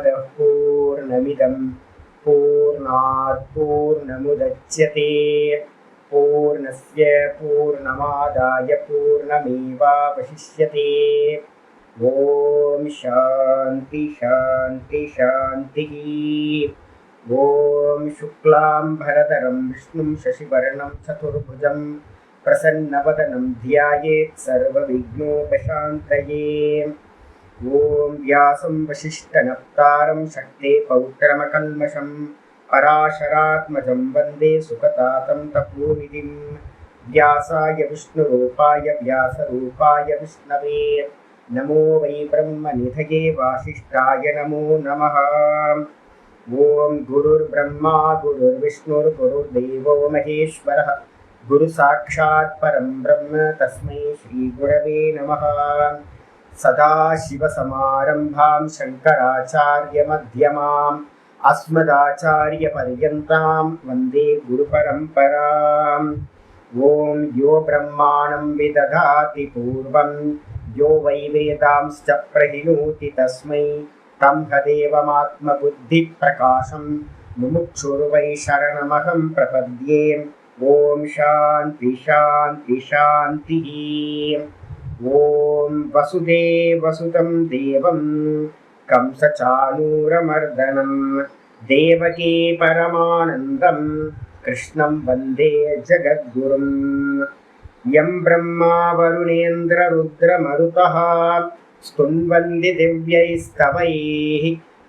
पूर्णमदः पूर्णमिदं पूर्णात् पूर्णमुदच्यते पूर्णस्य पूर्णमादाय पूर्णमेवावशिष्यते। ॐ शान्ति शान्ति शान्तिः। ॐ शुक्लाम्बरधरं विष्णुं शशिवर्णं चतुर्भुजं प्रसन्नवदनं ध्यायेत् सर्वविघ्नोपशान्तये। ॐ व्यासं वसिष्ठनप्तारं शक्ते पौत्रमकल्मषं पराशरात्मजं वन्दे सुखतातं तपोनिधिं। व्यासाय विष्णुरूपाय व्यासरूपाय विष्णवे नमो वै ब्रह्मनिधये वासिष्ठाय नमो नमः। ॐ गुरुर्ब्रह्मा गुरुर्विष्णुर्गुरुर्देवो महेश्वरः गुरुसाक्षात् परं ब्रह्म तस्मै श्रीगुरवे नमः। सदाशिवसमारम्भां शङ्कराचार्यमध्यमाम् अस्मदाचार्यपर्यन्तां वन्दे गुरुपरम्पराम्। ॐ यो ब्रह्माणं विदधाति पूर्वं यो वै वेदांश्च प्रहिणोति तस्मै तदेवमात्मबुद्धिप्रकाशं मुमुक्षुर्वै शरणमहं प्रपद्ये। ॐ शान्ति शान्ति शान्तिः। ॐ वसुदेवसुतं देवं कंसचाणूरमर्दनं देवकी परमानन्दं कृष्णं वन्दे जगद्गुरुं। यं ब्रह्मा वरुणेन्द्ररुद्रमरुतः स्तुन्वन्ति दिव्यैस्तवैः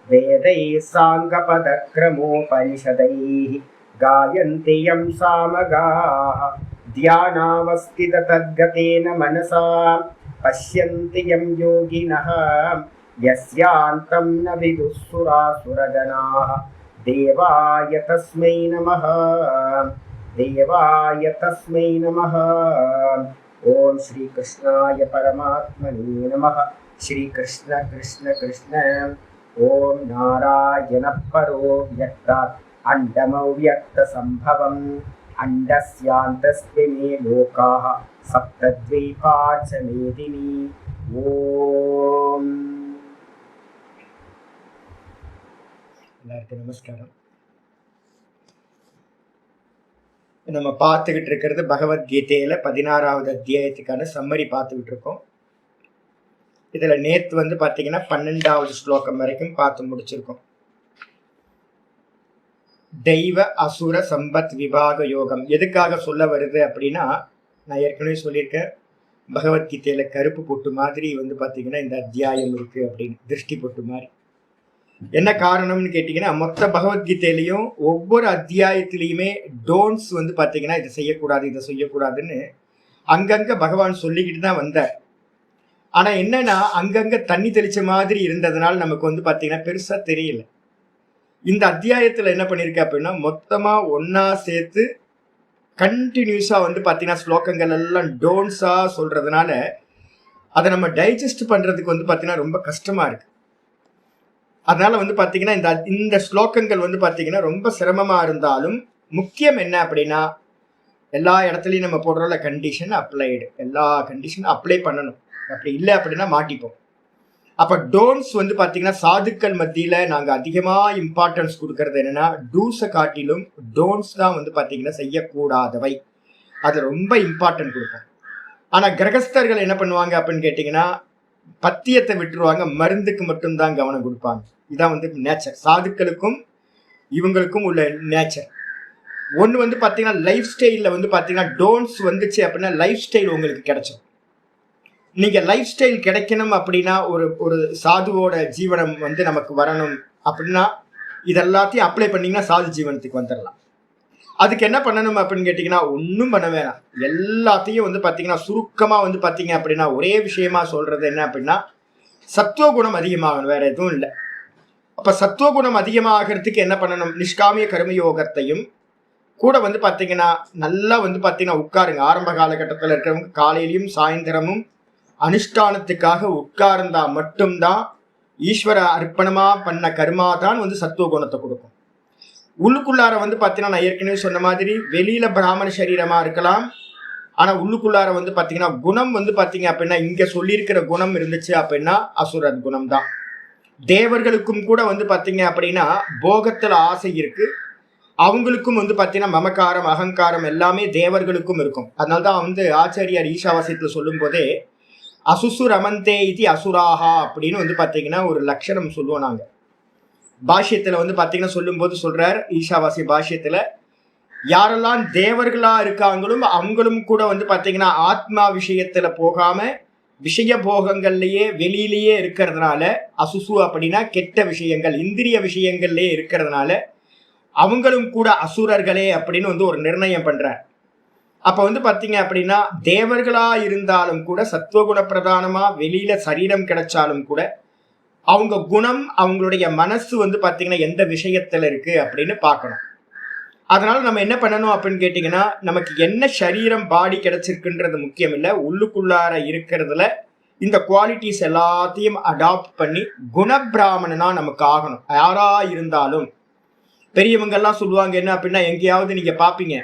वेदैः साङ्गपदक्रमोपनिषदैः गायन्ति यं सामगाः ध्यानावस्थिततद्गतेन मनसा पश्यन्ति यं योगिनः यस्यान्तं न विदुःसुरासुरगणाः। देवाय तस्मै नमः देवाय तस्मै नमः। ॐ श्रीकृष्णाय परमात्मने नमः। श्रीकृष्ण कृष्ण कृष्ण। ॐ नारायणः परो व्यक्तात् अण्डमव्यक्तसम्भवम् अण्डस्यान्तस्मिन् लोकाः सप्तद्वीपा च मेदिनी। ॐ எல்லாருக்கும் நமஸ்காரம். நம்ம பார்த்துக்கிட்டு இருக்கிறது பகவத்கீதையில 16வது அத்தியாயத்துக்கான சம்மரி பார்த்துக்கிட்டு இருக்கோம். இதுல நேத்து பார்த்தீங்கன்னா 12வது ஸ்லோகம் வரைக்கும் பார்த்து முடிச்சிருக்கோம். தெய்வ அசுர சம்பத் விபாக யோகம் எதுக்காக சொல்ல வருது அப்படின்னா, நான் ஏற்கனவே சொல்லியிருக்கேன், பகவத்கீதையில கருப்பு பொட்டு மாதிரி பார்த்தீங்கன்னா இந்த அத்தியாயம் இருக்கு அப்படின்னு, திருஷ்டி பொட்டு மாதிரி. என்ன காரணம்னு கேட்டீங்கன்னா, மொத்த பகவத்கீதையிலையும் ஒவ்வொரு அத்தியாயத்திலையுமே டோன்ஸ் பார்த்தீங்கன்னா இதை செய்யக்கூடாது இதை செய்யக்கூடாதுன்னு அங்கங்க பகவான் சொல்லிக்கிட்டு தான் வந்தார். ஆனா என்னன்னா, அங்கங்க தண்ணி தெளிச்ச மாதிரி இருந்ததுனால நமக்கு பார்த்தீங்கன்னா பெருசா தெரியல. இந்த அத்தியாயத்துல என்ன பண்ணிருக்க அப்படின்னா, மொத்தமா ஒன்னா சேர்த்து கண்டினியூஸா பார்த்தீங்கன்னா ஸ்லோகங்கள் எல்லாம் டோன்ஸா சொல்றதுனால அதை நம்ம டைஜஸ்ட் பண்றதுக்கு பார்த்தீங்கன்னா ரொம்ப கஷ்டமா இருக்கு. அதனால பார்த்தீங்கன்னா இந்த ஸ்லோகங்கள் பார்த்தீங்கன்னா ரொம்ப சிரமமா இருந்தாலும், முக்கியம் என்ன அப்படின்னா, எல்லா இடத்துலையும் நம்ம போடுறோம்ல கண்டிஷன் அப்ளைடு, எல்லா கண்டிஷனும் அப்ளை பண்ணணும். அப்படி இல்லை அப்படின்னா மாட்டிப்போம். அப்ப டோன்ஸ் பார்த்தீங்கன்னா சாதுக்கள் மத்தியில நாங்க அதிகமா இம்பார்ட்டன்ஸ் கொடுக்கறது என்னன்னா, டூஸை காட்டிலும் டோன்ஸ் தான் பார்த்தீங்கன்னா செய்யக்கூடாதவை, அது ரொம்ப இம்பார்ட்டன்ட் கொடுப்போம். ஆனா கிரகஸ்தர்கள் என்ன பண்ணுவாங்க அப்படின்னு கேட்டீங்கன்னா, பத்தியத்தை விட்டுருவாங்க, மருந்துக்கு மட்டும்தான் கவனம் கொடுப்பாங்க. இதான் நேச்சர், சாதுக்களுக்கும் இவங்களுக்கும் உள்ள நேச்சர். ஒன்று பார்த்தீங்கன்னா லைஃப் ஸ்டைலில் பார்த்தீங்கன்னா டோன்ஸ் வந்துச்சு அப்படின்னா லைஃப் ஸ்டைல் உங்களுக்கு கிடைச்சோம். நீங்கள் லைஃப் ஸ்டைல் கிடைக்கணும் அப்படின்னா, ஒரு சாதுவோட ஜீவனம் நமக்கு வரணும் அப்படின்னா இதெல்லாத்தையும் அப்ளை பண்ணிங்கன்னா சாது ஜீவனத்துக்கு வந்துடலாம். அதுக்கு என்ன பண்ணணும் அப்படின்னு கேட்டிங்கன்னா, ஒன்றும் பண்ண வேணாம். எல்லாத்தையும் பார்த்தீங்கன்னா சுருக்கமாக பார்த்தீங்க அப்படின்னா ஒரே விஷயமா சொல்கிறது என்ன அப்படின்னா, சத்துவகுணம் அதிகமாகணும், வேற எதுவும் இல்லை. அப்போ சத்துவகுணம் அதிகமாகிறதுக்கு என்ன பண்ணணும், நிஷ்காமிய கர்மயோகத்தையும் கூட பார்த்தீங்கன்னா நல்லா பார்த்தீங்கன்னா உட்காருங்க. ஆரம்ப காலகட்டத்தில் இருக்கிறவங்க காலையிலையும் சாயந்தரமும் அனுஷ்டானத்துக்காக உட்கார்ந்தா மட்டும்தான் ஈஸ்வர அர்ப்பணமா பண்ண கர்மா தான் சத்துவகுணத்தை கொடுக்கும். உள்ளுக்குள்ளார பார்த்தீங்கன்னா நான் ஏற்கனவே சொன்ன மாதிரி வெளியில பிராமண சரீரமா இருக்கலாம், ஆனா உள்ளுக்குள்ளார பார்த்தீங்கன்னா குணம் பார்த்தீங்க அப்படின்னா இங்க சொல்லியிருக்கிற குணம் இருந்துச்சு அப்படின்னா அசுரத் குணம் தான். தேவர்களுக்கும் கூட வந்து பார்த்தீங்க அப்படின்னா போகத்துல ஆசை இருக்கு. அவங்களுக்கும் வந்து பார்த்தீங்கன்னா மமக்காரம் அகங்காரம் எல்லாமே தேவர்களுக்கும் இருக்கும். அதனால்தான் வந்து ஆச்சாரியார் ஈஷாவாசியத்துல சொல்லும் போதே அசுசு ரமந்தே இது அசுராகா அப்படின்னு வந்து பார்த்தீங்கன்னா ஒரு லட்சணம் சொல்லுவோம் நாங்க. பாஷ்யத்துல வந்து பார்த்தீங்கன்னா சொல்லும் போது சொல்றார் ஈஷாவாசிய பாஷ்யத்துல, யாரெல்லாம் தேவர்களா இருக்காங்களும் அவங்களும் கூட வந்து பார்த்தீங்கன்னா ஆத்மா விஷயத்துல போகாம விஷய போகங்கள்லயே வெளியிலேயே இருக்கிறதுனால, அசுசு அப்படின்னா கெட்ட விஷயங்கள் இந்திரிய விஷயங்கள்லயே இருக்கிறதுனால அவங்களும் கூட அசுரர்களே அப்படின்னு வந்து ஒரு நிர்ணயம் பண்றார். அப்ப வந்து பாத்தீங்க அப்படின்னா தேவர்களா இருந்தாலும் கூட சத்துவகுண பிரதானமா வெளியில சரீரம் கிடைச்சாலும் கூட அவங்க குணம் அவங்களுடைய மனசு வந்து பாத்தீங்கன்னா எந்த விஷயத்துல இருக்கு அப்படின்னு பார்க்கணும். அதனால நம்ம என்ன பண்ணணும் அப்படின்னு கேட்டீங்கன்னா, நமக்கு என்ன சரீரம் பாடி கிடைச்சிருக்குன்றது முக்கியம் இல்லை, உள்ளுக்குள்ளார இருக்கிறதுல இந்த குவாலிட்டிஸ் எல்லாத்தையும் அடாப்ட் பண்ணி குணபிராமணனா நமக்கு ஆகணும். யாரா இருந்தாலும் பெரியவங்கெல்லாம் சொல்லுவாங்க என்ன அப்படின்னா, எங்கேயாவது நீங்க பாப்பீங்க,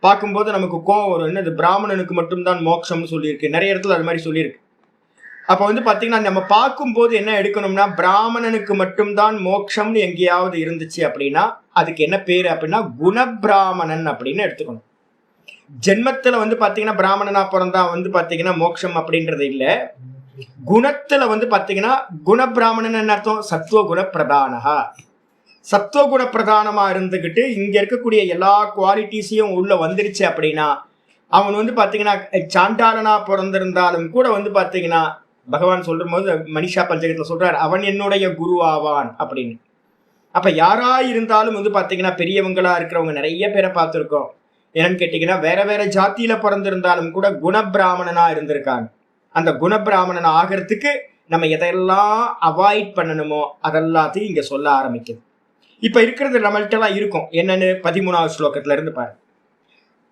பார்க்கும்போது நமக்கு கோவம் வரும், என்னது பிராமணனுக்கு மட்டும்தான் மோட்சம்னு சொல்லியிருக்கு, நிறைய இடத்துல அது மாதிரி சொல்லியிருக்கு. அப்ப வந்து பாத்தீங்கன்னா நம்ம பார்க்கும்போது என்ன எடுக்கணும்னா, பிராமணனுக்கு மட்டும்தான் மோட்சம்னு எங்கேயாவது இருந்துச்சு அப்படின்னா அதுக்கு என்ன பேரு அப்படின்னா குணபிராமணன் அப்படின்னு எடுத்துக்கணும். ஜென்மத்துல வந்து பாத்தீங்கன்னா பிராமணனா பிறந்தா வந்து பாத்தீங்கன்னா மோட்சம் அப்படின்றது இல்ல. குணத்துல வந்து பாத்தீங்கன்னா குணபிராமணன் அர்த்தம் சத்துவ குண பிரதானகா. சத்துவகுண பிரதானமா இருந்துகிட்டு இங்க இருக்கக்கூடிய எல்லா குவாலிட்டிஸையும் உள்ள வந்துருச்சு அப்படின்னா அவன் வந்து பாத்தீங்கன்னா சாண்டாளனா பிறந்திருந்தாலும் கூட வந்து பாத்தீங்கன்னா பகவான் சொல்லும் போது மனிஷா பஞ்சகத்துல சொல்றாரு, அவன் என்னுடைய குரு ஆவான் அப்படின்னு. அப்ப யாரா இருந்தாலும் வந்து பாத்தீங்கன்னா பெரியவங்களா இருக்கிறவங்க நிறைய பேரை பார்த்திருக்கோம். என்னன்னு கேட்டீங்கன்னா வேற வேற ஜாத்தியில பிறந்திருந்தாலும் கூட குணபிராமணனா இருந்திருக்காங்க. அந்த குணபிராமணன் ஆகிறதுக்கு நம்ம எதெல்லாம் அவாய்ட் பண்ணணுமோ அதெல்லாத்தையும் இங்க சொல்ல ஆரம்பிக்குது. இப்ப இருக்கிறது நம்மள்ட்ட எல்லாம் இருக்கும். என்னன்னு 13வது ஸ்லோகத்துல இருந்து பாரு.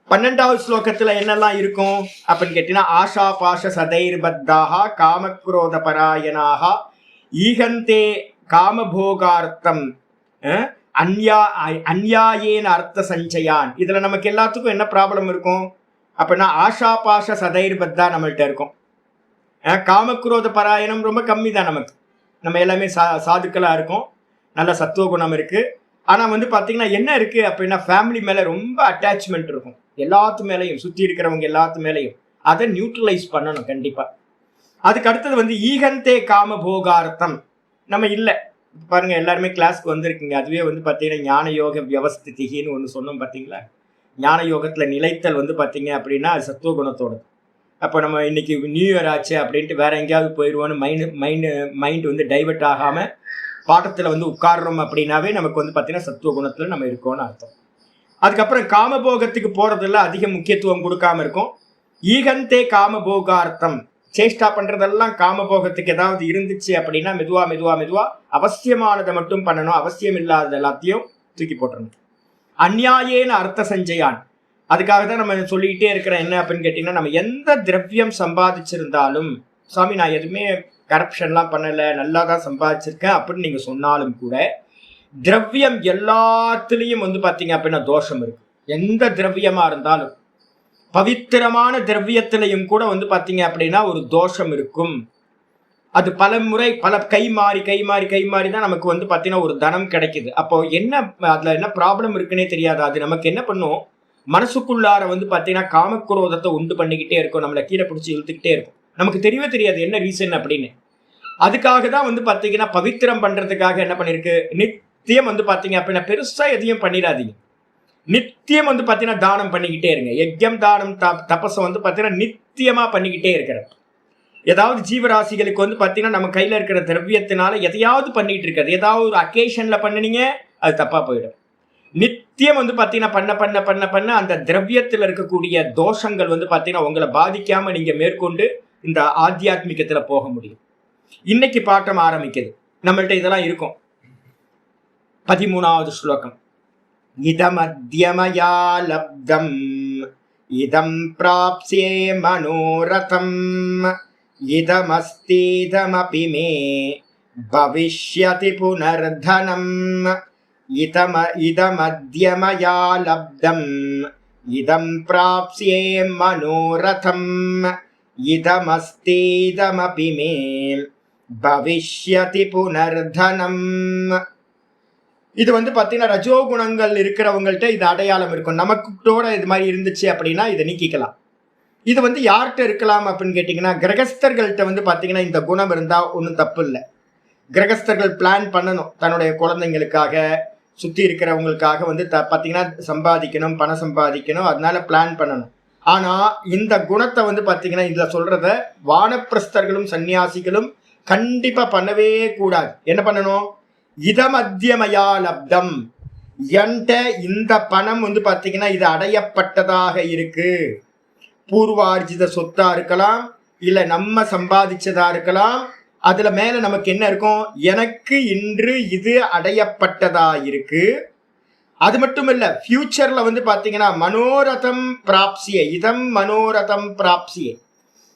12வது ஸ்லோகத்துல என்னெல்லாம் இருக்கும் அப்படின்னு கேட்டீங்கன்னா, ஆஷா பாஷ சதைர் பத்தாக காமக்ரோத பராயணாக ஈகந்தே காமபோகார்த்தம் அந்யாயேன அர்த்த சஞ்சயான். இதுல நமக்கு எல்லாத்துக்கும் என்ன ப்ராப்ளம் இருக்கும் அப்படின்னா, ஆஷா பாஷ சதைர் பத்தா நம்மள்ட்ட இருக்கும். காமக்ரோத பராயணம் ரொம்ப கம்மி தான் நமக்கு. நம்ம எல்லாமே சாதுக்களா இருக்கும், நல்ல சத்துவ குணம் இருக்கு. ஆனா வந்து பாத்தீங்கன்னா என்ன இருக்கு அப்படின்னா ஃபேமிலி மேல ரொம்ப அட்டாச்மெண்ட் இருக்கும், எல்லாத்து மேலையும் சுத்தி இருக்கிறவங்க எல்லாத்து மேலையும். அதை நியூட்ரலைஸ் பண்ணணும் கண்டிப்பா. அதுக்கு அடுத்தது வந்து ஈகந்தே காம போகார்த்தம் நம்ம இல்லை. பாருங்க எல்லாருமே கிளாஸ்க்கு வந்திருக்குங்க. அதுவே வந்து பாத்தீங்கன்னா ஞான யோக வியவஸ்திதின்னு ஒன்று சொன்னோம் பார்த்தீங்களா. ஞான யோகத்துல நிலைத்தல் வந்து பாத்தீங்க அப்படின்னா அது சத்துவ குணத்தோட. அப்போ நம்ம இன்னைக்கு நியூ இயர் ஆச்சு அப்படின்ட்டு வேற எங்கேயாவது போயிடுவோன்னு மைண்ட் வந்து டைவெர்ட் ஆகாம பாட்டத்துல வந்து உட்கார்றோம் அப்படின்னாவே நமக்கு வந்து பாத்தீங்கன்னா சத்துவ குணத்துல நம்ம இருக்கோம்னு அர்த்தம். அதுக்கப்புறம் காமபோகத்துக்கு போறதுல அதிக முக்கியத்துவம் கொடுக்காம இருக்கும். ஈகந்தே காமபோகார்த்தம், சேஷ்டா பண்றதெல்லாம் காமபோகத்துக்கு ஏதாவது இருந்துச்சு அப்படின்னா மெதுவா மெதுவா மெதுவா அவசியமானதை மட்டும் பண்ணணும், அவசியம் இல்லாத எல்லாத்தையும் தூக்கி போட்டுறணும். அந்யாயேன அர்த்த சஞ்சயான். அதுக்காக தான் நம்ம சொல்லிக்கிட்டே இருக்கிற என்ன அப்படின்னு கேட்டீங்கன்னா, நம்ம எந்த திரவியம் சம்பாதிச்சிருந்தாலும், சுவாமி நான் எதுவுமே கரப்ஷன்லாம் பண்ணலை, நல்லா தான் சம்பாதிச்சிருக்கேன் அப்படின்னு நீங்க சொன்னாலும் கூட திரவியம் எல்லாத்துலேயும் வந்து பார்த்தீங்க அப்படின்னா தோஷம் இருக்கு. எந்த திரவியமா இருந்தாலும் பவித்திரமான திரவியத்திலையும் கூட வந்து பார்த்தீங்க அப்படின்னா ஒரு தோஷம் இருக்கும். அது பல முறை பல கை மாறி தான் நமக்கு வந்து பார்த்தீங்கன்னா ஒரு தனம் கிடைக்குது. அப்போ என்ன அதுல என்ன ப்ராப்ளம் இருக்குன்னே தெரியாது. அது நமக்கு என்ன பண்ணும், மனசுக்குள்ளார வந்து பார்த்தீங்கன்னா காமக்குரோதத்தை உண்டு பண்ணிக்கிட்டே இருக்கும், நம்மளை கீழே பிடிச்சி இழுத்துக்கிட்டே இருக்கும். நமக்கு தெரியவே தெரியாது என்ன ரீசன் அப்படின்னு. அதுக்காக தான் வந்து பார்த்தீங்கன்னா பவித்திரம் பண்றதுக்காக என்ன பண்ணிருக்கு, நித்தியம் வந்து பார்த்தீங்க அப்படின்னா பெருசா எதையும் பண்ணிடாதீங்க. நித்தியம் வந்து பார்த்தீங்கன்னா தானம் பண்ணிக்கிட்டே இருங்க. யஜ்யம் தானம் தபஸை வந்து பார்த்தீங்கன்னா நித்தியமா பண்ணிக்கிட்டே இருக்கிறது. ஏதாவது ஜீவராசிகளுக்கு வந்து பார்த்தீங்கன்னா நம்ம கையில இருக்கிற திரவியத்தினால எதையாவது பண்ணிட்டு இருக்கிறது, ஏதாவது ஒரு அக்கேஷன்ல பண்ணினீங்க அது தப்பா போயிடும். நித்தியம் வந்து பார்த்தீங்கன்னா பண்ண பண்ண பண்ண பண்ண அந்த திரவியத்தில் இருக்கக்கூடிய தோஷங்கள் வந்து பார்த்தீங்கன்னா உங்களை பாதிக்காம நீங்க மேற்கொண்டு இந்த ஆத்தியாத்மிகத்துல போக முடியும். இன்னைக்கு பாட்டம் ஆரம்பிக்குது, நம்மள்ட்ட இதெல்லாம் இருக்கும். 13வது ஸ்லோகம். இதமத்யமயா லப்தம் இதம் பிராப்ஸ்யே மனோரதம் இதமஸ்தீதமபி மே பவிஷ்யதி புனர்தனம் இதமத்யமயா லப்தம் இதம் பிராப்ஸ்யே மனோரதம் இதமஸ்தீதமபி மே பவிஷ்யதி புனர்தனம். இது வந்து பாத்தீங்கன்னா ரஜோகுணங்கள் இருக்கிறவங்கள்ட்ட இது அடையாளம் இருக்கும். நமக்குட்டோட இது மாதிரி இருந்துச்சு அப்படின்னா இதை நீக்கிக்கலாம். இது வந்து யார்கிட்ட இருக்கலாம் அப்படின்னு கேட்டீங்கன்னா, கிரகஸ்தர்கள்ட்ட வந்து பாத்தீங்கன்னா இந்த குணம் இருந்தா ஒன்றும் தப்பு இல்லை. கிரகஸ்தர்கள் பிளான் பண்ணணும், தன்னுடைய குழந்தைங்களுக்காக, சுத்தி இருக்கிறவங்களுக்காக வந்து பாத்தீங்கன்னா சம்பாதிக்கணும், பணம் சம்பாதிக்கணும், அதனால பிளான் பண்ணணும். ஆனா இந்த குணத்தை வந்து பாத்தீங்கன்னா இதுல சொல்றத வானப்பிரஸ்தர்களும் சன்னியாசிகளும் கண்டிப்பா பண்ணவே கூடாது. என்ன பண்ணணும்? இதமத்தியமயா லப்தம், என்கிட்ட இந்த பணம் வந்து பாத்தீங்கன்னா இது அடையப்பட்டதாக இருக்கு. பூர்வார்ஜித சொத்தா இருக்கலாம், இல்ல நம்ம சம்பாதிச்சதா இருக்கலாம். அதுல மேல நமக்கு என்ன இருக்கும்? எனக்கு இன்று இது அடையப்பட்டதா இருக்கு. அது மட்டும் இல்ல, ஃபியூச்சர்ல வந்து பாத்தீங்கன்னா மனோரதம் பிராப்சியே, இதம் மனோரதம் பிராப்சியே,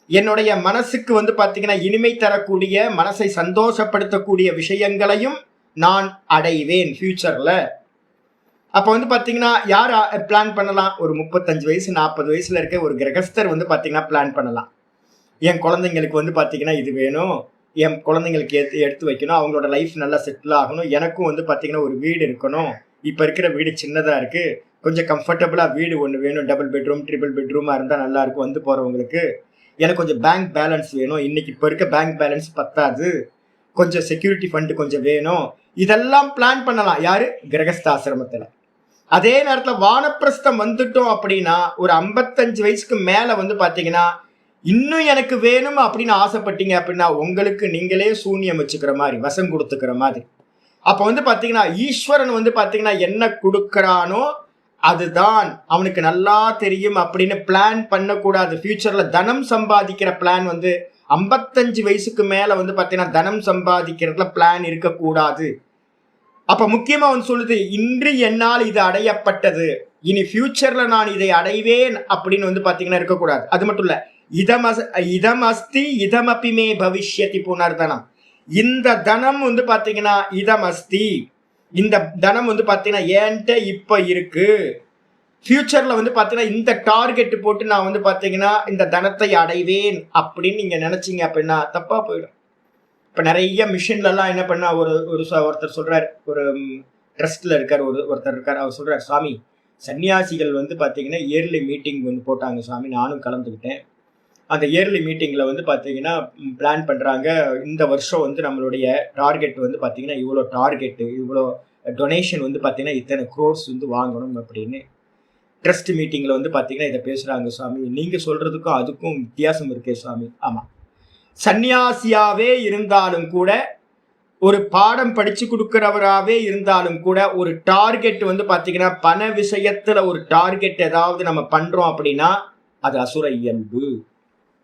என்னுடைய மனசுக்கு வந்து பாத்தீங்கன்னா இனிமை தரக்கூடிய, மனசை சந்தோஷப்படுத்தக்கூடிய விஷயங்களையும் நான் அடைவேன் ஃபியூச்சர்ல. அப்ப வந்து பாத்தீங்கன்னா யார் பிளான் பண்ணலாம்? ஒரு 35 வயசு 40 வயசுல இருக்க ஒரு கிரகஸ்தர் வந்து பாத்தீங்கன்னா பிளான் பண்ணலாம். என் குழந்தைங்களுக்கு வந்து பாத்தீங்கன்னா இது வேணும், என் குழந்தைங்களுக்கு எடுத்து வைக்கணும், அவங்களோட லைஃப் நல்லா செட்டில் ஆகணும், எனக்கும் வந்து பாத்தீங்கன்னா ஒரு வீடு இருக்கணும், இப்ப இருக்கிற வீடு சின்னதா இருக்கு, கொஞ்சம் கம்ஃபர்டபுளா வீடு ஒன்று வேணும், டபுள் பெட்ரூம் ட்ரிபிள் பெட்ரூமா இருந்தா நல்லா இருக்கும் வந்து போறவங்களுக்கு. எனக்கு கொஞ்சம் பேங்க் பேலன்ஸ் வேணும், இன்னைக்கு இப்ப இருக்க பேங்க் பேலன்ஸ் பத்தாது, கொஞ்சம் செக்யூரிட்டி ஃபண்ட் கொஞ்சம் வேணும். இதெல்லாம் பிளான் பண்ணலாம். யாரு? கிரகஸ்தாசிரமத்துல. அதே நேரத்துல வானப்பிரஸ்தம் வந்துட்டோம் அப்படின்னா ஒரு 55 வயசுக்கு மேல வந்து பாத்தீங்கன்னா இன்னும் எனக்கு வேணும் அப்படின்னு ஆசைப்பட்டீங்க அப்படின்னா உங்களுக்கு நீங்களே சூன்யம் வச்சுக்கிற மாதிரி, வசம் கொடுத்துக்கிற மாதிரி. அப்ப வந்து பாத்தீங்கன்னா ஈஸ்வரன் வந்து பாத்தீங்கன்னா என்ன கொடுக்கறானோ அதுதான் அவனுக்கு நல்லா தெரியும் அப்படின்னு பிளான் பண்ணக்கூடாது. ஃபியூச்சர்ல தனம் சம்பாதிக்கிற பிளான் வந்து 55 வயசுக்கு மேல வந்து பாத்தீங்கன்னா தனம் சம்பாதிக்கிறதுல பிளான் இருக்கக்கூடாது. அப்ப முக்கியமா வந்து சொல்லுது, இன்று என்னால் இது அடையப்பட்டது, இனி ஃபியூச்சர்ல நான் இதை அடைவேன் அப்படின்னு வந்து பாத்தீங்கன்னா இருக்கக்கூடாது. அது மட்டும் இல்ல, இதம் அஸ்தி இதமபிமே பவிஷ்யதி புனர்தனம். இந்த தனம் வந்து பாத்தீங்கன்னா இதம் அஸ்தி, இந்த தனம் வந்து பாத்தீங்கன்னா என்கிட்ட இப்ப இருக்கு, ஃபியூச்சர்ல வந்து பாத்தீங்கன்னா இந்த டார்கெட் போட்டு நான் வந்து பாத்தீங்கன்னா இந்த தனத்தை அடைவேன் அப்படின்னு நீங்க நினைச்சீங்க அப்படின்னா தப்பா போயிடும். இப்ப நிறைய மிஷின்லாம் என்ன பண்ணா ஒருத்தர் சொல்றாரு, ஒரு ட்ரஸ்ட்ல இருக்கார், ஒருத்தர் இருக்கார், அவர் சொல்றாரு, சுவாமி சன்னியாசிகள் வந்து பாத்தீங்கன்னா இயர்லி மீட்டிங் வந்து போட்டாங்க சுவாமி, நானும் கலந்துக்கிட்டேன். அந்த இயர்லி மீட்டிங்ல வந்து பாத்தீங்கன்னா பிளான் பண்றாங்க, இந்த வருஷம் வந்து நம்மளுடைய டார்கெட் வந்து பாத்தீங்கன்னா இவ்வளோ டார்கெட், இவ்வளோ டொனேஷன் வந்து பாத்தீங்கன்னா இத்தனை க்ரோர்ஸ் வந்து வாங்கணும் அப்படின்னு ட்ரஸ்ட் மீட்டிங்ல வந்து பாத்தீங்கன்னா இதை பேசுறாங்க. சுவாமி நீங்க சொல்றதுக்கும் அதுக்கும் வித்தியாசம் இருக்கே சுவாமி. ஆமா, சன்னியாசியாவே இருந்தாலும் கூட, ஒரு பாடம் படிச்சு கொடுக்கிறவராவே இருந்தாலும் கூட, ஒரு டார்கெட் வந்து பாத்தீங்கன்னா பண விஷயத்துல ஒரு டார்கெட் ஏதாவது நம்ம பண்றோம் அப்படின்னா அது அசுர இயல்பு.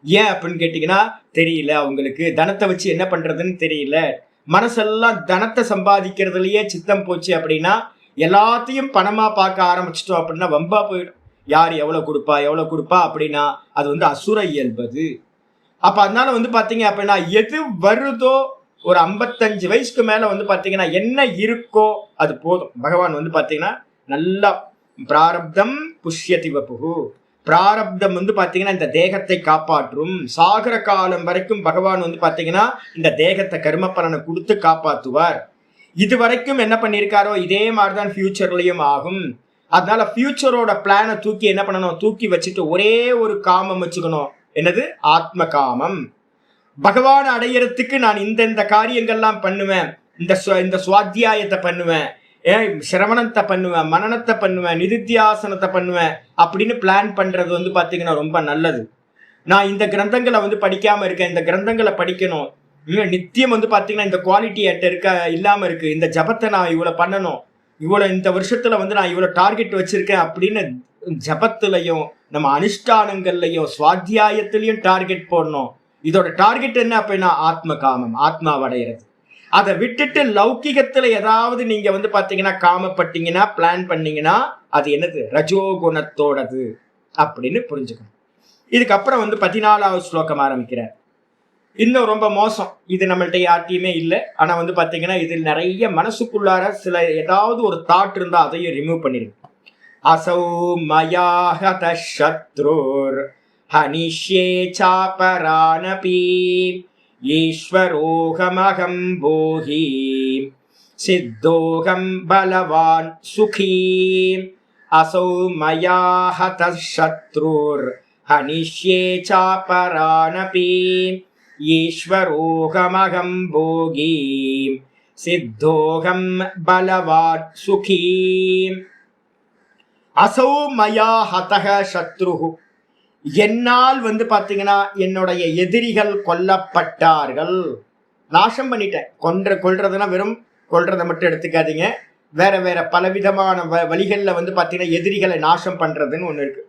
ஏன் அப்படின்னு கேட்டீங்கன்னா, தெரியல அவங்களுக்கு, தனத்தை வச்சு என்ன பண்றதுன்னு தெரியல, மனசெல்லாம் தனத்தை சம்பாதிக்கிறதுலயே சித்தம் போச்சு அப்படின்னா எல்லாத்தையும் பணமா பார்க்க ஆரம்பிச்சிட்டோம் அப்படின்னா வம்பா போயிடும். யார் எவ்வளவு கொடுப்பா அப்படின்னா அது வந்து அசுர இயல்பது. அப்ப அதனால வந்து பாத்தீங்க அப்படின்னா எது வருதோ, ஒரு 55 வயசுக்கு மேல வந்து பாத்தீங்கன்னா என்ன இருக்கோ அது போதும். பகவான் வந்து பாத்தீங்கன்னா நல்லா பிராரப்தம் புஷ்யதி வபுஹு, பிராரப்தம் வந்து பாத்தீங்கன்னா இந்த தேகத்தை காப்பாற்றும். சாகர காலம் வரைக்கும் பகவான் வந்து பாத்தீங்கன்னா இந்த தேகத்தை கர்ம பலனை கொடுத்து காப்பாற்றுவார். இது வரைக்கும் என்ன பண்ணியிருக்காரோ இதே மாதிரிதான் ஃபியூச்சர்லயும் ஆகும். அதனால ஃபியூச்சரோட பிளானை தூக்கி என்ன பண்ணணும்? தூக்கி வச்சுட்டு ஒரே ஒரு காமம் வச்சுக்கணும். என்னது? ஆத்ம காமம். பகவான் அடையறதுக்கு நான் இந்த காரியங்கள்லாம் பண்ணுவேன், இந்த சுவாத்தியாயத்தை பண்ணுவேன், சிரவணத்தை பண்ணுவேன், மனனத்தை பண்ணுவேன், நிதித்தியாசனத்தை பண்ணுவேன் அப்படின்னு பிளான் பண்றது வந்து பாத்தீங்கன்னா ரொம்ப நல்லது. நான் இந்த கிரந்தங்களை வந்து படிக்காம இருக்கேன், இந்த கிரந்தங்களை படிக்கணும், நித்தியம் வந்து பாத்தீங்கன்னா இந்த குவாலிட்டி என்கிட்ட இல்லாம இருக்கு, இந்த ஜபத்தை நான் இவ்வளவு பண்ணணும், இவ்வளவு இந்த வருஷத்துல வந்து நான் இவ்வளவு டார்கெட் வச்சிருக்கேன் அப்படின்னு ஜபத்திலையும் நம்ம அனுஷ்டானங்கள்லையும் சுவாத்தியாயத்திலையும் டார்கெட் போடணும். இதோட டார்கெட் என்ன அப்படின்னா ஆத்ம காமம், ஆத்மாவடைகிறது. அதை விட்டுட்டு லௌகிகத்துல ஏதாவது நீங்க வந்து பாத்தீங்கன்னா காமப்பட்டீங்கன்னா, பிளான் பண்ணீங்கன்னா அது என்னது? ரஜோகுணத்தோடது அப்படின்னு புரிஞ்சுக்கணும். இதுக்கப்புறம் வந்து 14வது ஸ்லோகம் ஆரம்பிக்கிறார். இன்னும் ரொம்ப மோசம், இது நம்மள்ட்ட யார்ட்டையுமே இல்லை. ஆனா வந்து பாத்தீங்கன்னா இதில் நிறைய மனசுக்குள்ளார சில ஏதாவது ஒரு தாட் இருந்தா அதையும் ரிமூவ் பண்ணிருக்கு. அசௌ மயா ஹத சத்ருர் ஹனிஷ்யே சாபரானபி ஈஸ்வரோகமகம் போகி சித்தோகம் பலவான் சுகி அசௌ மயா ஹதः சத்ருர் ஹனிஷ்யே சாபரானபி ஈஸ்வரோகமகம் போகி சித்தோகம் பலவான் சுகி அசௌ மயா ஹதः சத்ருஹு என்னால் பாத்தீங்கன்னா என்னுடைய எதிரிகள் கொல்லப்பட்டார்கள். நாசம் பண்ணிட்டேன். கொல்றதுன்னா வெறும் கொல்றதை மட்டும் எடுத்துக்காதீங்க. வேற வேற பலவிதமான வழிகளில் பாத்தீங்கன்னா எதிரிகளை நாசம் பண்றதுன்னு ஒண்ணு இருக்கு.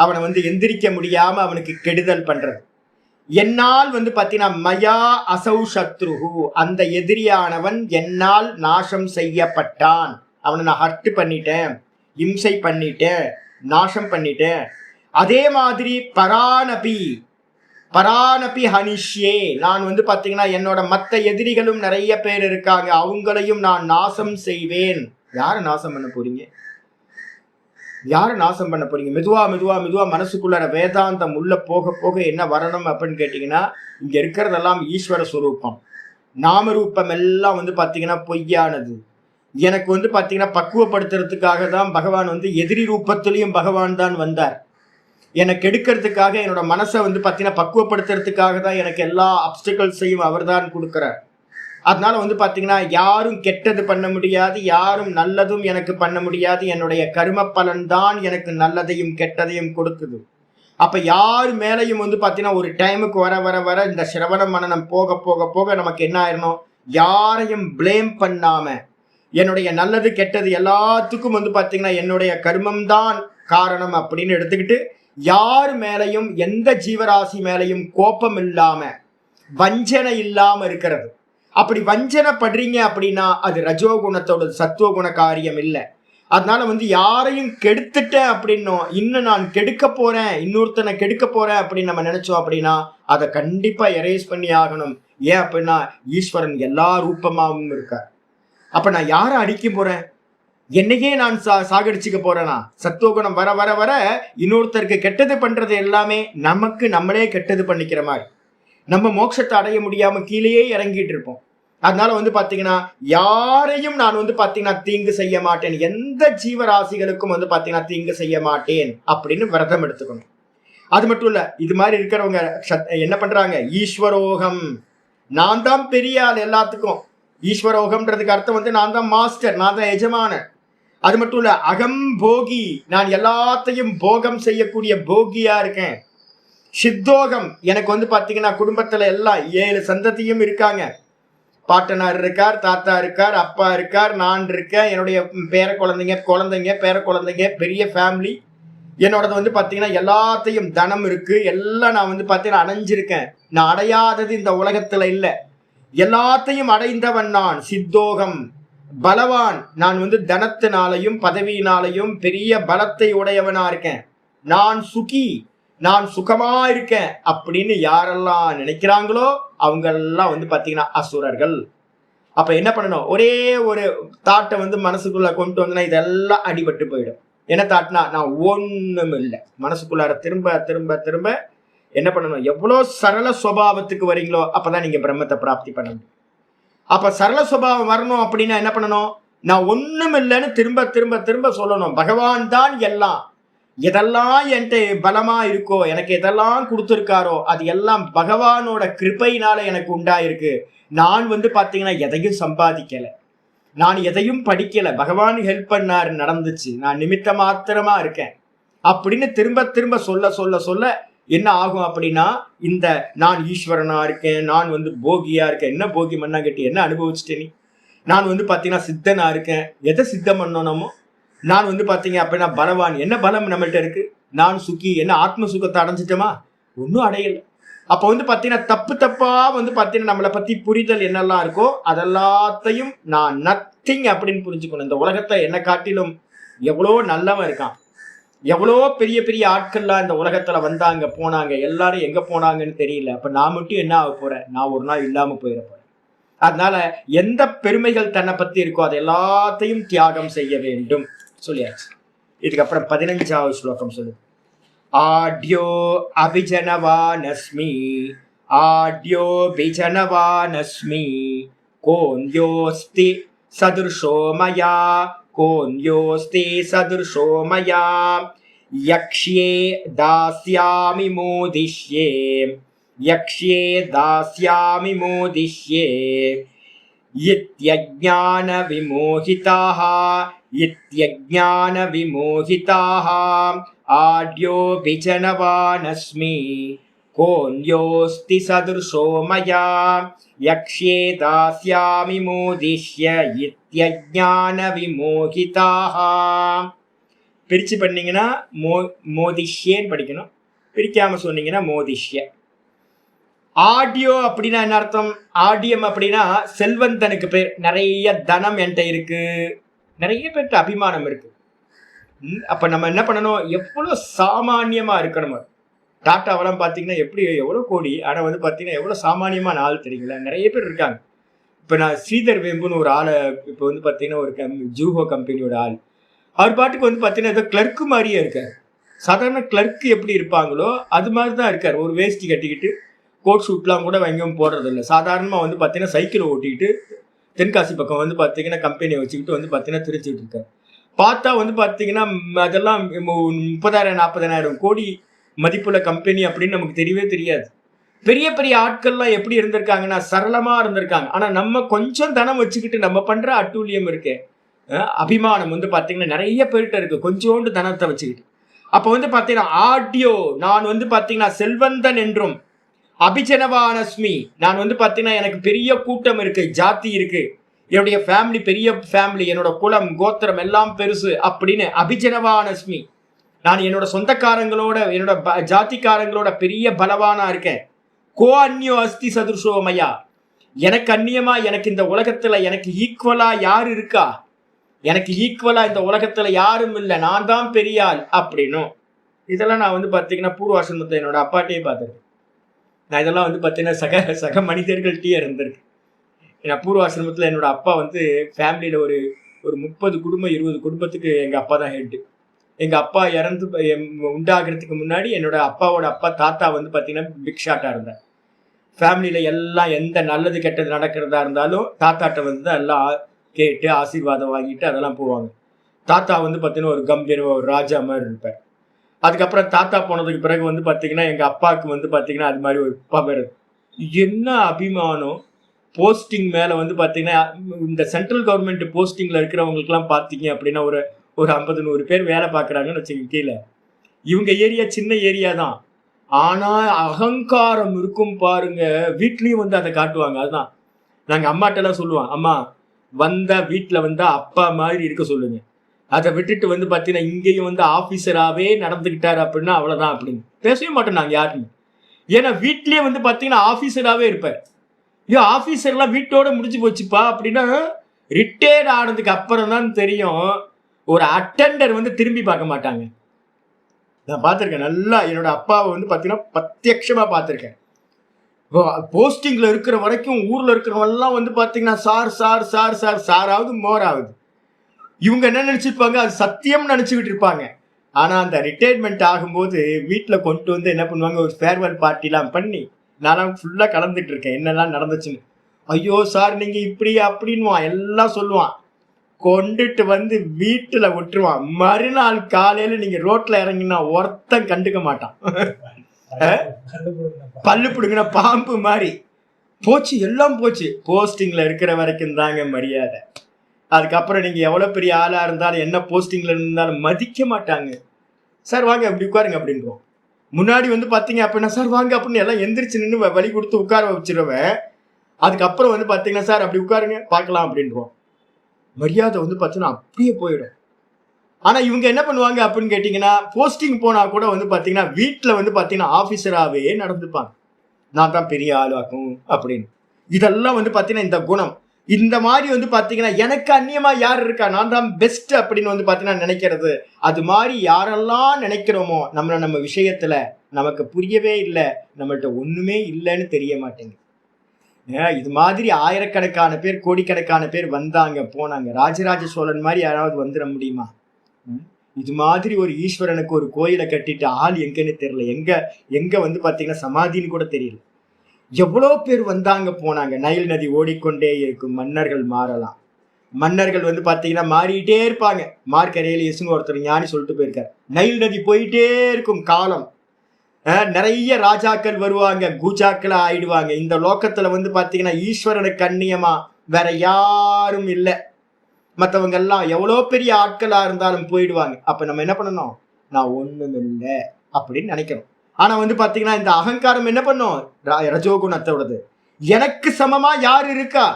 அவனை எந்திரிக்க முடியாம அவனுக்கு கெடுதல் பண்றது. என்னால் பாத்தீங்கன்னா மயா அசௌ சத்ருஹு அந்த எதிரியானவன் என்னால் நாசம் செய்யப்பட்டான். அவனை நான் ஹர்ட் பண்ணிட்டேன், இம்சை பண்ணிட்டேன், நாசம் பண்ணிட்டேன். அதே மாதிரி பரானபி ஹனிஷ்யே நான் பாத்தீங்கன்னா என்னோட மத்த எதிரிகளும் நிறைய பேர் இருக்காங்க, அவங்களையும் நான் நாசம் செய்வேன். யாரை நாசம் பண்ண போறீங்க? யாரை நாசம் பண்ண போறீங்க? மெதுவா மெதுவா மெதுவா மனசுக்குள்ளார வேதாந்தம் உள்ள போக போக என்ன வரணும் அப்படின்னு கேட்டீங்கன்னா, இங்க இருக்கிறதெல்லாம் ஈஸ்வர சுரூபம். நாமரூபம் எல்லாம் பாத்தீங்கன்னா பொய்யானது. எனக்கு பாத்தீங்கன்னா பக்குவப்படுத்துறதுக்காக தான் பகவான் எதிரி ரூபத்திலையும் பகவான் தான் வந்தார். எனக்கு எடுக்கிறதுக்காக என்னோட மனசை பாத்தீங்கன்னா பக்குவப்படுத்துறதுக்காக தான் எனக்கு எல்லா அப்டிகல்ஸையும் அவர் தான் கொடுக்கிறார். அதனால பாத்தீங்கன்னா யாரும் கெட்டது பண்ண முடியாது, யாரும் நல்லதும் எனக்கு பண்ண முடியாது. என்னுடைய கர்ம பலன் தான் எனக்கு நல்லதையும் கெட்டதையும் கொடுக்குது. அப்ப யார் மேலையும் பாத்தீங்கன்னா ஒரு டைமுக்கு வர வர வர இந்த சிரவண மனனம் போக போக போக நமக்கு என்ன ஆயிரணும், யாரையும் பிளேம் பண்ணாம என்னுடைய நல்லது கெட்டது எல்லாத்துக்கும் பாத்தீங்கன்னா என்னுடைய கர்மம் தான் காரணம் அப்படின்னு எடுத்துக்கிட்டு யார் மேலையும் எந்த ஜீவராசி மேலையும் கோபம் இல்லாம வஞ்சனை இல்லாம இருக்கிறது. அப்படி வஞ்சனை படுறீங்க அப்படின்னா அது ரஜோகுணத்தோட சத்துவகுண காரியம் இல்லை. அதனால யாரையும் கெடுத்துட்டேன் அப்படின்னும் இன்னும் நான் கெடுக்க போறேன், இன்னொருத்தனை கெடுக்க போறேன் அப்படின்னு நம்ம நினைச்சோம் அப்படின்னா அதை கண்டிப்பா எரேஸ் பண்ணி ஆகணும். ஏன் அப்படின்னா ஈஸ்வரன் எல்லா ரூபமாகவும் இருக்கார். அப்ப நான் யாரை அடிக்க போறேன்? என்னைக்கே நான் சாகடிச்சுக்க போறேனா? சத்துவகுணம் வர வர வர இன்னொருத்தருக்கு கெட்டது பண்றது எல்லாமே நமக்கு நம்மளே கெட்டது பண்ணிக்கிற மாதிரி, நம்ம மோட்சத்தை அடைய முடியாம கீழேயே இறங்கிட்டு இருப்போம். அதனால பாத்தீங்கன்னா யாரையும் நான் பாத்தீங்கன்னா தீங்கு செய்ய மாட்டேன், எந்த ஜீவராசிகளுக்கும் பாத்தீங்கன்னா தீங்கு செய்ய மாட்டேன் அப்படின்னு விரதம் எடுத்துக்கணும். அது மட்டும் இல்ல, இது மாதிரி இருக்கிறவங்க என்ன பண்றாங்க, ஈஸ்வரோகம், நான் தான் பெரிய ஆள் எல்லாத்துக்கும். ஈஸ்வரோகம்ன்றதுக்கு அர்த்தம் நான் தான் மாஸ்டர், நான் தான் எஜமானன். அது மட்டும் இல்ல, அகம் போகி, நான் எல்லாத்தையும் போகம் செய்யக்கூடிய போகியா இருக்கேன். சித்தோகம், எனக்கு பாத்தீங்கன்னா குடும்பத்துல எல்லாம் 7 சந்ததியும் இருக்காங்க. பாட்டனார் இருக்கார், தாத்தா இருக்கார், அப்பா இருக்கார், நான் இருக்கேன், என்னுடைய பேர குழந்தைங்க பேர குழந்தைங்க, பெரிய ஃபேமிலி. என்னோடது பாத்தீங்கன்னா எல்லாத்தையும் தனம் இருக்கு, எல்லாம் நான் பாத்தீங்கன்னா அடைஞ்சிருக்கேன். நான் அடையாதது இந்த உலகத்துல இல்ல, எல்லாத்தையும் அடைந்தவன் நான். சித்தோகம், பலவான், நான் தனத்தினாலையும் பதவியினாலையும் பெரிய பலத்தை உடையவனா இருக்கேன். நான் சுகி, நான் சுகமா இருக்கேன் அப்படின்னு யாரெல்லாம் நினைக்கிறாங்களோ அவங்க எல்லாம் பாத்தீங்கன்னா அசுரர்கள். அப்ப என்ன பண்ணணும், ஒரே ஒரு தாட்டை மனசுக்குள்ள கொண்டு வந்தனா இதெல்லாம் அடிபட்டு போயிடும். என்ன தாட்னா, நான் ஒண்ணும் இல்லை. மனசுக்குள்ளார திரும்ப திரும்ப திரும்ப என்ன பண்ணணும், எவ்வளவு சரள சுபாவத்துக்கு வரீங்களோ அப்பதான் நீங்க பிரம்மத்தை பிராப்தி பண்ணணும். அப்ப சரள சுபாவம் வரணும் அப்படின்னா என்ன பண்ணணும், நான் ஒண்ணும் இல்லைன்னு திரும்ப திரும்ப திரும்ப சொல்லணும். பகவான் தான் எல்லாம், எதெல்லாம் என்கிட்ட பலமா இருக்கோ, எனக்கு எதெல்லாம் கொடுத்துருக்காரோ அது எல்லாம் பகவானோட கிருபையினால எனக்கு உண்டாயிருக்கு. நான் பாத்தீங்கன்னா எதையும் சம்பாதிக்கல, நான் எதையும் படிக்கல, பகவான் ஹெல்ப் பண்ணாரு, நடந்துச்சு, நான் நிமித்த மாத்திரமா இருக்கேன் அப்படின்னு திரும்ப திரும்ப சொல்ல சொல்ல சொல்ல என்ன ஆகும் அப்படின்னா, இந்த நான் ஈஸ்வரனா இருக்கேன், நான் போகியா இருக்கேன். என்ன போகி மண்ணா கேட்டு என்ன அனுபவிச்சுட்டேன் நீ? நான் பாத்தீங்கன்னா சித்தனா இருக்கேன், எதை சித்தம் பண்ணணுமோ. நான் பாத்தீங்க அப்படின்னா பலவான், என்ன பலம் நம்மள்ட்ட இருக்கு? நான் சுகி, என்ன ஆத்ம சுகத்தை அடைஞ்சிட்டோமா? ஒன்றும் அடையல. அப்போ பாத்தீங்கன்னா தப்பு தப்பா பாத்தீங்கன்னா நம்மளை பத்தி புரிதல் என்னெல்லாம் இருக்கோ அதெல்லாத்தையும் நான் நத்திங் அப்படின்னு புரிஞ்சுக்கணும். இந்த உலகத்தை என்ன காட்டிலும் எவ்வளோ நல்லவன் இருக்கான், எவ்வளோ பெரிய பெரிய ஆட்கள்லாம் இந்த உலகத்துல வந்தாங்க போனாங்க, எல்லாரும் எங்க போனாங்கன்னு தெரியல. அப்ப நான் மட்டும் என்ன ஆக போறேன், நான் ஒரு நாள் இல்லாம போயிட போறேன். அதனால எந்த பெருமைகள் தன்னை பத்தி இருக்கோ அது எல்லாத்தையும் தியாகம் செய்ய வேண்டும் சொல்லியாச்சு. இதுக்கப்புறம் 15வது ஸ்லோகம் சொல்லு. ஆட்யோ அபிஜனவானஸ்மி ஆட்யோ பிஜனவானஸ்மி கோன்யோஸ்தி சதுர்ஷோ மயா கோன்யோஸ்தி சதுர்ஷோ மயா யக்ஷ்யே தாஸ்யாமி மோதிஷ்யே யக்ஷ்யே தாஸ்யாமி மோதிஷ்யே இத்யஜ்ஞான விமோஹிதாः இத்யஜ்ஞான விமோஹிதாः ஆட்யோ பிஜனவானஸ்மி கோன்யோஸ்தி சதுர்ஷோ மயா யக்ஷ்யே தாஸ்யாமி மோதிஷ்ய இத்யஜ்ஞான விமோஹிதாः. பிரிச்சு பண்ணீங்கன்னா மோதிஷ்யேன்னு படிக்கணும், பிரிக்காம சொன்னீங்கன்னா மோதிஷ்ய. ஆடியோ அப்படின்னா என்ன அர்த்தம்? ஆடியம் அப்படின்னா செல்வந்தனுக்கு பேர். நிறைய தனம் என்கிட்ட இருக்கு, நிறைய பேர்கிட்ட அபிமானம் இருக்கு. அப்ப நம்ம என்ன பண்ணணும்? எவ்வளவு சாமானியமா இருக்கணும். டாட்டாவெல்லாம் பார்த்தீங்கன்னா எப்படி எவ்வளோ கோடி, ஆனால் வந்து பார்த்தீங்கன்னா எவ்வளோ சாமானியமான ஆள் தெரியுங்களா? நிறைய பேர் இருக்காங்க. இப்போ நான் ஸ்ரீதர் வெம்புன்னு ஒரு ஆளை, இப்போ வந்து பார்த்தீங்கன்னா ஒரு ஜூஹோ கம்பெனியோட ஆள், அவர் பாட்டுக்கு வந்து பார்த்தீங்கன்னா ஏதோ கிளர்க்கு மாதிரியே இருக்கார். சாதாரண கிளர்க்கு எப்படி இருப்பாங்களோ அது மாதிரி தான் இருக்கார். ஒரு வேஷ்டி கட்டிக்கிட்டு கோட் ஷூட்லாம் கூட எங்கேயும் போடுறதில்ல. சாதாரணமாக வந்து பார்த்தீங்கன்னா சைக்கிளை ஓட்டிக்கிட்டு தென்காசி பக்கம் வந்து பார்த்தீங்கன்னா கம்பெனியை வச்சுக்கிட்டு வந்து பார்த்தீங்கன்னா திருச்சிக்கிட்டு இருக்கார். பார்த்தா வந்து பார்த்தீங்கன்னா அதெல்லாம் 30,000-40,000 கோடி மதிப்புள்ள கம்பெனி அப்படின்னு நமக்கு தெரியவே தெரியாது. பெரிய பெரிய ஆட்கள்லாம் எப்படி இருந்திருக்காங்கன்னா சரளமா இருந்திருக்காங்க. ஆனா நம்ம கொஞ்சம் தனம் வச்சுக்கிட்டு நம்ம பண்ற அட்டூழியம் இருக்கு, அபிமானம் வந்து பாத்தீங்கன்னா நிறைய பேர்கிட்ட இருக்கு கொஞ்சோண்டு தனத்தை வச்சுக்கிட்டு. அப்ப வந்து பாத்தீங்கன்னா ஆடியோ, நான் வந்து பாத்தீங்கன்னா செல்வந்தன் என்றும், அபிஜனவானஸ்மி, நான் வந்து பாத்தீங்கன்னா எனக்கு பெரிய கூட்டம் இருக்கு, ஜாதி இருக்கு, என்னுடைய ஃபேமிலி பெரிய ஃபேமிலி, என்னோட குலம் கோத்திரம் எல்லாம் பெருசு அப்படின்னு அபிஜனவானஸ்மி, நான் என்னோட சொந்தக்காரங்களோட என்னோட ஜாதிக்காரங்களோட பெரிய பலவானா இருக்கேன். கோ அந்நியோ அஸ்தி சதுர்ஷோமயா, எனக்கு அந்நியமா எனக்கு இந்த உலகத்துல எனக்கு ஈக்குவலா யார் இருக்கா? எனக்கு ஈக்குவலா இந்த உலகத்துல யாரும் இல்லை, நான் தான் பெரிய ஆள் அப்படின்னும். இதெல்லாம் நான் வந்து பார்த்தீங்கன்னா பூர்வாசிரமத்தை என்னோட அப்பாட்டையே பார்த்துருக்கேன். நான் இதெல்லாம் வந்து பார்த்தீங்கன்னா சக மனிதர்கள்ட்டே இருந்திருக்கு. ஏன்னா பூர்வாசிரமத்தில் என்னோட அப்பா வந்து ஃபேமிலியில் ஒரு 30 குடும்பம் 20 குடும்பத்துக்கு எங்கள் அப்பா தான் ஹெட்டு. எங்கள் அப்பா இறந்து உண்டாகிறதுக்கு முன்னாடி என்னோட அப்பாவோட அப்பா தாத்தா வந்து பார்த்தீங்கன்னா பிக் ஷாட்டாக இருந்தார். ஃபேமிலியில் எல்லாம் எந்த நல்லது கெட்டது நடக்கிறதா இருந்தாலும் தாத்தாட்ட வந்து தான் எல்லாம் கேட்டு ஆசீர்வாதம் வாங்கிட்டு அதெல்லாம் போவாங்க. தாத்தா வந்து பார்த்தீங்கன்னா ஒரு கம்பீரமாக ஒரு ராஜா மாதிரி இருப்பார். அதுக்கப்புறம் தாத்தா போனதுக்கு பிறகு வந்து பார்த்தீங்கன்னா எங்கள் அப்பாவுக்கு வந்து பார்த்தீங்கன்னா அது மாதிரி ஒரு பவர், என்ன அபிமானம். போஸ்டிங் மேலே வந்து பார்த்தீங்கன்னா இந்த சென்ட்ரல் கவர்மெண்ட் போஸ்டிங்கில் இருக்கிறவங்களுக்குலாம் பார்த்தீங்க அப்படின்னா ஒரு 50-100 பேர் வேலை பார்க்குறாங்கன்னு வச்சுக்கோங்க கீழே. இவங்க ஏரியா சின்ன ஏரியா தான், ஆனால் அகங்காரம் இருக்கும் பாருங்க. வீட்லேயும் வந்து அதை காட்டுவாங்க. அதுதான் நாங்கள் அம்மாட்டெல்லாம் சொல்லுவோம், அம்மா வந்தால் வீட்டில் வந்தால் அப்பா மாதிரி இருக்க சொல்லுங்க, அதை விட்டுட்டு வந்து பார்த்தீங்கன்னா இங்கேயும் வந்து ஆஃபீஸராகவே நடந்துக்கிட்டார் அப்படின்னா அவ்வளோதான் அப்படின்னு பேசவே மாட்டோம் நாங்கள் யாருமே. ஏன்னா வீட்லேயே வந்து பார்த்தீங்கன்னா ஆஃபீஸராகவே இருப்பார். ஐயோ ஆஃபீஸர்லாம் வீட்டோட முடிஞ்சு போச்சுப்பா அப்படின்னா ரிட்டையர்ட் ஆனதுக்கு அப்புறம் தான் தெரியும். ஒரு அட்டெண்டர் வந்து திரும்பி பார்க்க மாட்டாங்க. நான் பார்த்துருக்கேன் நல்லா, என்னோட அப்பாவை வந்து பார்த்தீங்கன்னா பிரத்யட்சமாக பார்த்துருக்கேன். போஸ்டிங்கில் இருக்கிற வரைக்கும் ஊரில் இருக்கிறவங்கெல்லாம் வந்து பார்த்தீங்கன்னா சார் சார் சார் சார் சாராவது மோராகுது. இவங்க என்ன நினச்சிருப்பாங்க, அது சத்தியம் நினச்சிக்கிட்டு இருப்பாங்க. ஆனால் அந்த ரிட்டையர்மெண்ட் ஆகும்போது வீட்டில் கொண்டு வந்து என்ன பண்ணுவாங்க, ஒரு ஃபேர்வெல் பார்ட்டிலாம் பண்ணி, நான்லாம் ஃபுல்லாக கலந்துட்டு இருக்கேன் என்னெல்லாம் நடந்துச்சுன்னு. ஐயோ சார் நீங்கள் இப்படி அப்படின்வான், எல்லாம் சொல்லுவான். கொண்டுட்டு வந்து வீட்டில் விட்டுருவான். மறுநாள் காலையில் நீங்கள் ரோட்டில் இறங்கினா ஒருத்தன் கண்டுக்க மாட்டான். பல்லு பிடுங்கின பாம்பு மாதிரி போச்சு, எல்லாம் போச்சு. போஸ்டிங்கில் இருக்கிற வரைக்கும் தாங்க மரியாதை. அதுக்கப்புறம் நீங்கள் எவ்வளோ பெரிய ஆளாக இருந்தாலும் என்ன போஸ்டிங்கில் இருந்தாலும் மதிக்க மாட்டாங்க. சார் வாங்க அப்படி உட்காருங்க அப்படின்றோம். முன்னாடி வந்து பார்த்தீங்க அப்படின்னா சார் வாங்க அப்படின்னு எல்லாம் எந்திரிச்சு நின்று வழி கொடுத்து உட்கார வச்சிருவேன். அதுக்கப்புறம் வந்து பார்த்தீங்கன்னா சார் அப்படி உட்காருங்க பார்க்கலாம் அப்படின்றோம். மரியாதை வந்து பார்த்தீங்கன்னா அப்படியே போயிடும். ஆனால் இவங்க என்ன பண்ணுவாங்க அப்படின்னு கேட்டிங்கன்னா, போஸ்டிங் போனால் கூட வந்து பார்த்தீங்கன்னா வீட்டில் வந்து பார்த்தீங்கன்னா ஆஃபீஸராகவே நடந்துப்பாங்க. நான் தான் பெரிய ஆளாக்கும் அப்படின்னு. இதெல்லாம் வந்து பார்த்தீங்கன்னா இந்த குணம். இந்த மாதிரி வந்து பார்த்தீங்கன்னா எனக்கு அந்நியமாக யார் இருக்கா, நான் தான் பெஸ்ட் அப்படின்னு வந்து பார்த்தீங்கன்னா நினைக்கிறது. அது மாதிரி யாரெல்லாம் நினைக்கிறோமோ நம்ம விஷயத்தில் நமக்கு புரியவே இல்லை, நம்மள்கிட்ட ஒன்றுமே இல்லைன்னு தெரிய மாட்டேங்குது. இது மாதிரி ஆயிரக்கணக்கான பேர் கோடிக்கணக்கான பேர் வந்தாங்க போனாங்க. ராஜராஜ சோழன் மாதிரி யாராவது வந்துட முடியுமா? இது மாதிரி ஒரு ஈஸ்வரனுக்கு ஒரு கோயிலை கட்டிட்டு ஆள் எங்கன்னு தெரியல, எங்க வந்து பார்த்தீங்கன்னா சமாதின்னு கூட தெரியல. எவ்வளோ பேர் வந்தாங்க போனாங்க. நைல் நதி ஓடிக்கொண்டே இருக்கும், மன்னர்கள் மாறலாம். மன்னர்கள் வந்து பாத்தீங்கன்னா மாறிட்டே இருப்பாங்க. மார்க் அரேலியஸ்னு ஒருத்தர் ஞானி சொல்லிட்டு போயிருக்காரு, நைல் நதி போயிட்டே இருக்கும் காலம். நிறைய ராஜாக்கள் வருவாங்க, கூஜாக்களா ஆயிடுவாங்க. இந்த லோக்கத்துல வந்து பாத்தீங்கன்னா ஈஸ்வரனுக்கு அந்நியமா வேற யாரும் இல்லை. மற்றவங்க எல்லாம் எவ்வளோ பெரிய ஆட்களா இருந்தாலும் போயிடுவாங்க. அப்ப நம்ம என்ன பண்ணணும்? நான் ஒண்ணும் இல்லை அப்படின்னு நினைக்கிறோம். ஆனா வந்து பாத்தீங்கன்னா இந்த அகங்காரம் என்ன பண்ணும்? ரஜோகுணத்தோடது. எனக்கு சமமா யார் இருக்கா?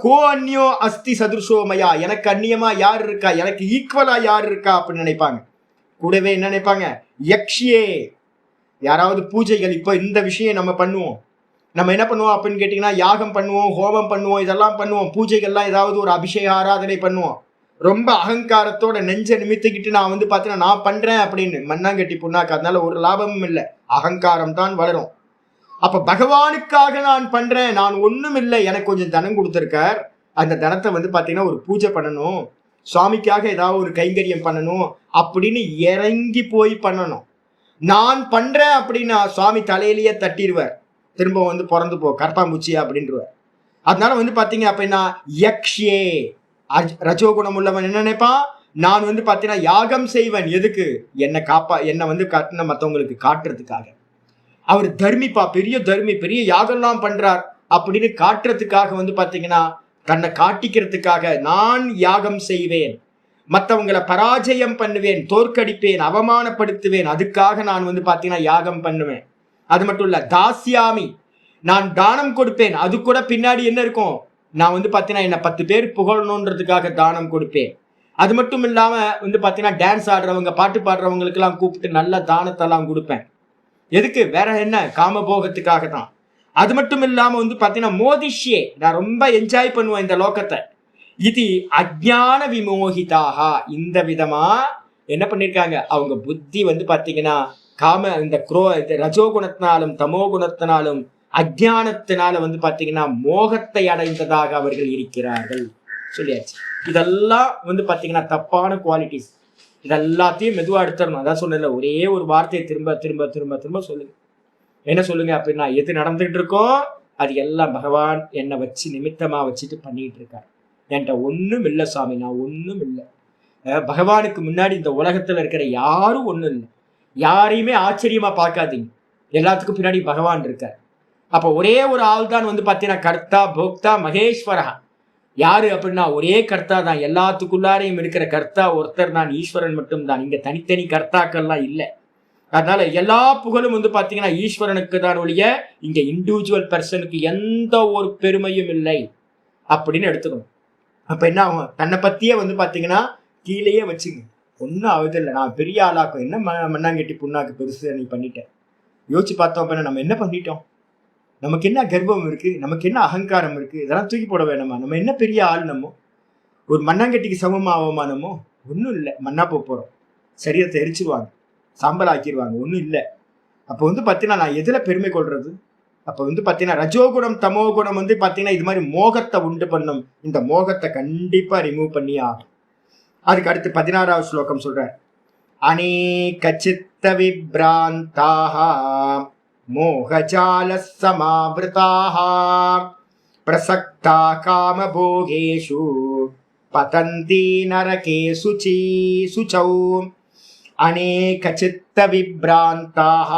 கோ அந்நியோ அஸ்தி சதுர்சோமயா, எனக்கு அந்நியமா யார் இருக்கா, எனக்கு ஈக்குவலா யார் இருக்கா அப்படின்னு நினைப்பாங்க. கூடவே என்ன நினைப்பாங்க? யக்ஷியே, யாராவது பூஜைகள், இப்போ இந்த விஷயம் நம்ம பண்ணுவோம். நம்ம என்ன பண்ணுவோம் அப்படின்னு கேட்டீங்கன்னா, யாகம் பண்ணுவோம், ஹோமம் பண்ணுவோம், இதெல்லாம் பண்ணுவோம். பூஜைகள்லாம் ஏதாவது ஒரு அபிஷேக ஆராதனை பண்ணுவோம். ரொம்ப அகங்காரத்தோட நெஞ்ச நிமித்திக்கிட்டு நான் வந்து பார்த்தீங்கன்னா நான் பண்றேன் அப்படின்னு மண்ணாங்கட்டி புண்ணாக்கு. அதனால ஒரு லாபமும் இல்லை, அகங்காரம் தான் வளரும். அப்ப பகவானுக்காக நான் பண்றேன், நான் ஒண்ணும் இல்லை, எனக்கு கொஞ்சம் தனம் கொடுத்துருக்கார், அந்த தனத்தை வந்து பாத்தீங்கன்னா ஒரு பூஜை பண்ணணும், சுவாமிக்காக ஏதாவது ஒரு கைங்கரியம் பண்ணணும் அப்படின்னு இறங்கி போய் பண்ணணும். நான் பண்றேன் அப்படின்னா சுவாமி தலையிலேயே தட்டிடுவார், திரும்ப வந்து பிறந்து போ கற்பாம்பூச்சி அப்படின்றவர். அதனால வந்து பாத்தீங்க அப்படின்னா யக்ஷே, ரஜோகுணம் உள்ளவன் என்ன நினைப்பான்? நான் வந்து பாத்தீங்கன்னா யாகம் செய்வன். எதுக்கு? என்னை வந்து காட்டின மற்றவங்களுக்கு காட்டுறதுக்காக. அவர் தர்மிப்பா, பெரிய தர்மி, பெரிய யாகம்லாம் பண்றார் அப்படின்னு காட்டுறதுக்காக வந்து பாத்தீங்கன்னா தன்னை காட்டிக்கிறதுக்காக நான் யாகம் செய்வேன், மற்றவங்களை பராஜயம் பண்ணுவேன், தோற்கடிப்பேன், அவமானப்படுத்துவேன், அதுக்காக நான் வந்து பாத்தீங்கன்னா யாகம் பண்ணுவேன். அது மட்டும் இல்ல, தாசியாமி, நான் தானம் கொடுப்பேன். அது கூட பின்னாடி என்ன இருக்கும்? நான் வந்து பாத்தீங்கன்னா என்ன 10 பேர் புகழணுன்றதுக்காக தானம் கொடுப்பேன். அது மட்டும் இல்லாம வந்து பாத்தீங்கன்னா டான்ஸ் ஆடுறவங்க, பாட்டு பாடுறவங்களுக்கு எல்லாம் கூப்பிட்டு நல்ல தானத்தெல்லாம் கொடுப்பேன். எதுக்கு? வேற என்ன? காமபோகத்துக்காக தான். அது மட்டும் இல்லாம வந்து பாத்தீங்கன்னா மோதிஷ்யே, நான் ரொம்ப என்ஜாய் பண்ணுவேன் இந்த லோகத்தை. இது அஜ்ஞான விமோகிதாக, இந்த விதமா என்ன பண்ணிருக்காங்க? அவங்க புத்தி வந்து பாத்தீங்கன்னா இந்த ரஜோகுணத்தினாலும் தமோ குணத்தினாலும் அஜ்ஞானத்தினால வந்து பாத்தீங்கன்னா மோகத்தை அடைந்ததாக அவர்கள் இருக்கிறார்கள். சொல்லியாச்சு. இதெல்லாம் வந்து பாத்தீங்கன்னா தப்பான குவாலிட்டிஸ். இதெல்லாத்தையும் மெதுவா எடுத்துடணும். அதான் சொன்னல, ஒரே ஒரு வார்த்தையை திரும்ப திரும்ப திரும்ப திரும்ப சொல்லுங்க. என்ன சொல்லுங்க அப்படின்னா, எது நடந்துகிட்டு இருக்கோ அது எல்லாம் பகவான் என்னை வச்சு நிமித்தமா வச்சுட்டு பண்ணிட்டு இருக்காரு. என்கிட்ட ஒண்ணும் இல்லை சாமி, நான் ஒண்ணும் இல்லை. பகவானுக்கு முன்னாடி இந்த உலகத்துல இருக்கிற யாரும் ஒண்ணும் இல்லை. யாரையுமே ஆச்சரியமா பார்க்காதீங்க, எல்லாத்துக்கும் பின்னாடி பகவான் இருக்கார். அப்ப ஒரே ஒரு ஆள் தான் வந்து பாத்தீங்கன்னா கர்த்தா போக்தா மகேஸ்வரா. யாரு அப்படின்னா ஒரே கர்த்தா தான், எல்லாத்துக்குள்ளாரையும் இருக்கிற கர்த்தா ஒருத்தர் தான், ஈஸ்வரன் மட்டும் தான். இங்க தனித்தனி கர்த்தாக்கள்லாம் இல்லை. அதனால எல்லா புகழும் வந்து பாத்தீங்கன்னா ஈஸ்வரனுக்கு தான் ஒழிய இங்க இண்டிவிஜுவல் பர்சனுக்கு எந்த ஒரு பெருமையும் இல்லை அப்படின்னு எடுத்துக்கணும். அப்ப என்ன ஆகும்? தன்னை பத்தியே வந்து பாத்தீங்கன்னா கீழேயே வச்சுங்க, ஒன்னும் ஆகுது இல்லை, நான் பெரிய ஆளாக்கும், என்ன மண்ணாங்கட்டி புண்ணாக்கு பெருசு நீ பண்ணிட்டேன். யோசிச்சு பார்த்தோம் அப்படின்னா நம்ம என்ன பண்ணிட்டோம்? நமக்கு என்ன கர்வம் இருக்கு? நமக்கு என்ன அகங்காரம் இருக்கு? இதெல்லாம் தூக்கி போட வேணாமா? நம்ம என்ன பெரிய ஆள்? நம்ம ஒரு மண்ணாங்கட்டிக்கு சமமா அவமானமோ? ஒன்றும் இல்லை. மண்ணா போறோம், சரீரத்தை எரிச்சிருவாங்க, சாம்பல் ஆக்கிடுவாங்க, ஒன்றும் இல்லை. அப்போ வந்து பார்த்தீங்கன்னா நான் எதில் பெருமை கொள்றது? அப்போ வந்து பார்த்தீங்கன்னா ரஜோகுணம் தமோ குணம் வந்து பார்த்தீங்கன்னா இது மாதிரி மோகத்தை உண்டு பண்ணும். இந்த மோகத்தை கண்டிப்பாக ரிமூவ் பண்ணி ஆகும். அதுக்கு அடுத்து 16வது ஸ்லோகம் சொல்றார், அநேக சித்த விப்ராந்தாக மோகஜால சமாவிருதாக பிரசக்தா காமபோகேஷு பதந்தி நரகே சுச்சௌ. அநேக சித்த விப்ராந்தாக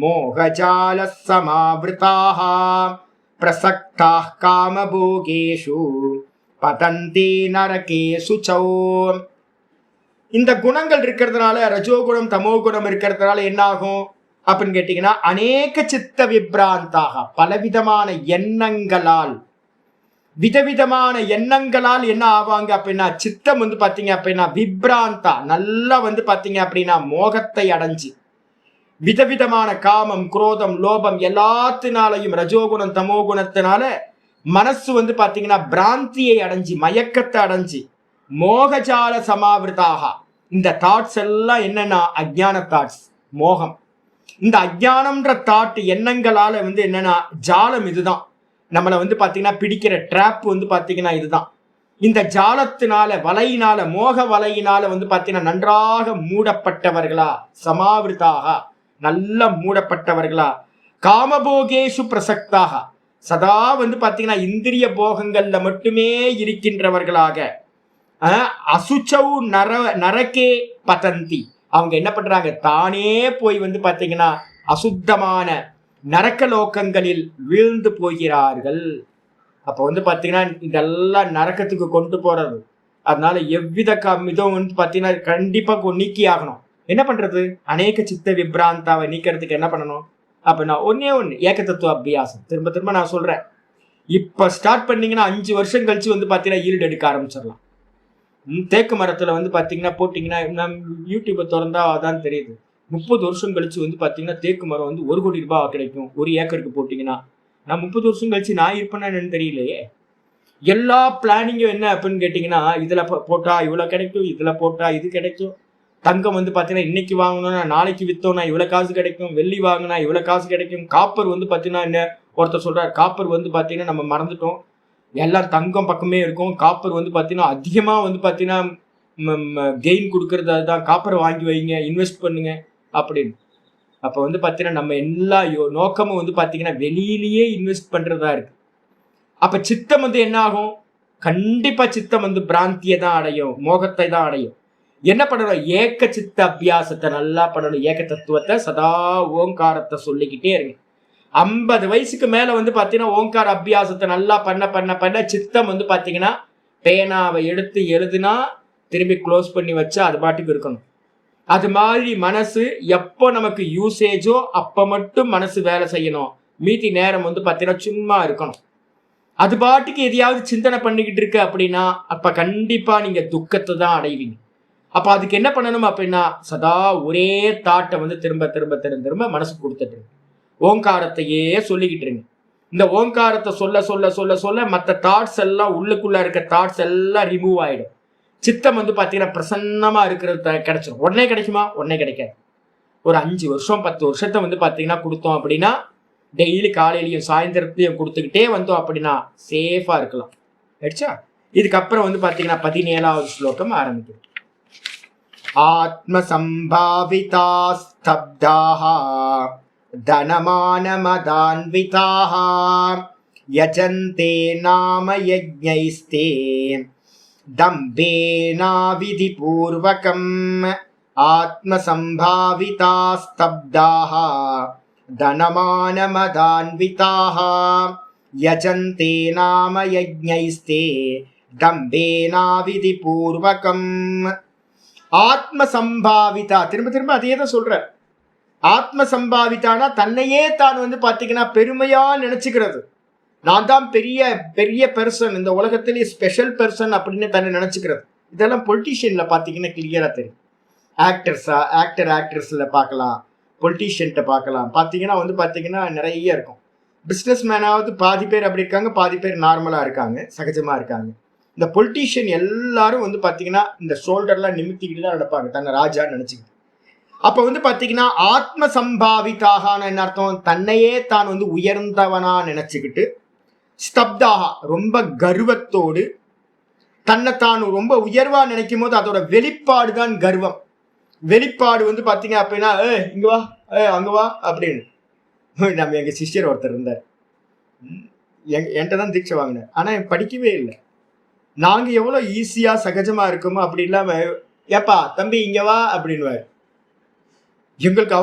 மோகஜால சமாவிருதாக பிரசக்தா காமபோகேஷு பதந்தி நரகே சுச்சௌ. இந்த குணங்கள் இருக்கிறதுனால, ரஜோகுணம் தமோ குணம் இருக்கிறதுனால என்ன ஆகும் அப்படின்னு கேட்டீங்கன்னா, அநேக சித்த விப்ராந்தாக, பலவிதமான எண்ணங்களால், விதவிதமான எண்ணங்களால் என்ன ஆவாங்க அப்படின்னா, சித்தம் வந்து பாத்தீங்க அப்படின்னா விப்ராந்தா, நல்லா வந்து பாத்தீங்க அப்படின்னா மோகத்தை அடைஞ்சு, விதவிதமான காமம் குரோதம் லோபம் எல்லாத்தினாலையும் ரஜோகுணம் தமோ குணத்தினால மனசு வந்து பாத்தீங்கன்னா பிராந்தியை அடைஞ்சு, மயக்கத்தை அடைஞ்சு, மோகஜால சமாவிருதாக. இந்த தாட்ஸ் எல்லாம் என்னன்னா அஜ்ஞான தாட்ஸ், மோகம். இந்த அஜ்ஞானம்ன்ற தாட் எண்ணங்களால வந்து என்னன்னா ஜாலம். இதுதான் நம்மளை வந்து பாத்தீங்கன்னா பிடிக்கிற ட்ராப் வந்து பாத்தீங்கன்னா இதுதான். இந்த ஜாலத்தினால, வலையினால, மோக வலையினால வந்து பாத்தீங்கன்னா நன்றாக மூடப்பட்டவர்களா, சமாவிருதாக, நல்ல மூடப்பட்டவர்களா, காமபோகேஷு பிரசக்தாக, சதா வந்து பாத்தீங்கன்னா இந்திரிய போகங்கள்ல மட்டுமே இருக்கின்றவர்களாக, அசுச்சௌ நரகே பதந்தி, அவங்க என்ன பண்றாங்க, தானே போய் வந்து பாத்தீங்கன்னா அசுத்தமான நரக்க லோகங்களில் வீழ்ந்து போகிறார்கள். அப்ப வந்து பாத்தீங்கன்னா இதெல்லாம் நரக்கத்துக்கு கொண்டு போறது. அதனால எவ்வித இதுவும் வந்து பாத்தீங்கன்னா கண்டிப்பா நீக்கி ஆகணும். என்ன பண்றது, அநேக சித்த விப்ராந்தாவை நீக்கிறதுக்கு என்ன பண்ணணும் அப்படின்னா ஒன்னே ஏக தத்துவ அபியாசம். திரும்ப திரும்ப நான் சொல்றேன், இப்ப ஸ்டார்ட் பண்ணீங்கன்னா 5 வருஷம் கழிச்சு வந்து பாத்தீங்கன்னா ஈல்டு எடுக்க ஆரம்பிச்சிடலாம். தேக்கு மரத்துல வந்து பாத்தீங்கன்னா போட்டீங்கன்னா, நம் யூடியூப்பை திறந்தா அதான் தெரியுது, 30 வருஷம் கழிச்சு வந்து பாத்தீங்கன்னா தேக்கு மரம் வந்து 1 கோடி ரூபாய் கிடைக்கும் 1 ஏக்கருக்கு போட்டீங்கன்னா. நான் 30 வருஷம் கழிச்சு நான் இருப்பேன்னா என்னன்னு தெரியலையே. எல்லா பிளானிங்கும் என்ன அப்படின்னு கேட்டீங்கன்னா, இதுல போட்டா இவ்வளவு கிடைக்கும், இதுல போட்டா இது கிடைக்கும், தங்கம் வந்து பாத்தீங்கன்னா இன்னைக்கு வாங்கணும்னா நாளைக்கு வித்தோம்னா இவ்வளவு காசு கிடைக்கும், வெள்ளி வாங்கினா இவ்வளவு காசு கிடைக்கும், காப்பர் வந்து பாத்தீங்கன்னா என்ன ஒருத்தர் சொல்றாரு, காப்பர் வந்து பாத்தீங்கன்னா நம்ம மறந்துட்டோம், எல்லாம் தங்கம் பக்கமே இருக்கும், காப்பர் வந்து பாத்தீங்கன்னா அதிகமா வந்து பாத்தீங்கன்னா கெயின் கொடுக்கறது அதுதான், காப்பரை வாங்கி வைங்க, இன்வெஸ்ட் பண்ணுங்க அப்படின்னு. அப்ப வந்து பாத்தீங்கன்னா நம்ம எல்லா நோக்கமும் வந்து பாத்தீங்கன்னா வெளியிலேயே இன்வெஸ்ட் பண்றதா இருக்கு. அப்ப சித்தம் வந்து என்ன ஆகும், கண்டிப்பா சித்தம் வந்து பிராந்தியை தான் அடையும், மோகத்தை தான் அடையும். என்ன பண்ணணும், ஏக்க சித்த அபியாசத்தை நல்லா பண்ணணும். ஏக தத்துவத்தை சதா ஓங்காரத்தை சொல்லிக்கிட்டே இருங்க. 50 வயசுக்கு மேல வந்து பாத்தீங்கன்னா ஓங்கார அபியாசத்தை நல்லா பண்ண பண்ண பண்ண சித்தம் வந்து பாத்தீங்கன்னா பேனாவை எடுத்து எழுதுனா திரும்பி க்ளோஸ் பண்ணி வச்சா அது பாட்டுக்கு இருக்கணும். அது மாதிரி மனசு எப்போ நமக்கு யூசேஜோ அப்ப மட்டும் மனசு வேலை செய்யணும், மீதி நேரம் வந்து பாத்தீங்கன்னா சும்மா இருக்கணும். அது பாட்டுக்கு எதையாவது சிந்தனை பண்ணிக்கிட்டு இருக்கு அப்படின்னா அப்ப கண்டிப்பா நீங்க துக்கத்தை தான் அடைவீங்க. அப்ப அதுக்கு என்ன பண்ணணும் அப்படின்னா, சதா ஒரே தாட்டை வந்து திரும்ப திரும்ப திரும்ப திரும்ப மனசு கொடுத்துட்டு இருக்கு, ஓங்காரத்தையே சொல்லிக்கிட்டு இருங்க. இந்த ஓங்காரத்தை சொல்ல சொல்ல சொல்ல சொல்ல மற்ற தாட்ஸ் எல்லாம், உள்ளுக்குள்ள இருக்க தாட்ஸ் எல்லாம் ரிமூவ் ஆயிடும். சித்தம் வந்து பாத்தீங்கன்னா பிரசன்னமா இருக்கிறது கிடைச்சிடும். உடனே கிடைக்குமா, உடனே கிடைக்காது. ஒரு 5 வருஷம் 10 வருஷத்தை வந்து பாத்தீங்கன்னா கொடுத்தோம் அப்படின்னா, டெய்லி காலையிலையும் சாயந்தரத்தையும் கொடுத்துக்கிட்டே வந்தோம் அப்படின்னா சேஃபா இருக்கலாம். ஆயிடுச்சா. இதுக்கப்புறம் வந்து பாத்தீங்கன்னா 17வது ஸ்லோகம் ஆரம்பிக்கும். ஆத்ம சம்பாவிதா ஸ்தப்தாஹ தனமான மதான்விதாஹ யஜந்தே நாம யஜ்ஞைஸ்தே தம்பேனா விதி பூர்வகம். ஆத்ம சம்பாவிதா ஸ்தப்தாஹ தனமான மதான்விதாஹ யஜந்தே நாம யஜ்ஞைஸ்தே தம்பேனா விதி பூர்வகம். ஆத்ம சம்பாவிதா, திரும்ப திரும்ப அதே தான் சொல்ற. ஆத்ம சம்பாவிதானா தன்னையே தான் வந்து பாத்தீங்கன்னா பெருமையா நினைச்சுக்கிறது. நான் தான் பெரிய பெரிய பெர்சன், இந்த உலகத்திலேயே ஸ்பெஷல் பெர்சன் அப்படின்னு தன்னை நினைச்சுக்கிறது. இதெல்லாம் பொலிட்டீஷியன்ல பாத்தீங்கன்னா கிளியரா தெரியும். ஆக்டர்ஸ்ல பார்க்கலாம், பொலிட்டீஷியன்ட்ட பார்க்கலாம். பாத்தீங்கன்னா வந்து பாத்தீங்கன்னா நிறைய இருக்கும். பிசினஸ் மேனாவது பாதி பேர் அப்படி இருக்காங்க, பாதி பேர் நார்மலா இருக்காங்க, சகஜமா இருக்காங்க. இந்த பொலிட்டீஷியன் எல்லாரும் வந்து பாத்தீங்கன்னா இந்த ஷோல்டர்லாம் நிமித்திக்கிட்டு தான் நடப்பாங்க, தன்னை ராஜான்னு நினைச்சுக்கிட்டு. அப்ப வந்து பாத்தீங்கன்னா ஆத்ம சம்பாவிதாக என்ன அர்த்தம், தன்னையே தான் வந்து உயர்ந்தவனா நினைச்சுக்கிட்டு, ஸ்தப்தாக ரொம்ப கர்வத்தோடு, தன்னைத்தான் ரொம்ப உயர்வா நினைக்கும் போது அதோட வெளிப்பாடு தான் கர்வம். வெளிப்பாடு வந்து பாத்தீங்க அப்படின்னா இங்க வா அங்க வா அப்படின்னு. நம்ம எங்க சிஷ்யர் ஒருத்தர் இருந்தார், என்கிட்ட தான் தீட்சை வாங்கினார். ஆனா படிக்கவே இல்லை. நாங்க எவ்வளவு ஈஸியா சகஜமா இருக்கோமோ அப்படி இல்லாம, ஏப்பா தம்பி இங்க வா அப்படின்வாரு. எங்களுக்கு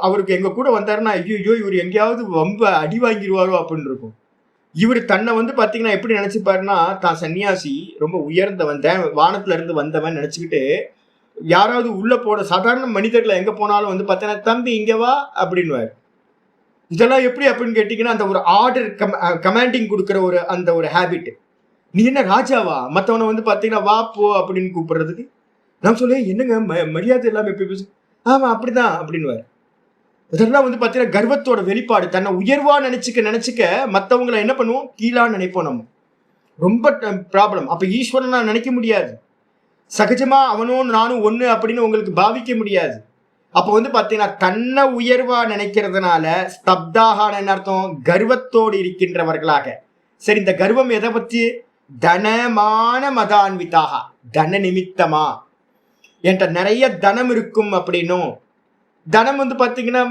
அவருக்கு எங்க கூட வந்தாருன்னா ஐயோ இவர் எங்கேயாவது ரொம்ப அடி வாங்கிடுவாரோ அப்படின்னு இருக்கும். இவர் தன்னை வந்து பாத்தீங்கன்னா எப்படி நினைச்சுப்பாருன்னா, தான் சன்னியாசி, ரொம்ப உயர்ந்தவன், வானத்துல இருந்து வந்தவன் நினைச்சுக்கிட்டு யாராவது உள்ள போன சாதாரண மனிதர்களை எங்க போனாலும் வந்து பாத்தீங்கன்னா தம்பி இங்க வா அப்படின்வாரு. இதெல்லாம் எப்படி அப்படின்னு கேட்டீங்கன்னா, அந்த ஒரு ஆர்டர் கமாண்டிங் கொடுக்குற ஒரு ஹேபிட். நீ என்ன ராஜாவா, மற்றவனை வந்து பாத்தீங்கன்னா வா போ அப்படின்னு கூப்பிடுறதுக்கு. நான் சொல்லுவேன், என்னங்க மரியாதை இல்லாம எப்படி பேசு. ஆமா அப்படிதான் அப்படின்னுவாரு. இதெல்லாம் வந்து பாத்தீங்கன்னா கர்வத்தோட வெளிப்பாடு. தன்னை உயர்வா நினைச்சுக்க மற்றவங்களை என்ன பண்ணுவோம், கீழா நினைப்போம். நம்ம ரொம்ப ப்ராப்ளம். அப்ப ஈஸ்வரனா நினைக்க முடியாது, சகஜமா அவனும் நானும் ஒண்ணு அப்படின்னு உங்களுக்கு பாவிக்க முடியாது. அப்ப வந்து பாத்தீங்கன்னா தன்னை உயர்வா நினைக்கிறதுனால ஸ்தப்தாக என்ன அர்த்தம், கர்வத்தோடு இருக்கின்றவர்களாக. சரி, இந்த கர்வம் எதை பத்தி, தனமான மதான்விதாக, தன நிமித்தமா, என்கிட்ட நிறைய தனம் இருக்கும் அப்படின்னும். தனம் வந்து பாத்தீங்கன்னா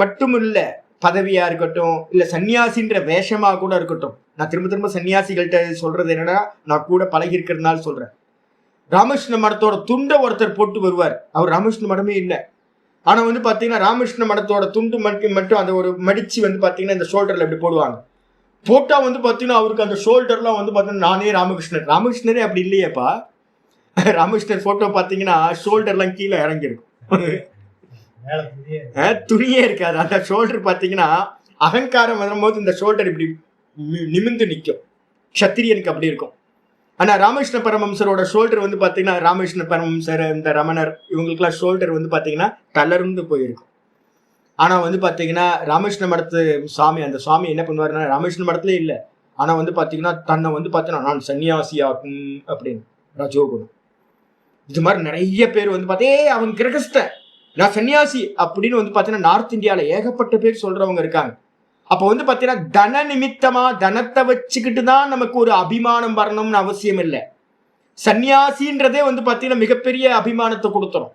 மட்டும் இல்ல, பதவியா இருக்கட்டும், இல்ல சன்னியாசின்ற வேஷமா கூட இருக்கட்டும். நான் திரும்ப திரும்ப சன்னியாசிகள்கிட்ட சொல்றது என்னன்னா, நான் கூட பழகி இருக்கிறதுனால சொல்றேன். ராமகிருஷ்ண மடத்தோட துண்டை ஒருத்தர் போட்டு வருவார். அவர் ராமகிருஷ்ண மடமே இல்லை. ஆனா வந்து பாத்தீங்கன்னா ராமகிருஷ்ண மடத்தோட துண்டு மட்டும் அந்த ஒரு மடிச்சு வந்து பாத்தீங்கன்னா இந்த ஷோல்டர்ல இப்படி போடுவாங்க. போட்டா வந்து பாத்தீங்கன்னா அவருக்கு அந்த ஷோல்டர்லாம் வந்து பாத்தீங்கன்னா நானே ராமகிருஷ்ணரே அப்படி இல்லையேப்பா. ராமகிருஷ்ணர் போட்டோ பாத்தீங்கன்னா ஷோல்டர்லாம் கீழே இறங்கிருக்கும், துணியே இருக்காது. அந்த ஷோல்டர் பாத்தீங்கன்னா அகங்காரம் வரும்போது இந்த ஷோல்டர் இப்படி நிமிந்து நிற்கும். க்ஷத்திரியனுக்கு அப்படி இருக்கும். ஆனா ராமகிருஷ்ண பரமஹம்சரோட ஷோல்டர் வந்து பாத்தீங்கன்னா ராமகிருஷ்ண பரமஹம்சர், இந்த ரமணர், இவங்களுக்குலாம் ஷோல்டர் வந்து பாத்தீங்கன்னா தளர்ந்து போயிருக்கும். ஆனா வந்து பாத்தீங்கன்னா ராமகிருஷ்ண மடத்து சுவாமி, அந்த சுவாமி என்ன பண்ணுவாருன்னா, ராமகிருஷ்ண மடத்துல இல்லை, ஆனா வந்து பாத்தீங்கன்னா தன்னை வந்து பாத்தீங்கன்னா நான் சன்னியாசியாக்கும் அப்படின்னு ரஜோகுணம். இது மாதிரி நிறைய பேர் வந்து பார்த்தே அவங்க கிரகஸ்த, நான் சன்னியாசி அப்படின்னு வந்து பாத்தீங்கன்னா நார்த் இந்தியாவில் ஏகப்பட்ட பேர் சொல்றவங்க இருக்காங்க. அப்போ வந்து பாத்தீங்கன்னா தன நிமித்தமா தனத்தை வச்சுக்கிட்டு தான் நமக்கு ஒரு அபிமானம் வரணும்னு அவசியம் இல்லை. சன்னியாசின்றதே வந்து பாத்தீங்கன்னா மிகப்பெரிய அபிமானத்தை கொடுத்துரும்.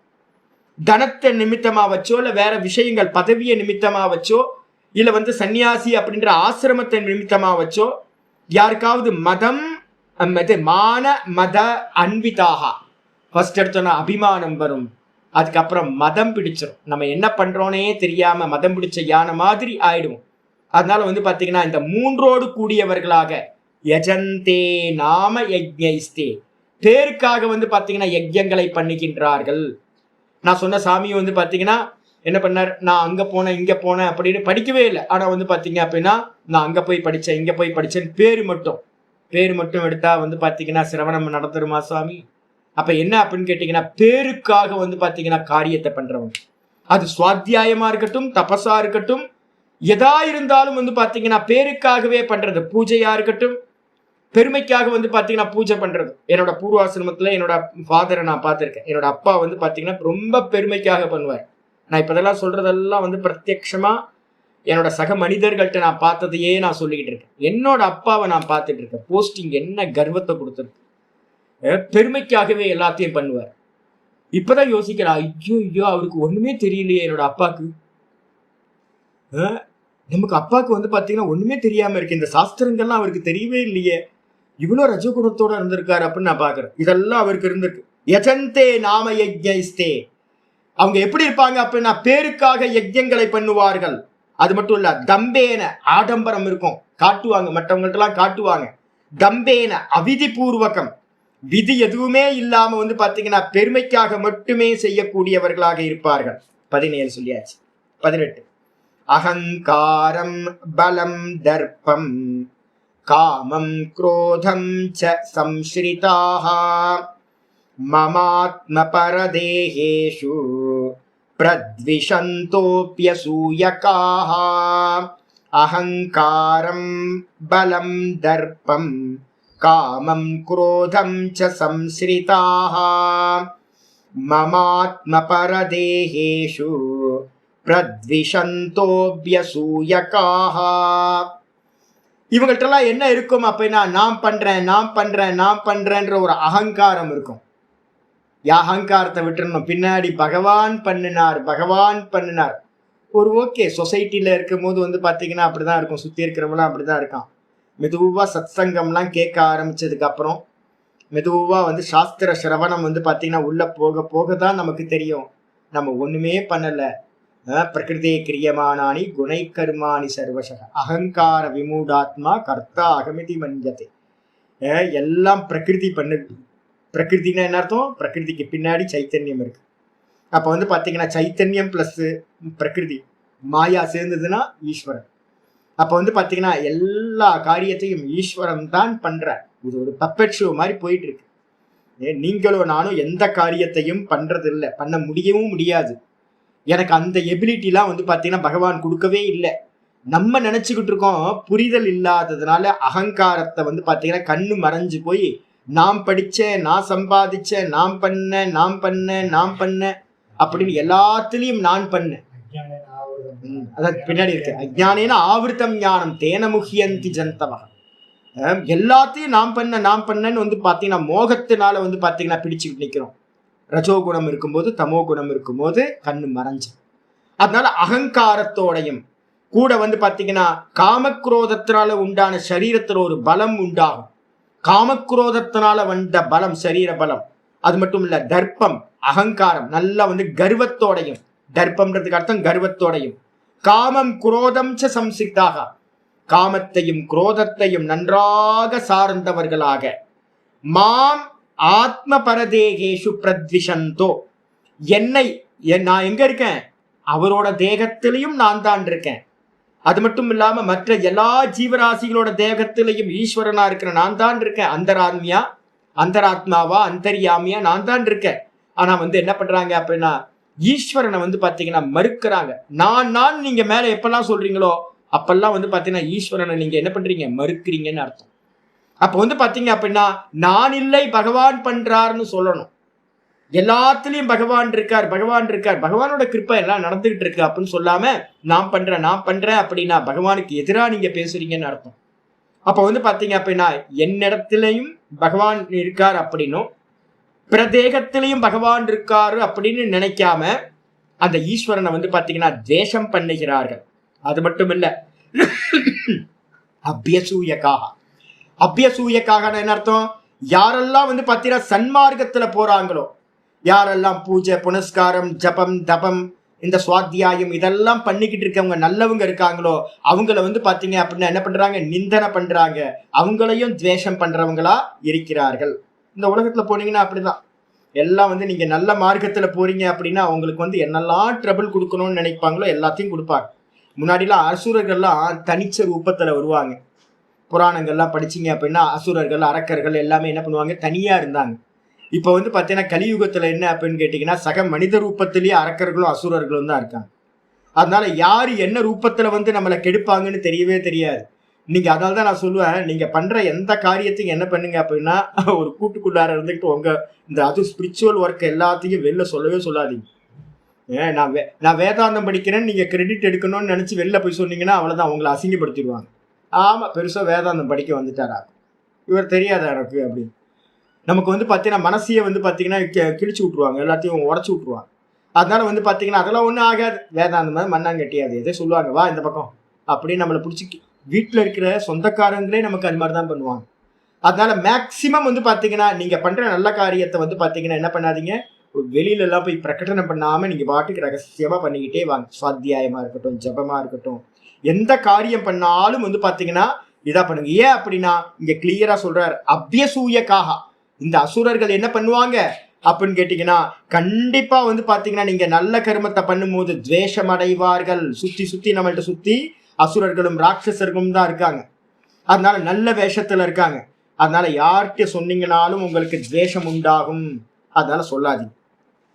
தனத்தை நிமித்தமா வச்சோ, இல்ல வேற விஷயங்கள் பதவியை நிமித்தமா வச்சோ, இல்ல வந்து சன்னியாசி அப்படின்ற ஆசிரமத்தை நிமித்தமா வச்சோ, யாருக்காவது மதம் மான மத அன்விதாக ஃபர்ஸ்ட் எடுத்தோன்னா அபிமானம் வரும். அதுக்கப்புறம் மதம் பிடிச்சிடும். நம்ம என்ன பண்றோன்னே தெரியாம மதம் பிடிச்ச யானை மாதிரி ஆயிடுவோம். அதனால வந்து பாத்தீங்கன்னா இந்த மூன்றோடு கூடியவர்களாக யஜந்தே நாம யஜ்ஞைஸ்தே, பேருக்காக வந்து பாத்தீங்கன்னா யஜ்யங்களை பண்ணிக்கின்றார்கள். நான் சொன்ன சாமி வந்து பாத்தீங்கன்னா என்ன பண்ணார், நான் அங்க போனேன் இங்க போனேன் அப்படின்னு படிக்கவே இல்லை. ஆனா வந்து பாத்தீங்க அப்படின்னா நான் அங்க போய் படிச்சேன் இங்க போய் படிச்சேன்னு பேரு மட்டும் எடுத்தா வந்து பாத்தீங்கன்னா சிரவணம் நடத்துருமா சுவாமி? அப்ப என்ன அப்படின்னு கேட்டீங்கன்னா பேருக்காக வந்து பாத்தீங்கன்னா காரியத்தை பண்றவங்க, அது சுவாத்தியாயமா இருக்கட்டும், தபசா இருக்கட்டும், எதா இருந்தாலும் வந்து பாத்தீங்கன்னா பேருக்காகவே பண்றது. பூஜையா இருக்கட்டும், பெருமைக்காக வந்து பாத்தீங்கன்னா பூஜை பண்றது. என்னோட பூர்வாசிரமத்துல என்னோட ஃபாதரை நான் பார்த்திருக்கேன். என்னோட அப்பா வந்து பாத்தீங்கன்னா ரொம்ப பெருமைக்காக பண்ணுவார். நான் இப்ப இதெல்லாம் சொல்றதெல்லாம் வந்து பிரத்யட்சமா என்னோட சக மனிதர்கள்ட்ட நான் பார்த்ததையே நான் சொல்லிக்கிட்டு இருக்கேன். என்னோட அப்பாவை நான் பார்த்துட்டு இருக்கேன். போஸ்டிங் என்ன கர்வத்தை கொடுத்துருக்கு, பெருமைக்காகவே எல்லாத்தையும் பண்ணுவார். இப்பதான் யோசிக்கிறா, ஐயோ அவருக்கு ஒண்ணுமே தெரியலையே என்னோட அப்பாக்கு. நமக்கு அப்பாவுக்கு வந்து பாத்தீங்கன்னா ஒண்ணுமே தெரியாம இருக்கு, இந்த சாஸ்திரங்கள்லாம் அவருக்கு தெரியவே இல்லையே, இவ்வளவு ரஜகுணத்தோட இருந்திருக்காரு அப்படின்னு நான் பாக்குறேன். இதெல்லாம் அவருக்கு இருந்திருக்கு. யஜந்தே நாம யஜ்ஞைஸ்தே, அவங்க எப்படி இருப்பாங்க அப்படின்னா பேருக்காக யஜ்யங்களை பண்ணுவார்கள். அது மட்டும் இல்ல, தம்பேன ஆடம்பரம் இருக்கும், காட்டுவாங்க, மற்றவங்கள்ட்ட எல்லாம் காட்டுவாங்க. தம்பேன அவிதி பூர்வகம், விதி எதுவுமே இல்லாம வந்து பாத்தீங்கன்னா பெருமைக்காக மட்டுமே செய்யக்கூடியவர்களாக இருப்பார்கள். 17 சொல்லியாச்சு. 18 அகங்காரம் பலம் தர்ப்பம் காமம் குரோதம் ச சம்ஸ்ரிதாக மமாத்ம பரதேஹேஷு பிரத்விஷந்தோப்யசூயகாஹ. அகங்காரம் பலம் தர்ப்பம் காமம் குரோதம் ச சம்ஸ்ரிதாக மமாத்ம பரதேஹேஷு பிரத்விஷந்தோப்யசூயகாஹ. இவங்கள்ட்டெல்லாம் என்ன இருக்கும் அப்படின்னா நான் பண்றேன்ற ஒரு அகங்காரம் இருக்கும். அகங்காரத்தை விட்டுறணும். பின்னாடி பகவான் பண்ணினார் ஒரு ஓகே. சொசைட்டில இருக்கும் போது வந்து பாத்தீங்கன்னா அப்படிதான் இருக்கும், சுத்தி இருக்கிறவங்களாம் அப்படிதான் இருக்கான். மெதுவா சத்சங்கம்லாம் கேட்க ஆரம்பிச்சதுக்கு அப்புறம் மெதுவா வந்து சாஸ்திர சிரவணம் வந்து பாத்தீங்கன்னா உள்ள போக போக தான் நமக்கு தெரியும் நம்ம ஒண்ணுமே பண்ணல. பிரகிருதே கிரியமானானி குணை கர்மாணி சர்வசக அகங்கார விமூடாத்மா கர்த்தா அகமிதி மன்யதே. எல்லாம் பிரகிருதி பண்ணுது. பிரகிருதினா என்ன அர்த்தம்? பிரகிருதிக்கு பின்னாடி சைத்தன்யம் இருக்கு. அப்ப வந்து பாத்தீங்கன்னா சைத்தன்யம் பிளஸ் பிரகிருதி மாயா சேர்ந்ததுன்னா ஈஸ்வரன். அப்ப வந்து பாத்தீங்கன்னா எல்லா காரியத்தையும் ஈஸ்வரன் தான் பண்ற. இது ஒரு பப்பெட் ஷோ மாதிரி போயிட்டு இருக்கு. நீங்களோ நானும் எந்த காரியத்தையும் பண்றது இல்லை, பண்ண முடியவும் முடியாது. எனக்கு அந்த எபிலிட்டிலாம் வந்து பாத்தீங்கன்னா பகவான் கொடுக்கவே இல்லை. நம்ம நினைச்சுக்கிட்டு இருக்கோம், புரிதல் இல்லாததுனால அகங்காரத்தை வந்து பாத்தீங்கன்னா கண்ணு மறைஞ்சு போய் நான் படிச்சேன், நான் சம்பாதிச்சேன், நான் பண்ணேன் அப்படின்னு எல்லாத்துலயும் நான் பண்ணேன். அதான் பின்னாடி இருக்கு. அஜ்ஞானேன ஆவிருத்தம் ஞானம் தேன முஹ்யந்தி ஜந்தவ. எல்லாத்தையும் நான் பண்ணேன்னு வந்து பாத்தீங்கன்னா மோகத்தினால வந்து பாத்தீங்கன்னா பிடிச்சுக்கிட்டு நிக்கிறோம். ரஜோகுணம் இருக்கும்போது தமோ குணம் இருக்கும்போது கண்ணு மறைஞ்சு. அதனால அகங்காரத்தோடையும் கூட வந்து பாத்தீங்கன்னா காமக்ரோதத்தினால உண்டான சரீரத்துல ஒரு பலம் உண்டாகும். காமக்ரோதத்தினால வந்த பலம், சரீர பலம். அது மட்டும் இல்ல, தர்ப்பம், அகங்காரம், நல்லா வந்து கர்வத்தோடையும், தர்ப்பம்ன்றதுக்கு அர்த்தம் கர்வத்தோடையும், காமம் குரோதம் ச சம்சிக்தாக, காமத்தையும் குரோதத்தையும் நன்றாக சார்ந்தவர்களாக, மாம் ஆத்ம பரதேகேஷு பிரத்விஷந்தோ, என்னை, நான் எங்க இருக்கேன், அவரோட தேகத்திலையும் நான் தான் இருக்கேன். அது மட்டும் இல்லாம மற்ற எல்லா ஜீவராசிகளோட தேகத்திலையும் ஈஸ்வரனா இருக்கிற நான் தான் இருக்கேன். அந்தராத்மியா, அந்தராத்மாவா, அந்தர்யாமியா நான் தான் இருக்கேன். ஆனா வந்து என்ன பண்றாங்க அப்படின்னா, ஈஸ்வரனை வந்து பாத்தீங்கன்னா மறுக்கிறாங்க. நான் நீங்க மேல எப்பெல்லாம் சொல்றீங்களோ அப்பெல்லாம் வந்து பாத்தீங்கன்னா ஈஸ்வரனை நீங்க என்ன பண்றீங்க, மறுக்கிறீங்கன்னு அர்த்தம். அப்ப வந்து பாத்தீங்க அப்படின்னா, நான் இல்லை பகவான் பண்றாருன்னு சொல்லணும். எல்லாத்துலயும் பகவான் இருக்கார், பகவான் இருக்கார், பகவானோட கிருப்பை எல்லாம் நடந்துகிட்டு இருக்கு அப்படின்னு சொல்லாம நான் பண்றேன் அப்படின்னா பகவானுக்கு எதிராக நீங்க பேசுறீங்கன்னு அர்த்தம். அப்ப வந்து பாத்தீங்க அப்படின்னா, என்னிடத்திலையும் பகவான் இருக்கார் அப்படின்னும் பிரதேகத்திலையும் பகவான் இருக்காரு அப்படின்னு நினைக்காம அந்த ஈஸ்வரனை வந்து பாத்தீங்கன்னா தேசம் பண்ணுகிறார்கள். அது மட்டும் இல்ல, அபியசூயக்காக, அபியசூயக்காக என்ன அர்த்தம், யாரெல்லாம் வந்து பாத்தீங்கன்னா சன்மார்க்கத்துல போறாங்களோ, யாரெல்லாம் பூஜை புனஸ்காரம் ஜபம் தபம் இந்த சுவாத்தியாயம் இதெல்லாம் பண்ணிக்கிட்டு இருக்கவங்க நல்லவங்க இருக்காங்களோ அவங்கள வந்து பாத்தீங்க அப்படின்னா என்ன பண்றாங்க, நிந்தனை பண்றாங்க, அவங்களையும் துவேஷம் பண்றவங்களா இருக்கிறார்கள். இந்த உலகத்துல போனீங்கன்னா அப்படிதான் எல்லாம் வந்து நீங்க நல்ல மார்க்கத்துல போறீங்க அப்படின்னா அவங்களுக்கு வந்து என்னெல்லாம் ட்ரபிள் கொடுக்கணும்னு நினைப்பாங்களோ எல்லாத்தையும் கொடுப்பாங்க. முன்னாடிலாம் அசுரர்கள்லாம் தனிச்ச ரூபத்துல வருவாங்க. புராணங்கள்லாம் படிச்சீங்க அப்படின்னா அசுரர்கள் அரக்கர்கள் எல்லாமே என்ன பண்ணுவாங்க, தனியா இருந்தாங்க. இப்ப வந்து பாத்தீங்கன்னா கலியுகத்துல என்ன அப்படின்னு கேட்டீங்கன்னா சக மனித ரூபத்திலேயே அரக்கர்களும் அசுரர்களும் தான் இருக்காங்க. அதனால யாரு என்ன ரூபத்துல வந்து நம்மளை கெடுப்பாங்கன்னு தெரியவே தெரியாது. நீங்க அதனால தான் நான் சொல்லுவேன், நீங்க பண்ற எந்த காரியத்தையும் என்ன பண்ணுங்க அப்படின்னா ஒரு கூட்டுக்குள்ளார இருந்துக்கிட்டு உங்க இந்த அது ஸ்பிரிச்சுவல் ஒர்க் எல்லாத்தையும் வெளில சொல்லவே சொல்லாதீங்க. நான் வேதாந்தம் படிக்கிறேன்னு நீங்க கிரெடிட் எடுக்கணும்னு நினைச்சு வெளில போய் சொன்னீங்கன்னா அவ்வளவுதான், உங்களை அசிங்கப்படுத்திடுவாங்க. ஆமா, பெருசா வேதாந்தம் படிக்க வந்துட்டாரா, இவர் தெரியாதா எனக்கு அப்படின்னு. நமக்கு வந்து பார்த்தீங்கன்னா மனசையை வந்து பார்த்தீங்கன்னா கிழிச்சு விட்ருவாங்க, எல்லாத்தையும் உடச்சி விட்ருவாங்க. அதனால வந்து பார்த்தீங்கன்னா அதெல்லாம் ஒன்றும் ஆகாது, வேதாந்தம் மாதிரி மண்ணாங்கட்டியாது, எதே சொல்லுவாங்க வா இந்த பக்கம் அப்படின்னு நம்மளை பிடிச்சி வீட்டில் இருக்கிற சொந்தக்காரங்களே நமக்கு அது மாதிரி தான் பண்ணுவாங்க. அதனால மேக்சிமம் வந்து பார்த்தீங்கன்னா நீங்கள் பண்ணுற நல்ல காரியத்தை வந்து பார்த்தீங்கன்னா என்ன பண்ணாதீங்க, வெளியில எல்லாம் போய் பிரகடனம் பண்ணாமல் நீங்கள் பாட்டுக்கு ரகசியமாக பண்ணிக்கிட்டே வாங்க. சுவாத்தியாயமாக இருக்கட்டும், ஜபமாக இருக்கட்டும், எந்த காரியம் பண்ணாலும் வந்து பார்த்தீங்கன்னா இதா பண்ணுங்க. ஏன் அப்படின்னா இங்கே கிளியரா சொல்றாரு, அபியசூயக்காக இந்த அசுரர்கள் என்ன பண்ணுவாங்க அப்படின்னு கேட்டீங்கன்னா கண்டிப்பா வந்து பாத்தீங்கன்னா நீங்க நல்ல கர்மத்தை பண்ணும்போது துவேஷம் அடைவார்கள். சுத்தி சுத்தி நம்மள்ட்ட சுத்தி அசுரர்களும் ராட்சசர்களும் தான் இருக்காங்க. அதனால நல்ல வேஷத்துல இருக்காங்க. அதனால யார்கிட்ட சொன்னீங்கனாலும் உங்களுக்கு துவேஷம் உண்டாகும். அதனால சொல்லாதீங்க.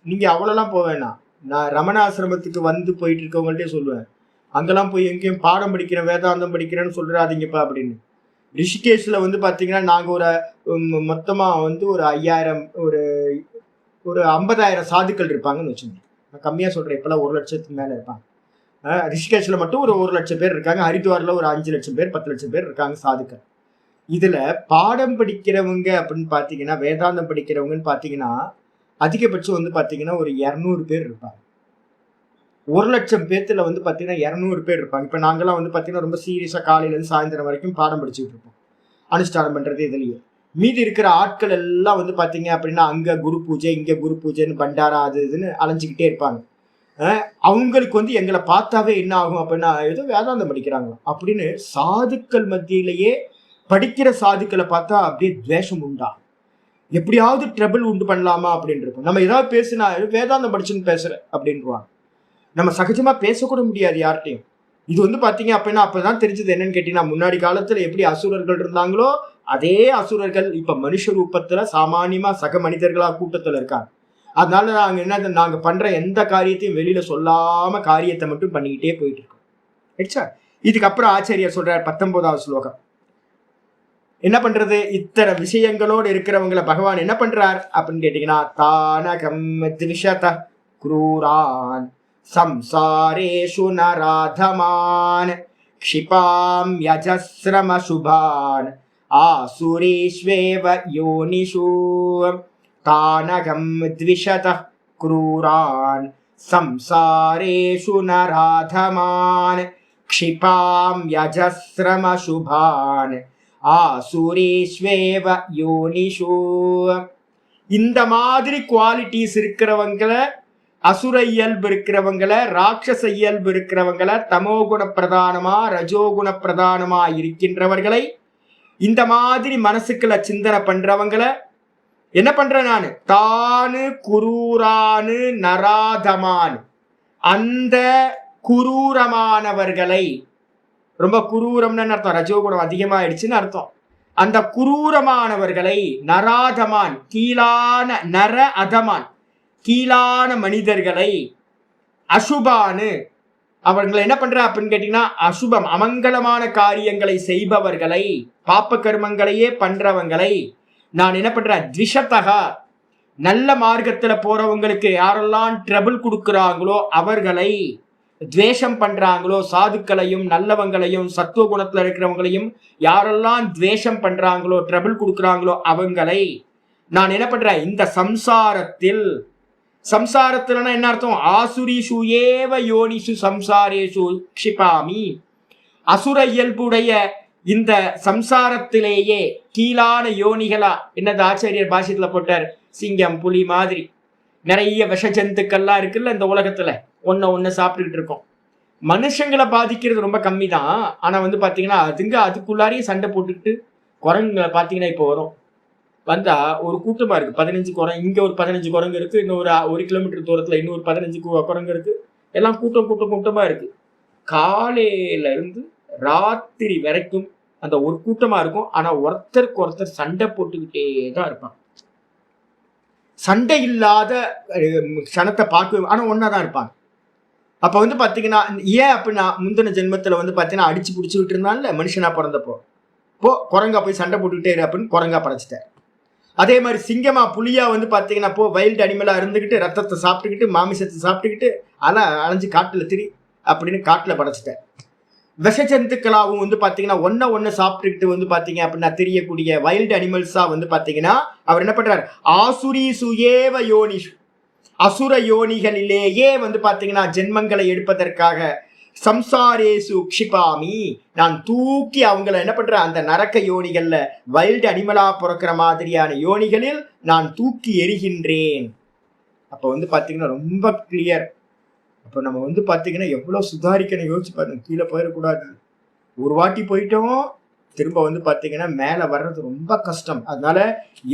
நீங்க அவ்வளோலாம் போக வேணாம். நான் ரமண ஆசிரமத்துக்கு வந்து போயிட்டு இருக்கவங்கள்ட்டே சொல்லுவேன், அங்கெல்லாம் போய் எங்கேயும் பாடம் படிக்கிறேன் வேதாந்தம் படிக்கிறேன்னு சொல்றாதீங்கப்பா அப்படின்னு. ரிஷிகேஷ்ல வந்து பாத்தீங்கன்னா நாங்க ஒரு மொத்தமா வந்து ஒரு 5000 ஒரு 50,000 சாதுக்கள் இருப்பாங்கன்னு வச்சுக்கோங்க. நான் கம்மியா சொல்றேன், இப்பெல்லாம் 1 லட்சத்துக்கு மேல இருப்பாங்க. ரிஷிகேஷ்ல மட்டும் ஒரு 1 லட்சம் பேர் இருக்காங்க. ஹரித்வார்ல ஒரு 5 லட்சம் பேர் 10 லட்சம் பேர் இருக்காங்க சாதுக்கள். இதுல பாடம் படிக்கிறவங்க அப்படின்னு பாத்தீங்கன்னா வேதாந்தம் படிக்கிறவங்கன்னு பாத்தீங்கன்னா அதிகபட்சம் வந்து பாத்தீங்கன்னா ஒரு 200 பேர் இருப்பாங்க. 1 லட்சம் பேர்த்துல வந்து பாத்தீங்கன்னா 200 பேர் இருப்பாங்க. இப்ப நாங்கெல்லாம் வந்து பாத்தீங்கன்னா ரொம்ப சீரியஸா காலையில இருந்து சாயந்தரம் வரைக்கும் பாடம் படிச்சுட்டு இருப்போம், அனுஷ்டானம் பண்றது இதுலயே. மீதி இருக்கிற ஆட்கள் எல்லாம் வந்து பாத்தீங்க அப்படின்னா அங்க குரு பூஜை இங்க குரு பூஜைன்னு பண்டாரா அது இதுன்னு அலைஞ்சுக்கிட்டே இருப்பாங்க. அவங்களுக்கு வந்து எங்களை பார்த்தாவே என்ன ஆகும் அப்படின்னா ஏதோ வேதாந்தம் படிக்கிறாங்க அப்படின்னு சாதுக்கள் மத்தியிலேயே படிக்கிற சாதுக்களை பார்த்தா அப்படியே துவேஷம் உண்டா, எப்படியாவது ட்ரபிள் உண்டு பண்ணலாமா அப்படின்னு இருக்கும். நம்ம ஏதாவது பேசினா வேதாந்தம் படிச்சுன்னு பேசுற அப்படின்றாங்க. நம்ம சகஜமா பேசக்கூட முடியாது யார்கிட்டையும். இது வந்து பாத்தீங்க அப்படின்னா அப்பதான் தெரிஞ்சது என்னன்னு கேட்டீங்கன்னா முன்னாடி காலத்துல எப்படி அசுரர்கள் இருந்தாங்களோ அதே அசுரர்கள் இப்ப மனுஷ ரூபத்துல சாமானியமா சக மனிதர்களா கூட்டத்துல இருக்காங்க. அதனால நாங்க பண்ற எந்த காரியத்தையும் வெளியில சொல்லாம காரியத்தை மட்டும் பண்ணிக்கிட்டே போயிட்டு இருக்கோம். இதுக்கப்புறம் ஆச்சாரியர் சொல்றார் 19வது ஸ்லோகம். என்ன பண்றது, இத்தனை விஷயங்களோடு இருக்கிறவங்களை பகவான் என்ன பண்றார் அப்படின்னு கேட்டீங்கன்னா தானகம் த்விஷத க்ரூரான் சம்சாரேஷு நராதமான் க்ஷிபாம் யஜஸ்ரம சுபான் ஆசுரீஷ்வேவ யோனிஷு. தானகம் த்விஷத க்ரூரான் சம்சாரேஷு நராதமான் க்ஷிபாம் யஜஸ்ரமசுபான் ஆசுரேஸ்வேவ யோனிஷு. இந்த மாதிரி குவாலிட்டிஸ் இருக்கிறவங்களை, அசுர இயல்பு இருக்கிறவங்களை, ராட்சச இயல்பு இருக்கிறவங்களை, தமோகுண பிரதானமா ரஜோகுண பிரதானமா இருக்கின்றவர்களை, இந்த மாதிரி மனசுக்குள்ள சிந்தனை பண்றவங்களை என்ன பண்ற நானு, தானு குரூரானு நராதமான், அந்த குரூரமானவர்களை, ரொம்ப குரூரம்னு அர்த்தம், ரஜோகுணம் அதிகமாயிடுச்சுன்னு அர்த்தம், அந்த குரூரமானவர்களை, நராதமான் கீழான, நர அதமான் கீழான மனிதர்களை, அசுபானு அவர்களை என்ன பண்ற அப்படின்னு கேட்டீங்கன்னா, அசுபம் அமங்கலமான காரியங்களை செய்பவர்களை, பாப்ப கர்மங்களையே பண்றவங்களை நான் என்ன பண்றேன், த்விஷதகா நல்ல மார்க்கத்துல போறவங்களுக்கு யாரெல்லாம் ட்ரபிள் கொடுக்குறாங்களோ அவர்களை, துவேஷம் பண்றாங்களோ சாதுக்களையும் நல்லவங்களையும் சத்துவ குணத்துல இருக்கிறவங்களையும் யாரெல்லாம் துவேஷம் பண்றாங்களோ ட்ரபிள் கொடுக்குறாங்களோ அவங்களை நான் என்ன பண்றேன், இந்த சம்சாரத்தில், சம்சாரத்துலன்னா என்ன அர்த்தம், ஆசுரிஷு ஏவ யோனிஷு சம்சாரேஷு க்ஷிபாமி, அசுர இயல்புடைய இந்த சம்சாரத்திலேயே கீழான யோனிகளா, என்னது ஆச்சாரியர் பாஷ்யத்துல போட்டார், சிங்கம் புலி மாதிரி நிறைய விஷ ஜந்துக்கள்லாம் இருக்குல்ல இந்த உலகத்துல, ஒன்னு சாப்பிட்டுக்கிட்டு இருக்கோம். மனுஷங்களை பாதிக்கிறது ரொம்ப கம்மி தான். ஆனா வந்து பாத்தீங்கன்னா அதுக்குள்ளாரையே சண்டை போட்டுக்கிட்டு குரங்குங்களை பாத்தீங்கன்னா இப்போ வரும், வந்தா ஒரு கூட்டமா இருக்கு, 15 குரங்கு, இங்க ஒரு 15 குரங்கு இருக்கு, இன்னொரு 1 கிலோமீட்டர் தூரத்துல இன்னொரு 15 குரங்கு இருக்கு, எல்லாம் கூட்டமா இருக்கு. காலையில இருந்து ராத்திரி வரைக்கும் அந்த ஒரு கூட்டமா இருக்கும். ஆனா ஒருத்தருக்கு ஒருத்தர் சண்டை போட்டுக்கிட்டே தான் இருப்பாங்க. சண்டை இல்லாத க்ஷணத்தை பார்க்க, ஆனா ஒன்னாதான் இருப்பாங்க. அப்ப வந்து பாத்தீங்கன்னா ஏன் அப்படின்னா, முந்தின ஜென்மத்துல வந்து பாத்தீங்கன்னா அடிச்சு பிடிச்சுக்கிட்டு இருந்தான்ல மனுஷனா பிறந்தப்போ, குரங்கா போய் சண்டை போட்டுக்கிட்டே இரு அப்படின்னு குரங்கா படைச்சிட்டார். அதே மாதிரி சிங்கமா புலியா வந்து பாத்தீங்கன்னா வைல்டு அனிமலா இருந்துகிட்டு ரத்தத்தை சாப்பிட்டுக்கிட்டு மாமிசத்தை சாப்பிட்டுக்கிட்டு அலைஞ்சு காட்டுல திரி அப்படின்னு காட்டுல படைச்சிட்டார். விஷ ஜந்துக்களாவும் வந்து பாத்தீங்கன்னா ஒன்னு சாப்பிட்டுக்கிட்டு வந்து பாத்தீங்க அப்படின்னா தெரியக்கூடிய வைல்டு அனிமல்ஸா வந்து பாத்தீங்கன்னா அவர் என்ன பண்றாரு, ஆசுரி சுயேவ யோனிஷு, அசுர யோனிகளிலேயே வந்து பாத்தீங்கன்னா ஜென்மங்களை எடுப்பதற்காக சம்சாரேசு க்ஷிபாமி நான் தூக்கி அவங்களை என்ன பண்றேன், அந்த நரக்க யோனிகள்ல வைல்டு அனிமலா பிறக்கிற மாதிரியான யோனிகளில் நான் தூக்கி எறிகின்றேன். அப்ப வந்து பாத்தீங்கன்னா ரொம்ப கிளியர். அப்ப நம்ம வந்து பாத்தீங்கன்னா எவ்வளவு சுதாரிக்கணும் யோசிச்சு பாருங்க. கீழே போயிடக்கூடாது. ஒரு வாட்டி போயிட்டோம், திரும்ப வந்து பாத்தீங்கன்னா மேல வர்றது ரொம்ப கஷ்டம். அதனால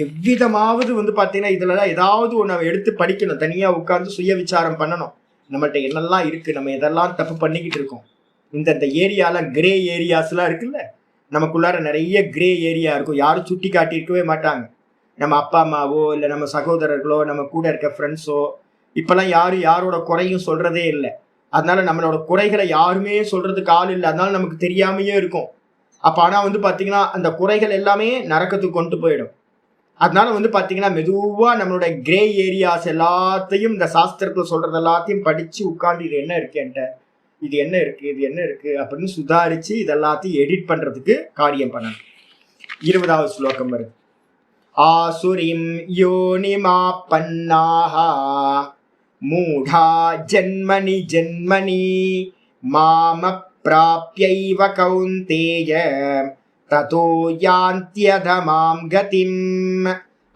எவ்விதமாவது வந்து பாத்தீங்கன்னா இதுல ஏதாவது ஒண்ணு எடுத்து படிக்கணும், தனியா உட்கார்ந்து சுய விசாரம் பண்ணணும். நம்மள்ட்ட என்னெல்லாம் இருக்கு, நம்ம எதெல்லாம் தப்பு பண்ணிக்கிட்டு இருக்கோம். இந்த ஏரியால கிரே ஏரியாஸ்லாம் இருக்குல்ல, நமக்குள்ளார நிறைய கிரே ஏரியா இருக்கும், யாரும் சுட்டி காட்டி இருக்கவே மாட்டாங்க. நம்ம அப்பா அம்மாவோ இல்லை நம்ம சகோதரர்களோ நம்ம கூட இருக்க ஃப்ரெண்ட்ஸோ இப்பெல்லாம் யாரோட குறையும் சொல்றதே இல்லை. அதனால நம்மளோட குறைகளை யாருமே சொல்றதுக்கு ஆள் இல்லை, அதனால நமக்கு தெரியாமையே இருக்கும். அப்ப ஆனா வந்து பாத்தீங்கன்னா அந்த குறைகள் எல்லாமே நரக்கத்துக்கு கொண்டு போயிடும். அதனால வந்து பாத்தீங்கன்னா மெதுவா நம்மளோட கிரே ஏரியாஸ் எல்லாத்தையும் இந்த சாஸ்திரத்துல சொல்றது எல்லாத்தையும் படிச்சு உட்கார்ந்து இது என்ன இருக்கு என்கிட்ட, இது என்ன இருக்கு, இது என்ன இருக்கு அப்படின்னு சுதாரிச்சு இதெல்லாத்தையும் எடிட் பண்றதுக்கு காரியம் பண்ணணும். 20வது ஸ்லோகம் வருது. ஆசுரிம் யோனிமாப்பன்னாஹா மூடா ஜன்மனி ஜன்மனி மாம பிராப்யைவ கௌந்தேய ததோ யாந்த்யதமாம் கதிம்.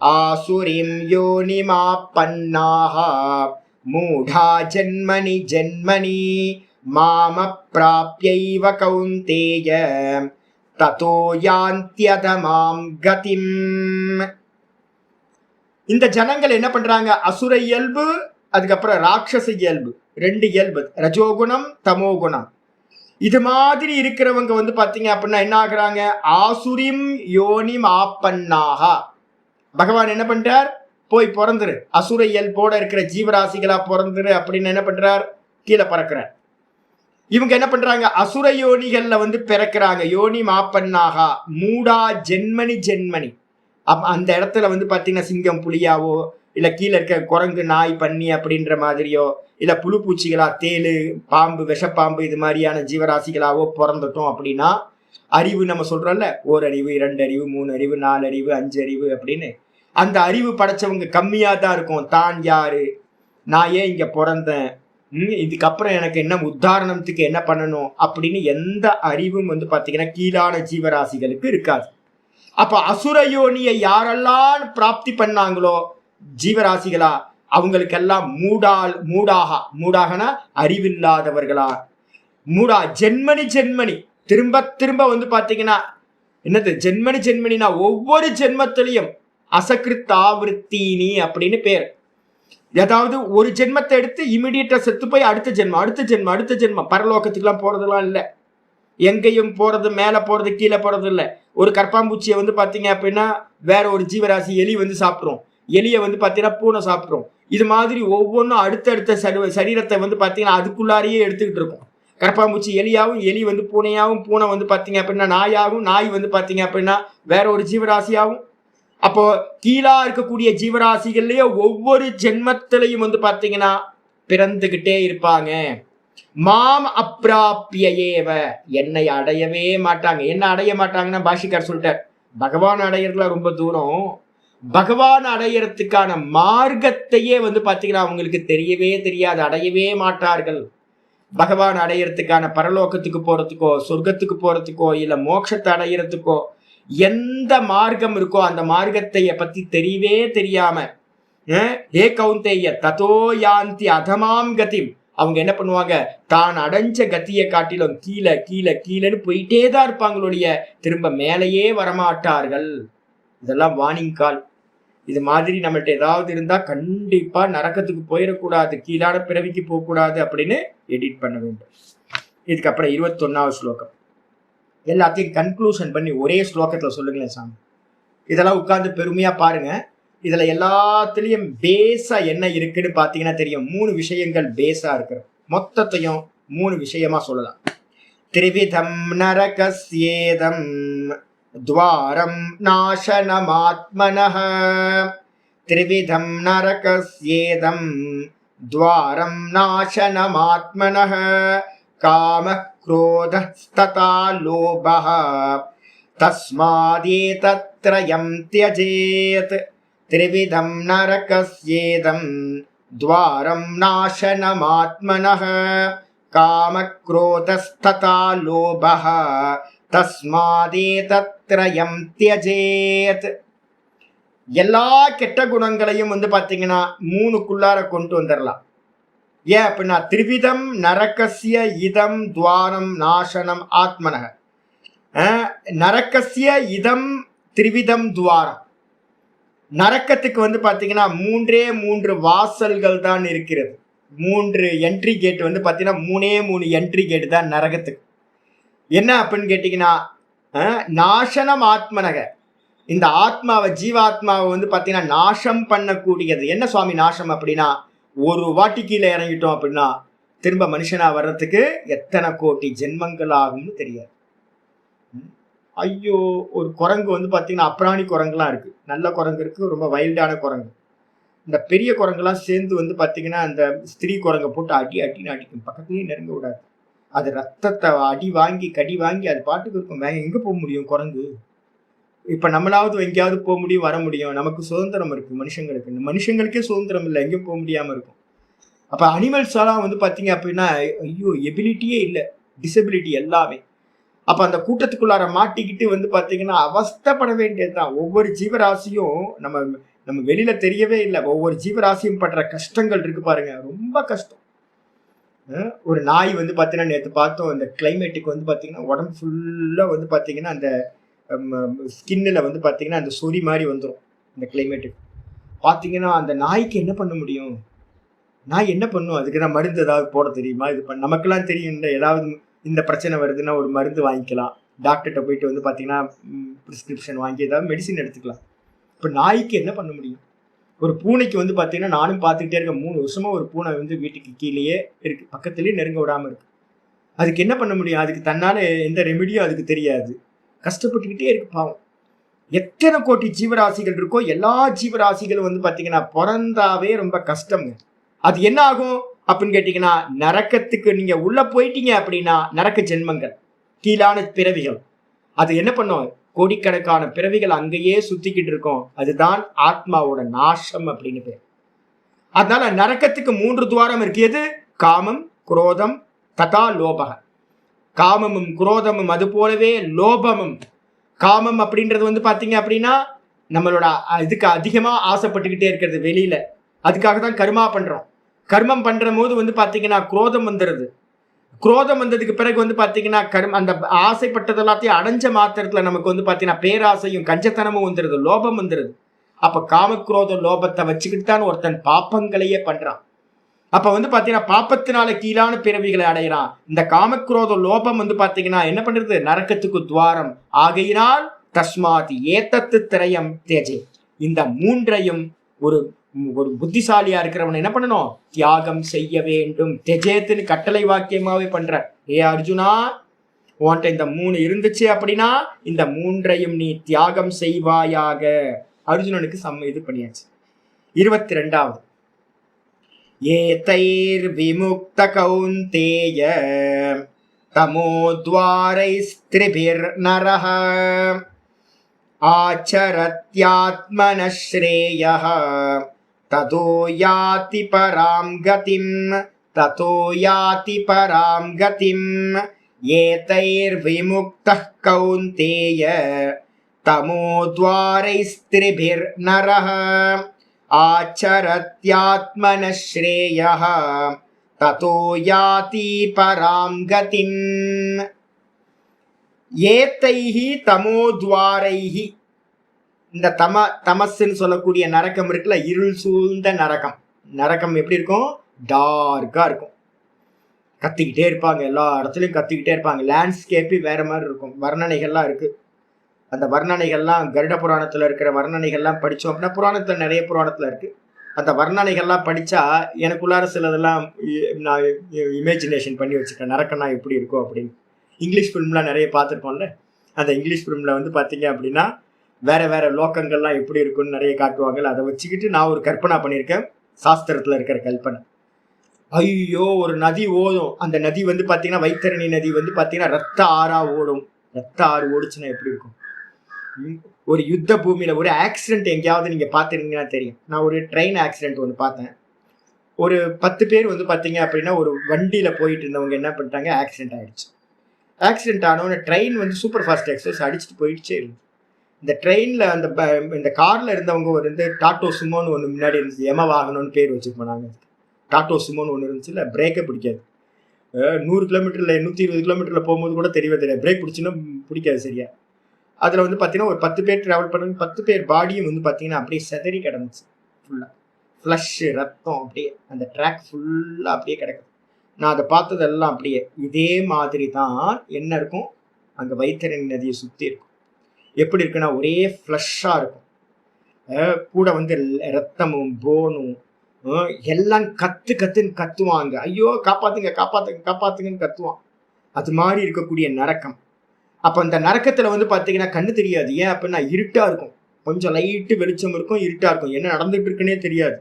ஆசுரிம் யோனிமாப்பன்னாஹா மூடா ஜன்மனி ஜன்மனி மாம பிராப்யைவ கௌந்தேய ததோ யாந்த்யதமாம் கதிம். இந்த ஜனங்கள் என்ன பண்றாங்க, அசுர இயல்பு அதுக்கப்புறம் ராட்சச இயல்பு, 2 இயல்பு, ரஜோகுணம் தமோகுணம், இது மாதிரி இருக்கிறவங்க வந்து பாத்தீங்க அப்படின்னா என்ன ஆகுறாங்க, ஆசுரிம் யோனிம் ஆப்பன்னாகா. பகவான் என்ன பண்றார், போய் பிறந்துரு, அசுர இயல்போட இருக்கிற ஜீவராசிகளா பிறந்துரு அப்படின்னு என்ன பண்றார், கீழே பறக்கிறார். இவங்க என்ன பண்றாங்க, அசுர யோனிகள்ல வந்து பிறக்கிறாங்க. யோனி மாப்பன்னாகா மூடா ஜென்மனி ஜென்மனி. அந்த இடத்துல வந்து பாத்தீங்கன்னா சிங்கம் புலியாவோ இல்ல கீழே இருக்க குரங்கு நாய் பன்னி அப்படின்ற மாதிரியோ இல்ல புழு பூச்சிகளா தேளு பாம்பு விஷப்பாம்பு இது மாதிரியான ஜீவராசிகளாவோ பிறந்துட்டோம் அப்படின்னா, அறிவு நம்ம சொல்றோம்ல, 1 அறிவு 2 அறிவு 3 அறிவு 4 அறிவு 5 அறிவு அப்படின்னு, அந்த அறிவு படைச்சவங்க கம்மியா தான் இருக்கும். தான் யாரு, நான் ஏன் இங்க பிறந்தேன், இதுக்கப்புறம் எனக்கு என்ன உத்தாரணத்துக்கு என்ன பண்ணணும் அப்படின்னு எந்த அறிவும் வந்து பாத்தீங்கன்னா கீழான ஜீவராசிகளுக்கு இருக்காது. அப்ப அசுரயோனியை யாரெல்லாம் பிராப்தி பண்ணாங்களோ ஜீவராசிகளா, அவங்களுக்கெல்லாம் மூடாகனா அறிவில்லாதவர்களா, ஜென்மனி திரும்ப திரும்ப வந்து பாத்தீங்கன்னா என்னது ஜென்மனினா ஒவ்வொரு ஜென்மத்திலையும் அசகிருத் ஆவருத்தினி அப்படின்னு பேர். ஏதாவது ஒரு ஜென்மத்தை எடுத்து இமிடியேட்டா செத்து போய் அடுத்த ஜென்மம் பரலோகத்துக்குலாம் போறதெல்லாம் இல்லை. எங்கேயும் போறது, மேல போறது, கீழே போறது இல்லை. ஒரு கற்பாம்பூச்சியை வந்து பாத்தீங்க அப்படின்னா வேற ஒரு ஜீவராசி எலி வந்து சாப்பிட்றோம், எலியை வந்து பாத்தீங்கன்னா பூனை சாப்பிட்றோம். இது மாதிரி ஒவ்வொன்றும் அடுத்தடுத்த சரீரத்தை வந்து பாத்தீங்கன்னா அதுக்குள்ளாரையே எடுத்துக்கிட்டு இருக்கும். கற்பாம்பூச்சி எலியாவும், எலி வந்து பூனையாவும், பூனை வந்து பாத்தீங்க அப்படின்னா நாயாகவும், நாய் வந்து பாத்தீங்க அப்படின்னா வேற ஒரு ஜீவராசியாகவும். அப்போ கீழா இருக்கக்கூடிய ஜீவராசிகள்லயே ஒவ்வொரு ஜென்மத்திலையும் வந்து பாத்தீங்கன்னா பிறந்துகிட்டே இருப்பாங்க. மாம் அப்பிராபியேவ, என்னை அடையவே மாட்டாங்க. என்ன அடைய மாட்டாங்கன்னா பாஷிக்கார் சொல்லிட்டார், பகவான் அடையறதுல ரொம்ப தூரம். பகவான் அடையறதுக்கான மார்க்கத்தையே வந்து பாத்தீங்கன்னா அவங்களுக்கு தெரியவே தெரியாது, அடையவே மாட்டார்கள். பகவான் அடையறதுக்கான பரலோகத்துக்கு போறதுக்கோ, சொர்க்கத்துக்கு போறதுக்கோ, இல்ல மோட்சத்தை அடையறதுக்கோ எந்த மார்க்கம் இருக்கோ அந்த மார்க்கத்தை பத்தி தெரியவே தெரியாம ஏ கௌந்தேய ததோ யாந்தி அதமாம் கதிம், அவங்க என்ன பண்ணுவாங்க, தான் அடைஞ்ச கத்தியை காட்டிலும் கீழே கீழே கீழேன்னு போயிட்டே தான் இருப்பாங்களுடைய, திரும்ப மேலேயே வரமாட்டார்கள். இதெல்லாம் வார்னிங் கால். இது மாதிரி நம்மள்ட்ட ஏதாவது இருந்தா கண்டிப்பா நரக்கத்துக்கு போயிடக்கூடாது, கீழான பிறவிக்கு போகக்கூடாது அப்படின்னு எடிட் பண்ண வேண்டும். இதுக்கப்புறம் 21வது ஸ்லோகம் எல்லாத்தையும் கன்க்ளூஷன் பண்ணி ஒரே ஸ்லோகத்துல சொல்லுங்களேன் சாமி. இதெல்லாம் உட்கார்ந்து பெருமையா பாருங்க. இதுல எல்லாத்துலயும் பேஸா என்ன இருக்குன்னு பாத்தீங்கன்னா தெரியும். 3 விஷயங்கள் பேஸா இருக்கு. மொத்தத்தையும் 3 விஷயமா சொல்லலாம். திரிவிதம் நரகஸ்யேதம் துவாரம் நாசனமாத்மனஹ, திரிவிதம் நரகஸ்யேதம் துவாரம் நாசனமாத்மனஹ, காம क्रोधस्तथा लोभः तस्मादेतत्त्रयं त्यजेत्, त्रिविधं नरकस्येदं द्वारं नाशनमात्मनः, कामक्रोधस्तथा लोभः तस्मादेतत्त्रयं त्यजेत्. எல்லா கெட்ட குணங்களையும் வந்து பாத்தீங்கன்னா 3க்குள்ளார கொண்டு வந்துடலாம். ஏன் அப்படின்னா திரிவிதம் நரகசிய இதம் துவாரம் நாசனம் ஆத்மனக, நரகசிய இதம் திரிவிதம் துவாரம். நரக்கத்துக்கு வந்து பாத்தீங்கன்னா 3 வாசல்கள் தான் இருக்கிறது. 3 என்ட்ரி கேட் வந்து பாத்தீங்கன்னா 3 என்ட்ரி கேட் தான் நரகத்துக்கு. என்ன அப்படின்னு கேட்டீங்கன்னா நாசனம் ஆத்மனக, இந்த ஆத்மாவை ஜீவாத்மாவை வந்து பாத்தீங்கன்னா நாசம் பண்ணக்கூடியது. என்ன சுவாமி நாசம் அப்படின்னா, ஒரு வாட்டி கீழே இறங்கிட்டோம் அப்படின்னா திரும்ப மனுஷனா வர்றதுக்கு எத்தனை கோடி ஜென்மங்கள் ஆகும்னு தெரியாது. ஐயோ, ஒரு குரங்கு வந்து பாத்தீங்கன்னா அப்ராணி குரங்குலாம் இருக்கு, நல்ல குரங்கு இருக்கு, ரொம்ப வைல்டான குரங்கு. இந்த பெரிய குரங்குலாம் சேர்ந்து வந்து பாத்தீங்கன்னா அந்த ஸ்திரீ குரங்கை போட்டு அடின்னு அடிக்கும், பக்கத்துலயும் நெருங்க விடாது. அது ரத்தத்தை கடி வாங்கி அது பாட்டுக்கு இருக்கும். வேற எங்க போக முடியும் குரங்கு? இப்ப நம்மளாவது எங்கேயாவது போக முடியும், வர முடியும். நமக்கு சுதந்திரம் இருக்கு, மனுஷங்களுக்கே சுதந்திரம் இல்லை, எங்கேயும் போக முடியாம இருக்கும். அப்ப அனிமல்ஸ் எல்லாம் வந்து பாத்தீங்க அப்படின்னா ஐயோ எபிலிட்டியே இல்லை, டிசபிலிட்டி எல்லாமே. அப்ப அந்த கூட்டத்துக்குள்ளார மாட்டிக்கிட்டு வந்து பாத்தீங்கன்னா அவஸ்தப்பட வேண்டியதுதான். ஒவ்வொரு ஜீவராசியும் நம்ம வெளியில தெரியவே இல்லை. ஒவ்வொரு ஜீவராசியும் படுற கஷ்டங்கள் இருக்கு பாருங்க, ரொம்ப கஷ்டம். ஒரு நாய் வந்து பாத்தீங்கன்னா நேற்று பார்த்தோம், இந்த கிளைமேட்டுக்கு வந்து பாத்தீங்கன்னா உடம்பு ஃபுல்லா வந்து பாத்தீங்கன்னா அந்த ஸ்கின்னில் வந்து பார்த்தீங்கன்னா அந்த சொறி மாதிரி வந்துடும். இந்த கிளைமேட்டுக்கு பார்த்தீங்கன்னா அந்த நாய்க்கு என்ன பண்ண முடியும்? நாய் என்ன பண்ணும்? அதுக்கு நான் மருந்து ஏதாவது போட தெரியுமா? இது நமக்கெல்லாம் தெரியும், ஏதாவது இந்த பிரச்சனை வருதுன்னா ஒரு மருந்து வாங்கிக்கலாம், டாக்டர்கிட்ட போயிட்டு வந்து பார்த்தீங்கன்னா ப்ரிஸ்கிரிப்ஷன் வாங்கி ஏதாவது மெடிசின் எடுத்துக்கலாம். இப்போ நாய்க்கு என்ன பண்ண முடியும்? ஒரு பூனைக்கு வந்து பார்த்தீங்கன்னா நானும் பார்த்துக்கிட்டே இருக்கேன், 3 வருஷமா ஒரு பூனை வந்து வீட்டுக்கு கீழேயே இருக்கு, பக்கத்துலேயே நெருங்க விடாமல் இருக்கு. அதுக்கு என்ன பண்ண முடியும்? அதுக்கு தன்னால எந்த ரெமெடியும் அதுக்கு தெரியாது, கஷ்டப்பட்டுக்கிட்டே இருக்கு பாவம். எத்தனை கோடி ஜீவராசிகள் இருக்கோ எல்லா ஜீவராசிகளும் வந்து பார்த்தீங்கன்னா பிறந்தாவே ரொம்ப கஷ்டம்ங்க. அது என்ன ஆகும் அப்படின்னு கேட்டீங்கன்னா, நரக்கத்துக்கு நீங்க உள்ள போயிட்டீங்க அப்படின்னா நரக்க ஜென்மங்கள், கீழான பிறவிகள், அது என்ன பண்ணும்? கோடிக்கணக்கான பிறவிகள் அங்கேயே சுத்திக்கிட்டு இருக்கும். அதுதான் ஆத்மாவோட நாசம் அப்படின்னு பேர். அதனால நரக்கத்துக்கு 3 துவாரம் இருக்கு. எது? காமம் குரோதம் ததா லோபக. காமமும் குரோதமும் அது போலவே லோபமும். காமம் அப்படின்றது வந்து பார்த்தீங்க அப்படின்னா நம்மளோட இதுக்கு அதிகமாக ஆசைப்பட்டுக்கிட்டே இருக்கிறது வெளியில. அதுக்காக தான் கர்மா பண்றோம். கர்மம் பண்ற போது வந்து பார்த்தீங்கன்னா குரோதம் வந்துடுது. குரோதம் வந்ததுக்கு பிறகு வந்து பார்த்தீங்கன்னா அந்த ஆசைப்பட்டது எல்லாத்தையும் அடைஞ்ச மாத்திரத்துல நமக்கு வந்து பார்த்தீங்கன்னா பேராசையும் கஞ்சத்தனமும் வந்துடுது, லோபம் வந்துடுது. அப்ப காமக்ரோத லோபத்தை வச்சுக்கிட்டு தான் ஒருத்தன் பாப்பங்களையே பண்றான். அப்ப வந்து பாத்தீங்கன்னா பாப்பத்தினால கீழான பிறவிகளை அடைகிறான். இந்த காமக்ரோத லோபம் வந்து பாத்தீங்கன்னா என்ன பண்றது, நரக்கத்துக்கு துவாரம். ஆகையினால் தஸ்மாதி ஏத்தத்து திரயம் தேஜே. இந்த மூன்றையும் ஒரு ஒரு புத்திசாலியா இருக்கிறவன் என்ன பண்ணணும், தியாகம் செய்ய வேண்டும். தெஜேத்துன்னு கட்டளை வாக்கியமாவே பண்ற. ஏ அர்ஜுனா, உன்கிட்ட இந்த 3 இருந்துச்சு அப்படின்னா இந்த 3ஐயும் நீ தியாகம் செய்வாயாக. அர்ஜுனனுக்கு இது பண்ணியாச்சு. 22வது ஏதைர் விமுக்த கௌந்தேய தமோத்வாரைஸ்திரிபிர் நரஹ ஆச்சரத்யாத்மன ஸ்ரேயஹ ததோ யாதி பராம் கதிம். ததோ யாதி பராம் கதிம். ஏதைர் விமுக்த கௌந்தேய தமோத்வாரைஸ்திரிபிர் நரஹ ஆச்சரத்யாத்மன ஸ்ரேயஹ ததோ யாதி பராம் கதிம். ஏதைஹி தமோத்வாரைஹி. இந்த தமஸ்ன்னு சொல்லக்கூடிய நரகம் இருக்குல்ல, இருள் சூழ்ந்த நரகம். நரகம் எப்படி இருக்கும், டார்க்கா இருக்கும். கத்திக்கிட்டே இருப்பாங்க, எல்லா இடத்துலையும் கத்திக்கிட்டே இருப்பாங்க. லேண்ட்ஸ்கேப்பு வேற மாதிரி இருக்கும். வர்ணனைகள்லாம் இருக்கு. அந்த வர்ணனைகள்லாம் கருட புராணத்தில் இருக்கிற வர்ணனைகள்லாம் படித்தோம் அப்படின்னா, புராணத்தில் நிறைய புராணத்தில் இருக்குது. அந்த வர்ணனைகள்லாம் படித்தா எனக்குள்ளார சிலதெல்லாம் நான் இமேஜினேஷன் பண்ணி வச்சுருக்கேன், நரக்கம்னா எப்படி இருக்கும் அப்படின்னு. இங்கிலீஷ் ஃபிலிம்லாம் நிறைய பார்த்துருக்கோம்ல, அந்த இங்கிலீஷ் ஃபிலிமில் வந்து பார்த்தீங்க அப்படின்னா வேறு வேறு லோக்கங்கள்லாம் எப்படி இருக்குன்னு நிறைய காட்டுவாங்கல்ல. அதை வச்சுக்கிட்டு நான் ஒரு கற்பனை பண்ணியிருக்கேன், சாஸ்திரத்தில் இருக்கிற கல்பனை. ஐயோ, ஒரு நதி ஓடும். அந்த நதி வந்து பார்த்தீங்கன்னா வைத்தரணி நதி வந்து பார்த்தீங்கன்னா ரத்த ஆறா ஓடும். ரத்த ஆறு ஓடுச்சுன்னா எப்படி இருக்கும். ஒரு யுத்த பூமியில ஒரு ஆக்சிடென்ட் எங்கேயாவது நீங்க பார்த்துருந்தீங்கன்னா தெரியும். நான் ஒரு ட்ரெயின் ஆக்சிடென்ட் ஒன்று பார்த்தேன். ஒரு 10 பேர் வந்து பார்த்தீங்க அப்படின்னா ஒரு வண்டியில போயிட்டு இருந்தவங்க என்ன பண்ணிட்டாங்க, ஆக்சிடென்ட் ஆயிடுச்சு. ஆக்சிடென்ட் ஆனவொன்னு ட்ரெயின் வந்து சூப்பர் ஃபாஸ்ட் எக்ஸ்பிரஸ் அடிச்சுட்டு போயிடுச்சே இருந்து. இந்த ட்ரெயினில் இந்த காரில் இருந்தவங்க ஒரு டாட்டோ சுமோன்னு ஒன்று முன்னாடி இருந்துச்சு, எம வாகனம்னு பேர் வச்சு போனாங்க. டாட்டோ சுமோன்னு ஒன்று இருந்துச்சு. இல்லை, பிரேக்கே பிடிக்காது. 100 கிலோமீட்டரில் 120 கிலோமீட்டரில் போகும்போது கூட தெரியவே தெரியாது. பிரேக் பிடிச்சுன்னா பிடிக்காது சரியா. அதில் வந்து பார்த்தீங்கன்னா ஒரு 10 பேர் ட்ராவல் பண்ணுங்க. 10 பேர் பாடியும் வந்து பார்த்தீங்கன்னா அப்படியே செதறி கிடந்துச்சு. ஃபுல்லாக ஃப்ளஷ்ஷு, ரத்தம், அப்படியே அந்த ட்ராக் ஃபுல்லாக அப்படியே கிடக்குது. நான் அதை பார்த்ததெல்லாம் அப்படியே இதே மாதிரி தான் என்ன இருக்கும், அங்கே வைத்தரணி நதியை சுற்றி இருக்கும். எப்படி இருக்குன்னா ஒரே ஃப்ளஷ்ஷாக இருக்கும். கூட வந்து ரத்தமும் போனும் எல்லாம் கத்துன்னு கத்துவாங்க. ஐயோ காப்பாத்துங்க காப்பாத்துங்க காப்பாத்துங்கன்னு கத்துவான். அது மாதிரி இருக்கக்கூடிய நரக்கம். அப்போ அந்த நரக்கத்தில் வந்து பார்த்தீங்கன்னா கண்ணு தெரியாது. ஏன் அப்படின்னா இருட்டாக இருக்கும். கொஞ்சம் லைட்டு வெளிச்சம் இருக்கும், இருட்டாக இருக்கும், என்ன நடந்துட்டு இருக்குன்னே தெரியாது.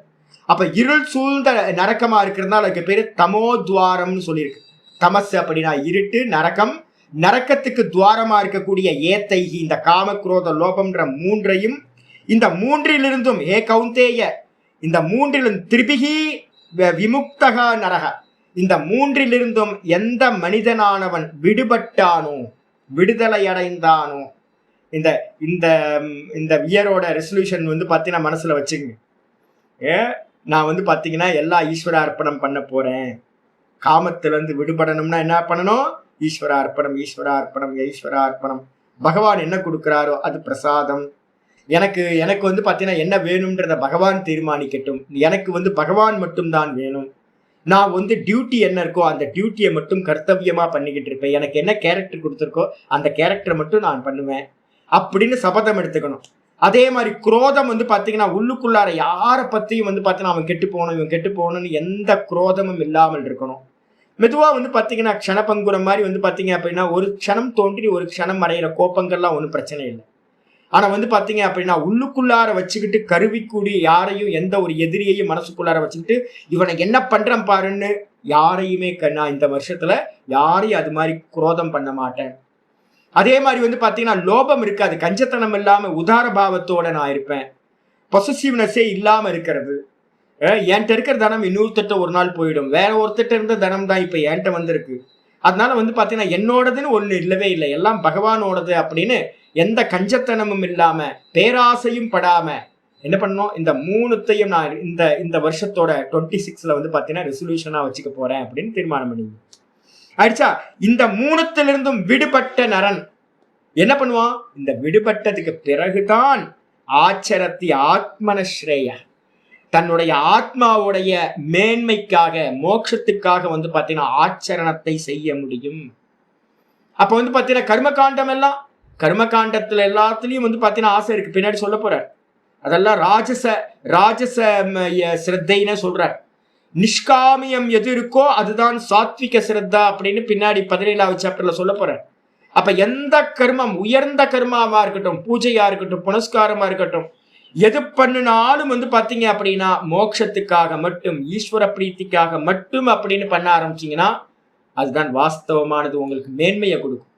அப்போ இருள் சூழ்ந்த நரக்கமாக இருக்கிறதுனால அதுக்கு பேர் தமோத்வாரம்னு சொல்லியிருக்கு. தமஸ் அப்படின்னா இருட்டு, நரக்கம். நரக்கத்துக்கு துவாரமாக இருக்கக்கூடிய ஏத்தைகி, இந்த காமக்ரோத லோபம்ன்ற 3ஐயும், இந்த 3லிருந்தும் ஏ கௌந்தேய, இந்த 3லிருந்து திரிபிகி விமுக்தக நரக, இந்த 3லிருந்தும் எந்த மனிதனானவன் விடுபட்டானோ, விடுதலை அடைந்தானோ, இந்த இந்த இந்த இயரோட ரெசல்யூஷன் வந்து பார்த்தீங்கன்னா மனசில் வச்சுக்கங்க. நான் வந்து பார்த்தீங்கன்னா எல்லா ஈஸ்வர அர்ப்பணம் பண்ண போகிறேன். காமத்திலேருந்து விடுபடணும்னா என்ன பண்ணணும், ஈஸ்வர அர்ப்பணம், ஈஸ்வர அர்ப்பணம், ஈஸ்வர அர்ப்பணம். பகவான் என்ன கொடுக்குறாரோ அது பிரசாதம். எனக்கு வந்து பார்த்தீங்கன்னா என்ன வேணும்ன்றத பகவான் தீர்மானிக்கட்டும். எனக்கு வந்து பகவான் மட்டும்தான் வேணும். நான் வந்து டியூட்டி என்ன இருக்கோ அந்த டியூட்டியை மட்டும் கர்த்தவியமாக பண்ணிக்கிட்டு இருப்பேன். எனக்கு என்ன கேரக்டர் கொடுத்துருக்கோ அந்த கேரக்டரை மட்டும் நான் பண்ணுவேன் அப்படின்னு சபதம் எடுத்துக்கணும். அதே மாதிரி குரோதம் வந்து பார்த்தீங்கன்னா உள்ளுக்குள்ளார யாரை பற்றியும் வந்து பார்த்தீங்கன்னா அவன் கெட்டு போகணும், இவன் கெட்டு போகணும்னு எந்த குரோதமும் இல்லாமல் இருக்கணும். மெதுவாக வந்து பார்த்தீங்கன்னா க்ஷணபங்குரம் மாதிரி வந்து பார்த்தீங்க அப்படின்னா ஒரு க்ஷணம் தோன்றி ஒரு க்ஷணம் அடைகிற கோப்பங்கள்லாம் ஒன்றும் பிரச்சனை இல்லை. ஆனால் வந்து பார்த்தீங்க அப்படின்னா உள்ளுக்குள்ளார வச்சுக்கிட்டு கருவிக்கூடி யாரையும் எந்த ஒரு எதிரியையும் மனசுக்குள்ளார வச்சுக்கிட்டு இவனை என்ன பண்ணுறேன் பாருன்னு யாரையுமே நான் இந்த வருஷத்தில் யாரையும் அது மாதிரி குரோதம் பண்ண மாட்டேன். அதே மாதிரி வந்து பார்த்தீங்கன்னா லோபம் இருக்காது, கஞ்சத்தனம் இல்லாமல் உதார பாவத்தோட நான் இருப்பேன். பொசசிவ்னஸே இல்லாமல் இருக்கிறது. என்கிட்ட இருக்கிற தனம் இன்னொருத்திட்ட ஒரு நாள் போயிடும். வேற ஒருத்திட்ட இருந்த தனம் தான் இப்ப என்கிட்ட வந்திருக்கு. அதனால வந்து பாத்தீங்கன்னா என்னோடதுன்னு ஒண்ணு இல்லவே இல்லை, எல்லாம் பகவானோடது அப்படின்னு எந்த கஞ்சத்தனமும் இல்லாம பேராசையும் படாம என்ன பண்ணணும், இந்த மூணுத்தையும் நான் இந்த வருஷத்தோட 26ல வந்து பாத்தீங்கன்னா ரெசல்யூஷனா வச்சுக்க போறேன் அப்படின்னு தீர்மானம் பண்ணி ஆயிடுச்சா. இந்த மூணுத்திலிருந்தும் விடுபட்ட நரன் என்ன பண்ணுவான், இந்த விடுபட்டதுக்கு பிறகுதான் ஆச்சரத்தி ஆத்மனஸ்ரேய, தன்னுடைய ஆத்மாவுடைய மேன்மைக்காக மோட்சத்துக்காக வந்து பாத்தீங்கன்னா ஆச்சரணத்தை செய்ய முடியும். அப்ப வந்து பாத்தீங்கன்னா கர்மகாண்டம் எல்லாம், கர்மகாண்டத்துல எல்லாத்துலயும் வந்து பாத்தீங்கன்னா ஆசை இருக்கு, பின்னாடி சொல்ல போற அதெல்லாம் ராஜச சிரத்தைன்னு சொல்றார். நிஷ்காமியம் எது இருக்கோ அதுதான் சாத்விக சிரத்தா அப்படின்னு பின்னாடி 17வது சாப்டர்ல சொல்ல போற. அப்ப எந்த கர்மம், உயர்ந்த கர்மாவா இருக்கட்டும், பூஜையா இருக்கட்டும், புனஸ்காரமா இருக்கட்டும், எது பண்ணினாலும் வந்து பாத்தீங்க அப்படின்னா மோட்சத்துக்காக மட்டும், ஈஸ்வர பிரீத்திக்காக மட்டும் அப்படின்னு பண்ண ஆரம்பிச்சீங்கன்னா அதுதான் வாஸ்தவமானது, உங்களுக்கு மேன்மையை கொடுக்கும்.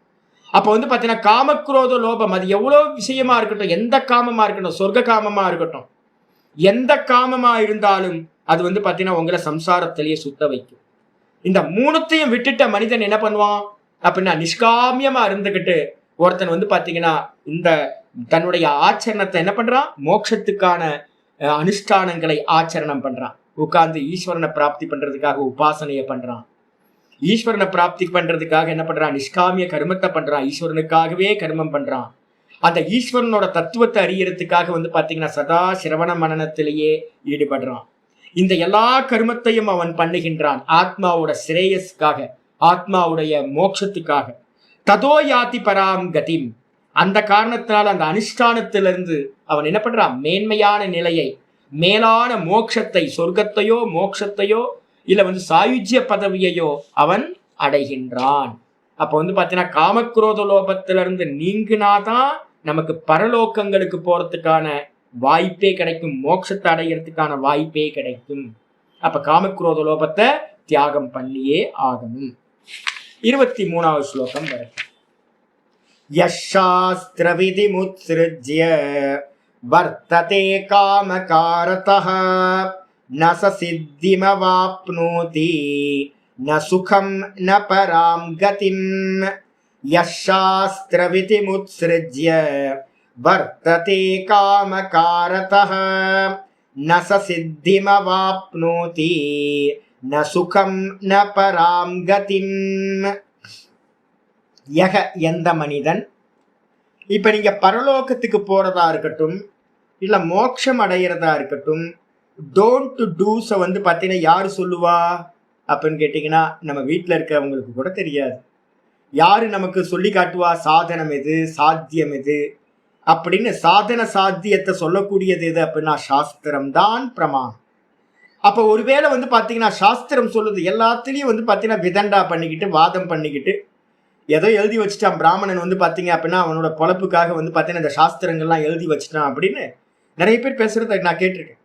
அப்ப வந்து பாத்தீங்கன்னா காமக்ரோத லோபம், அது எவ்வளவு விஷயமா இருக்கட்டும், எந்த காமமா இருக்கட்டும், சொர்க்க காமமா இருக்கட்டும், எந்த காமமா இருந்தாலும் அது வந்து பாத்தீங்கன்னா உங்களை சம்சாரத்திலேயே சுத்த வைக்கும். இந்த மூணுத்தையும் விட்டுட்ட மனிதன் என்ன பண்ணுவான் அப்படின்னா நிஷ்காமியமா இருந்துகிட்டு ஒருத்தன் வந்து பாத்தீங்கன்னா இந்த தன்னுடைய ஆச்சரணத்தை என்ன பண்றான், மோட்சத்துக்கான அனுஷ்டானங்களை ஆச்சரணம் பண்றான். உட்கார்ந்து ஈஸ்வரனை பிராப்தி பண்றதுக்காக உபாசனையை பண்றான், ஈஸ்வரனை பிராப்தி பண்றதுக்காக என்ன பண்றான், நிஷ்காமிய கர்மத்தை பண்றான், ஈஸ்வரனுக்காகவே கர்மம் பண்றான். அந்த ஈஸ்வரனோட தத்துவத்தை அறியறதுக்காக வந்து பாத்தீங்கன்னா சதா சிரவண மனனத்திலேயே ஈடுபடுறான். இந்த எல்லா கர்மத்தையும் அவன் பண்ணுகின்றான் ஆத்மாவோட சிரேயஸ்க்காக, ஆத்மாவுடைய மோட்சத்துக்காக. ததோ யாதி பராம் கதிம், அந்த காரணத்தினால அந்த அனுஷ்டானத்திலிருந்து அவன் என்ன பண்றான், மேன்மையான நிலையை, மேலான மோட்சத்தை, சொர்க்கத்தையோ மோட்சத்தையோ இல்ல வந்து சாயுஜ்ய பதவியையோ அவன் அடைகின்றான். அப்ப வந்து பாத்தீங்கன்னா காமக்ரோத லோபத்திலிருந்து நீங்கினாதான் நமக்கு பரலோகங்களுக்கு போறதுக்கான வாய்ப்பே கிடைக்கும், மோட்சத்தை அடைகிறதுக்கான வாய்ப்பே கிடைக்கும். அப்ப காமக்ரோத லோபத்தை தியாகம் பண்ணியே ஆகணும். 23வது ஸ்லோகம் வரை. யஷாஸ்திர விதிமுத்ஸ்ருஜ்ய வர்த்ததே காமகாரதஹ ந ச சித்திமவாப்னோதி ந சுகம் ந பராம் கதிம். யஷாஸ்திர விதிமுத்ஸ்ருஜ்ய வர்த்ததே காமகாரதஹ ந ச சித்திமவாப்னோதி ந சுகம் ந பராம் கதிம். யக எந்த மனிதன், இப்ப நீங்க பரலோகத்துக்கு போறதா இருக்கட்டும் இல்ல மோட்சம் அடையிறதா இருக்கட்டும், டோன்ட் டூஸ வந்து பாத்தீங்கன்னா யாரு சொல்லுவா அப்படின்னு கேட்டீங்கன்னா நம்ம வீட்டுல இருக்கிறவங்களுக்கு கூட தெரியாது. யாரு நமக்கு சொல்லி காட்டுவா சாதனம் எது, சாத்தியம் எது அப்படின்னு? சாதன சாத்தியத்தை சொல்லக்கூடியது எது அப்படின்னா சாஸ்திரம் தான் பிரமாணம். அப்ப ஒருவேளை வந்து பாத்தீங்கன்னா சாஸ்திரம் சொல்லுது எல்லாத்துலயும் வந்து பாத்தீங்கன்னா விதண்டா பண்ணிக்கிட்டு வாதம் பண்ணிக்கிட்டு ஏதோ எழுதி வச்சுட்டான் பிராமணன் வந்து பாத்தீங்க அப்படின்னா அவனோட பொழப்புக்காக வந்து பாத்தீங்கன்னா இந்த சாஸ்திரங்கள்லாம் எழுதி வச்சுட்டான் அப்படின்னு நிறைய பேர் பேசுறத நான் கேட்டிருக்கேன்.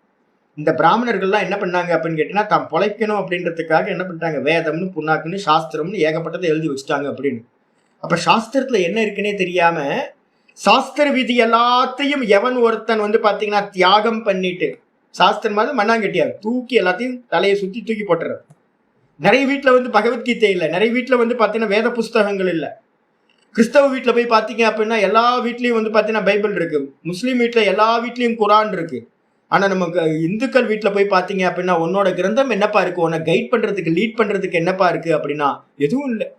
இந்த பிராமணர்கள்லாம் என்ன பண்ணாங்க அப்படின்னு கேட்டீங்கன்னா தான் பொழைக்கணும் அப்படின்றதுக்காக என்ன பண்ணிட்டாங்க, வேதம்னு புண்ணாக்குன்னு சாஸ்திரம்னு ஏகப்பட்டதை எழுதி வச்சுட்டாங்க அப்படின்னு. அப்ப சாஸ்திரத்துல என்ன இருக்குன்னே தெரியாம சாஸ்திர விதி எல்லாத்தையும் எவன் ஒருத்தன் வந்து பாத்தீங்கன்னா தியாகம் பண்ணிட்டு, சாஸ்திரம் மாதிரி மண்ணாங்கட்டியார் தூக்கி எல்லாத்தையும் தலையை சுத்தி தூக்கி போட்டுறாரு. நிறைய வீட்டுல வந்து பகவத்கீதை இல்லை, நிறைய வீட்டுல வந்து பாத்தீங்கன்னா வேத புஸ்தகங்கள் இல்லை. கிறிஸ்தவ வீட்டுல போய் பாத்தீங்க அப்படின்னா எல்லா வீட்லயும் வந்து பாத்தீங்கன்னா பைபிள் இருக்கு, முஸ்லீம் வீட்டுல எல்லா வீட்லயும் குரான் இருக்கு. ஆனா நமக்கு இந்துக்கள் வீட்டுல போய் பாத்தீங்க அப்படின்னா உன்னோட கிரந்தம் என்னப்பா இருக்கு, உன்னை கைட் பண்றதுக்கு லீட் பண்றதுக்கு என்னப்பா இருக்கு அப்படின்னா எதுவும் இல்லை.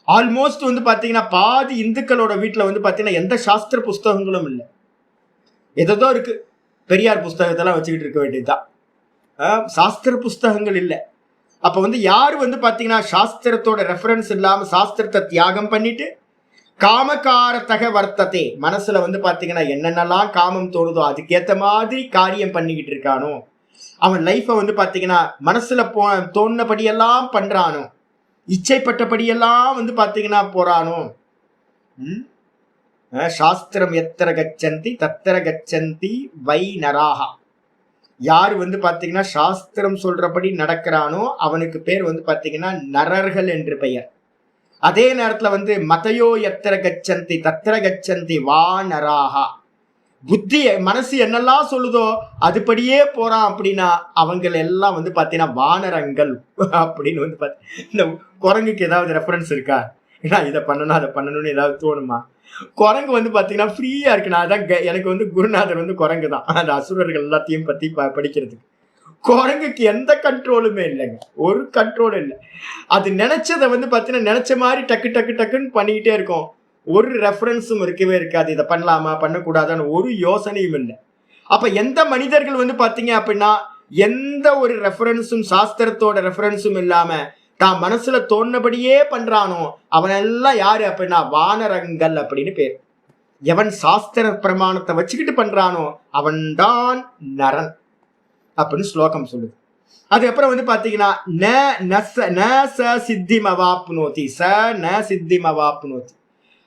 ஆல்மோஸ்ட் வந்து பாத்தீங்கன்னா பாதி இந்துக்களோட வீட்டுல வந்து பாத்தீங்கன்னா எந்த சாஸ்திர புஸ்தகங்களும் இல்லை, எதோ இருக்கு. பெரியார் புஸ்தகத்தெல்லாம் வச்சுக்கிட்டு இருக்க வேண்டியதுதான், சாஸ்திர புஸ்தகங்கள் இல்லை. அப்ப வந்து யாரு வந்து பாத்தீங்கன்னா சாஸ்திரத்தோட ரெஃபரன்ஸ் இல்லாம சாஸ்திரத்தை தியாகம் பண்ணிட்டு காமகாரத்தக வர்த்ததே, மனசுல வந்து பாத்தீங்கன்னா என்னென்னலாம் காமம் தோணுதோ அதுக்கேத்த மாதிரி காரியம் பண்ணிக்கிட்டு இருக்கானோ, அவன் லைஃப வந்து பாத்தீங்கன்னா மனசுல தோணுனபடியெல்லாம் பண்றானோ, இச்சைப்பட்டபடியெல்லாம் வந்து பாத்தீங்கன்னா போறானோ. சாஸ்திரம் எத்தர கச்சந்தி தத்தர கச்சந்தி வை நராகா, யாரு வந்து பாத்தீங்கன்னா சாஸ்திரம் சொல்றபடி நடக்கிறானோ அவனுக்கு பேர் வந்து பாத்தீங்கன்னா நரர்கள் என்று பெயர். அதே நேரத்துல வந்து மதையோ எத்தர கச்சந்தி தத்தர கச்சந்தி வா நராகா, புத்தி மனசு என்னெல்லாம் சொல்லுதோ அதுபடியே போறான் அப்படின்னா அவங்க எல்லாம் வந்து பாத்தீங்கன்னா வானரங்கள் அப்படின்னு வந்து இந்த குரங்குக்கு ஏதாவது ரெஃபரன்ஸ் இருக்கா? நான் இதை பண்ணணும் அதை பண்ணணும்னு ஏதாவது தோணுமா? குரங்கு வந்து பாத்தீங்கன்னா ஃப்ரீயா இருக்கு. நான் அதான் எனக்கு வந்து குருநாதர் வந்து குரங்கு தான், அந்த அசுரர்கள் எல்லாத்தையும் பத்தி படிக்கிறதுக்கு. குரங்குக்கு எந்த கண்ட்ரோலுமே இல்லைங்க, ஒரு கண்ட்ரோல் இல்லை. அது நினைச்சதை வந்து பாத்தீங்கன்னா நினைச்ச மாதிரி டக்கு டக்கு டக்குன்னு பண்ணிக்கிட்டே இருக்கும். ஒரு ரெஃபரன்ஸும் இருக்கவே இருக்காது, இதை பண்ணலாமா பண்ணக்கூடாதான்னு ஒரு யோசனையும் இல்லை. அப்ப எந்த மனிதர்கள் வந்து பாத்தீங்க அப்படின்னா எந்த ஒரு ரெஃபரன்ஸும் சாஸ்திரத்தோட ரெஃபரன்ஸும் இல்லாம தான் மனசுல தோணுபடியே பண்றானோ அவனெல்லாம் யாரு அப்படின்னா வானரங்கள் அப்படின்னு பேர். எவன் சாஸ்திர பிரமாணத்தை வச்சுக்கிட்டு பண்றானோ அவன்தான் நரன் அப்படின்னு ஸ்லோகம் சொல்லுது. அதுக்கப்புறம் வந்து பாத்தீங்கன்னா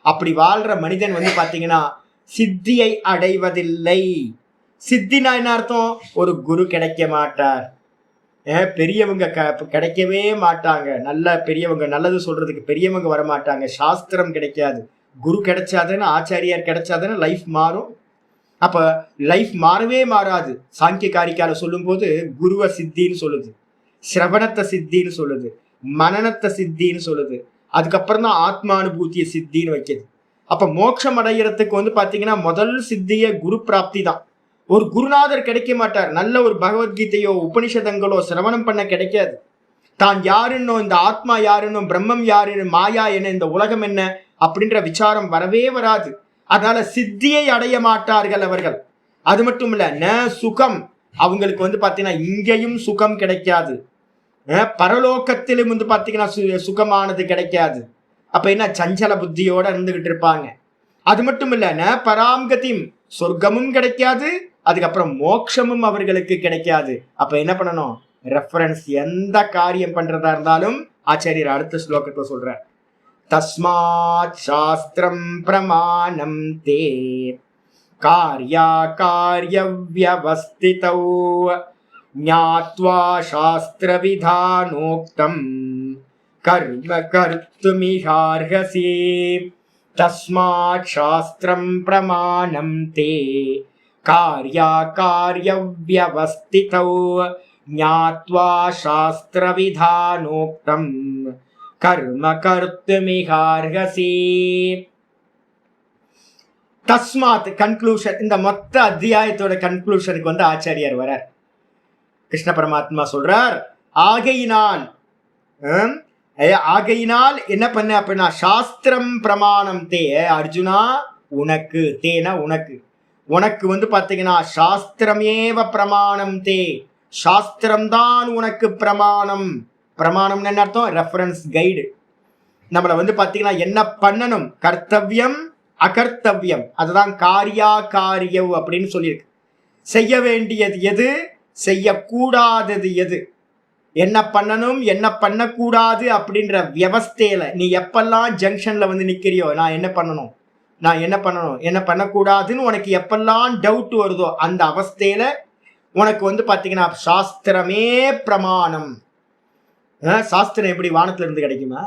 அப்படி வாழ்ற மனிதன் வந்து பாத்தீங்கன்னா சித்தியை அடைவதில்லை. சித்தினா என்ன அர்த்தம்? ஒரு குரு கிடைக்க மாட்டார், பெரியவங்க கிடைக்கவே மாட்டாங்க, நல்ல பெரியவங்க நல்லது சொல்றதுக்கு பெரியவங்க வர மாட்டாங்க, சாஸ்திரம் கிடைக்காது. குரு கிடைச்சாதுன்னு ஆச்சாரியார் கிடைச்சாதுன்னு லைஃப் மாறும். அப்ப லைஃப் மாறவே மாறாது. சாங்கிய காரிக்கால சொல்லும் போது குருவ சித்தின்னு சொல்லுது, சிரவணத்தை சித்தின்னு சொல்லுது, மனநத்தை சித்தின்னு சொல்லுது, அதுக்கப்புறம் தான் ஆத்மானுபூத்திய சித்தின்னு வைக்கிது. அப்ப மோட்சம் அடைகிறதுக்கு வந்து பாத்தீங்கன்னா முதல் சித்திய குரு பிராப்தி தான். ஒரு குருநாதர் கிடைக்க மாட்டார். நல்ல ஒரு பகவத்கீதையோ உபனிஷதங்களோ சிரவணம் பண்ண கிடைக்காது. தான் யாருன்னோ, இந்த ஆத்மா யாருன்னோ, பிரம்மம் யாருன்னு, மாயா என்ன, இந்த உலகம் என்ன அப்படின்ற விசாரம் வரவே வராது. அதனால சித்தியை அடைய மாட்டார்கள் அவர்கள். அது மட்டும் இல்ல, ந சுகம், அவங்களுக்கு வந்து பாத்தீங்கன்னா இங்கேயும் சுகம் கிடைக்காது, பரலோகத்திலும் வந்து பாத்தீங்கன்னா சுகமானது கிடைக்காது. அப்ப என்ன, சஞ்சல புத்தியோட இருந்துகிட்டு இருப்பாங்க. அது மட்டும் இல்ல, ந பராம்கதிம், சொர்க்கமும் கிடைக்காது, அதுக்கப்புறம் மோட்சமும் அவர்களுக்கு கிடைக்காது. அப்ப என்ன பண்ணணும்? ரெஃபரன்ஸ், எந்த காரியம் பண்றதா இருந்தாலும் ஆச்சாரியர் அடுத்த ஸ்லோகத்தை சொல்ற, தஸ்மாத் சாஸ்திரம் பிரமாணம் தே கார்யா கார்ய வியவஸ்திதௌ ஞாத்வா சாஸ்திர விதானோக்தம் கர்ம கர்த்துமிஹார்ஹசி. தஸ்மாத் சாஸ்திரம் பிரமாணம் தே கார்யா கார்ய வியவஸ்திதௌ ஞாத்வா சாஸ்திர விதானோக்தம் கர்ம கர்த்துமிஹார்ஹசி. தஸ்மாத் கன்க்ளூஷன், இந்த மொத்த அத்தியாயத்தோட கன்க்ளூஷனுக்கு வந்து ஆச்சாரியார் வரார். கிருஷ்ண பரமாத்மா சொல்றார், ஆகையினால் என்ன பண்ண அப்படின்னா சாஸ்திரம் பிரமாணம் தே, அர்ஜுனா உனக்கு, தேனா உனக்கு, உனக்கு வந்து பாத்தீங்கன்னா சாஸ்திரமேவ பிரமாணம் தே, சாஸ்திரம்தான் உனக்கு பிரமாணம். பிரமாணம்னு என்ன அர்த்தம்? Reference, guide. நம்மளை வந்து பாத்தீங்கன்னா என்ன பண்ணணும், கர்த்தவியம் அகர்த்தவியம், அதுதான் காரியா காரியம் அப்படின்னு சொல்லியிருக்கு. செய்ய வேண்டியது எது, செய்யக்கூடாதது எது, என்ன பண்ணணும் என்ன பண்ணக்கூடாது அப்படின்ற வியவஸ்தையில நீ எப்பெல்லாம் ஜங்ஷன்ல வந்து நிக்கிறியோ, நான் என்ன பண்ணணும் நான் என்ன பண்ணணும் என்ன பண்ணக்கூடாதுன்னு உனக்கு எப்பெல்லாம் டவுட் வருதோ அந்த அவஸ்தையில உனக்கு வந்து பாத்தீங்கன்னா சாஸ்திரமே பிரமாணம். சாஸ்திரம் எப்படி வானத்துல இருந்து கிடைக்குமா?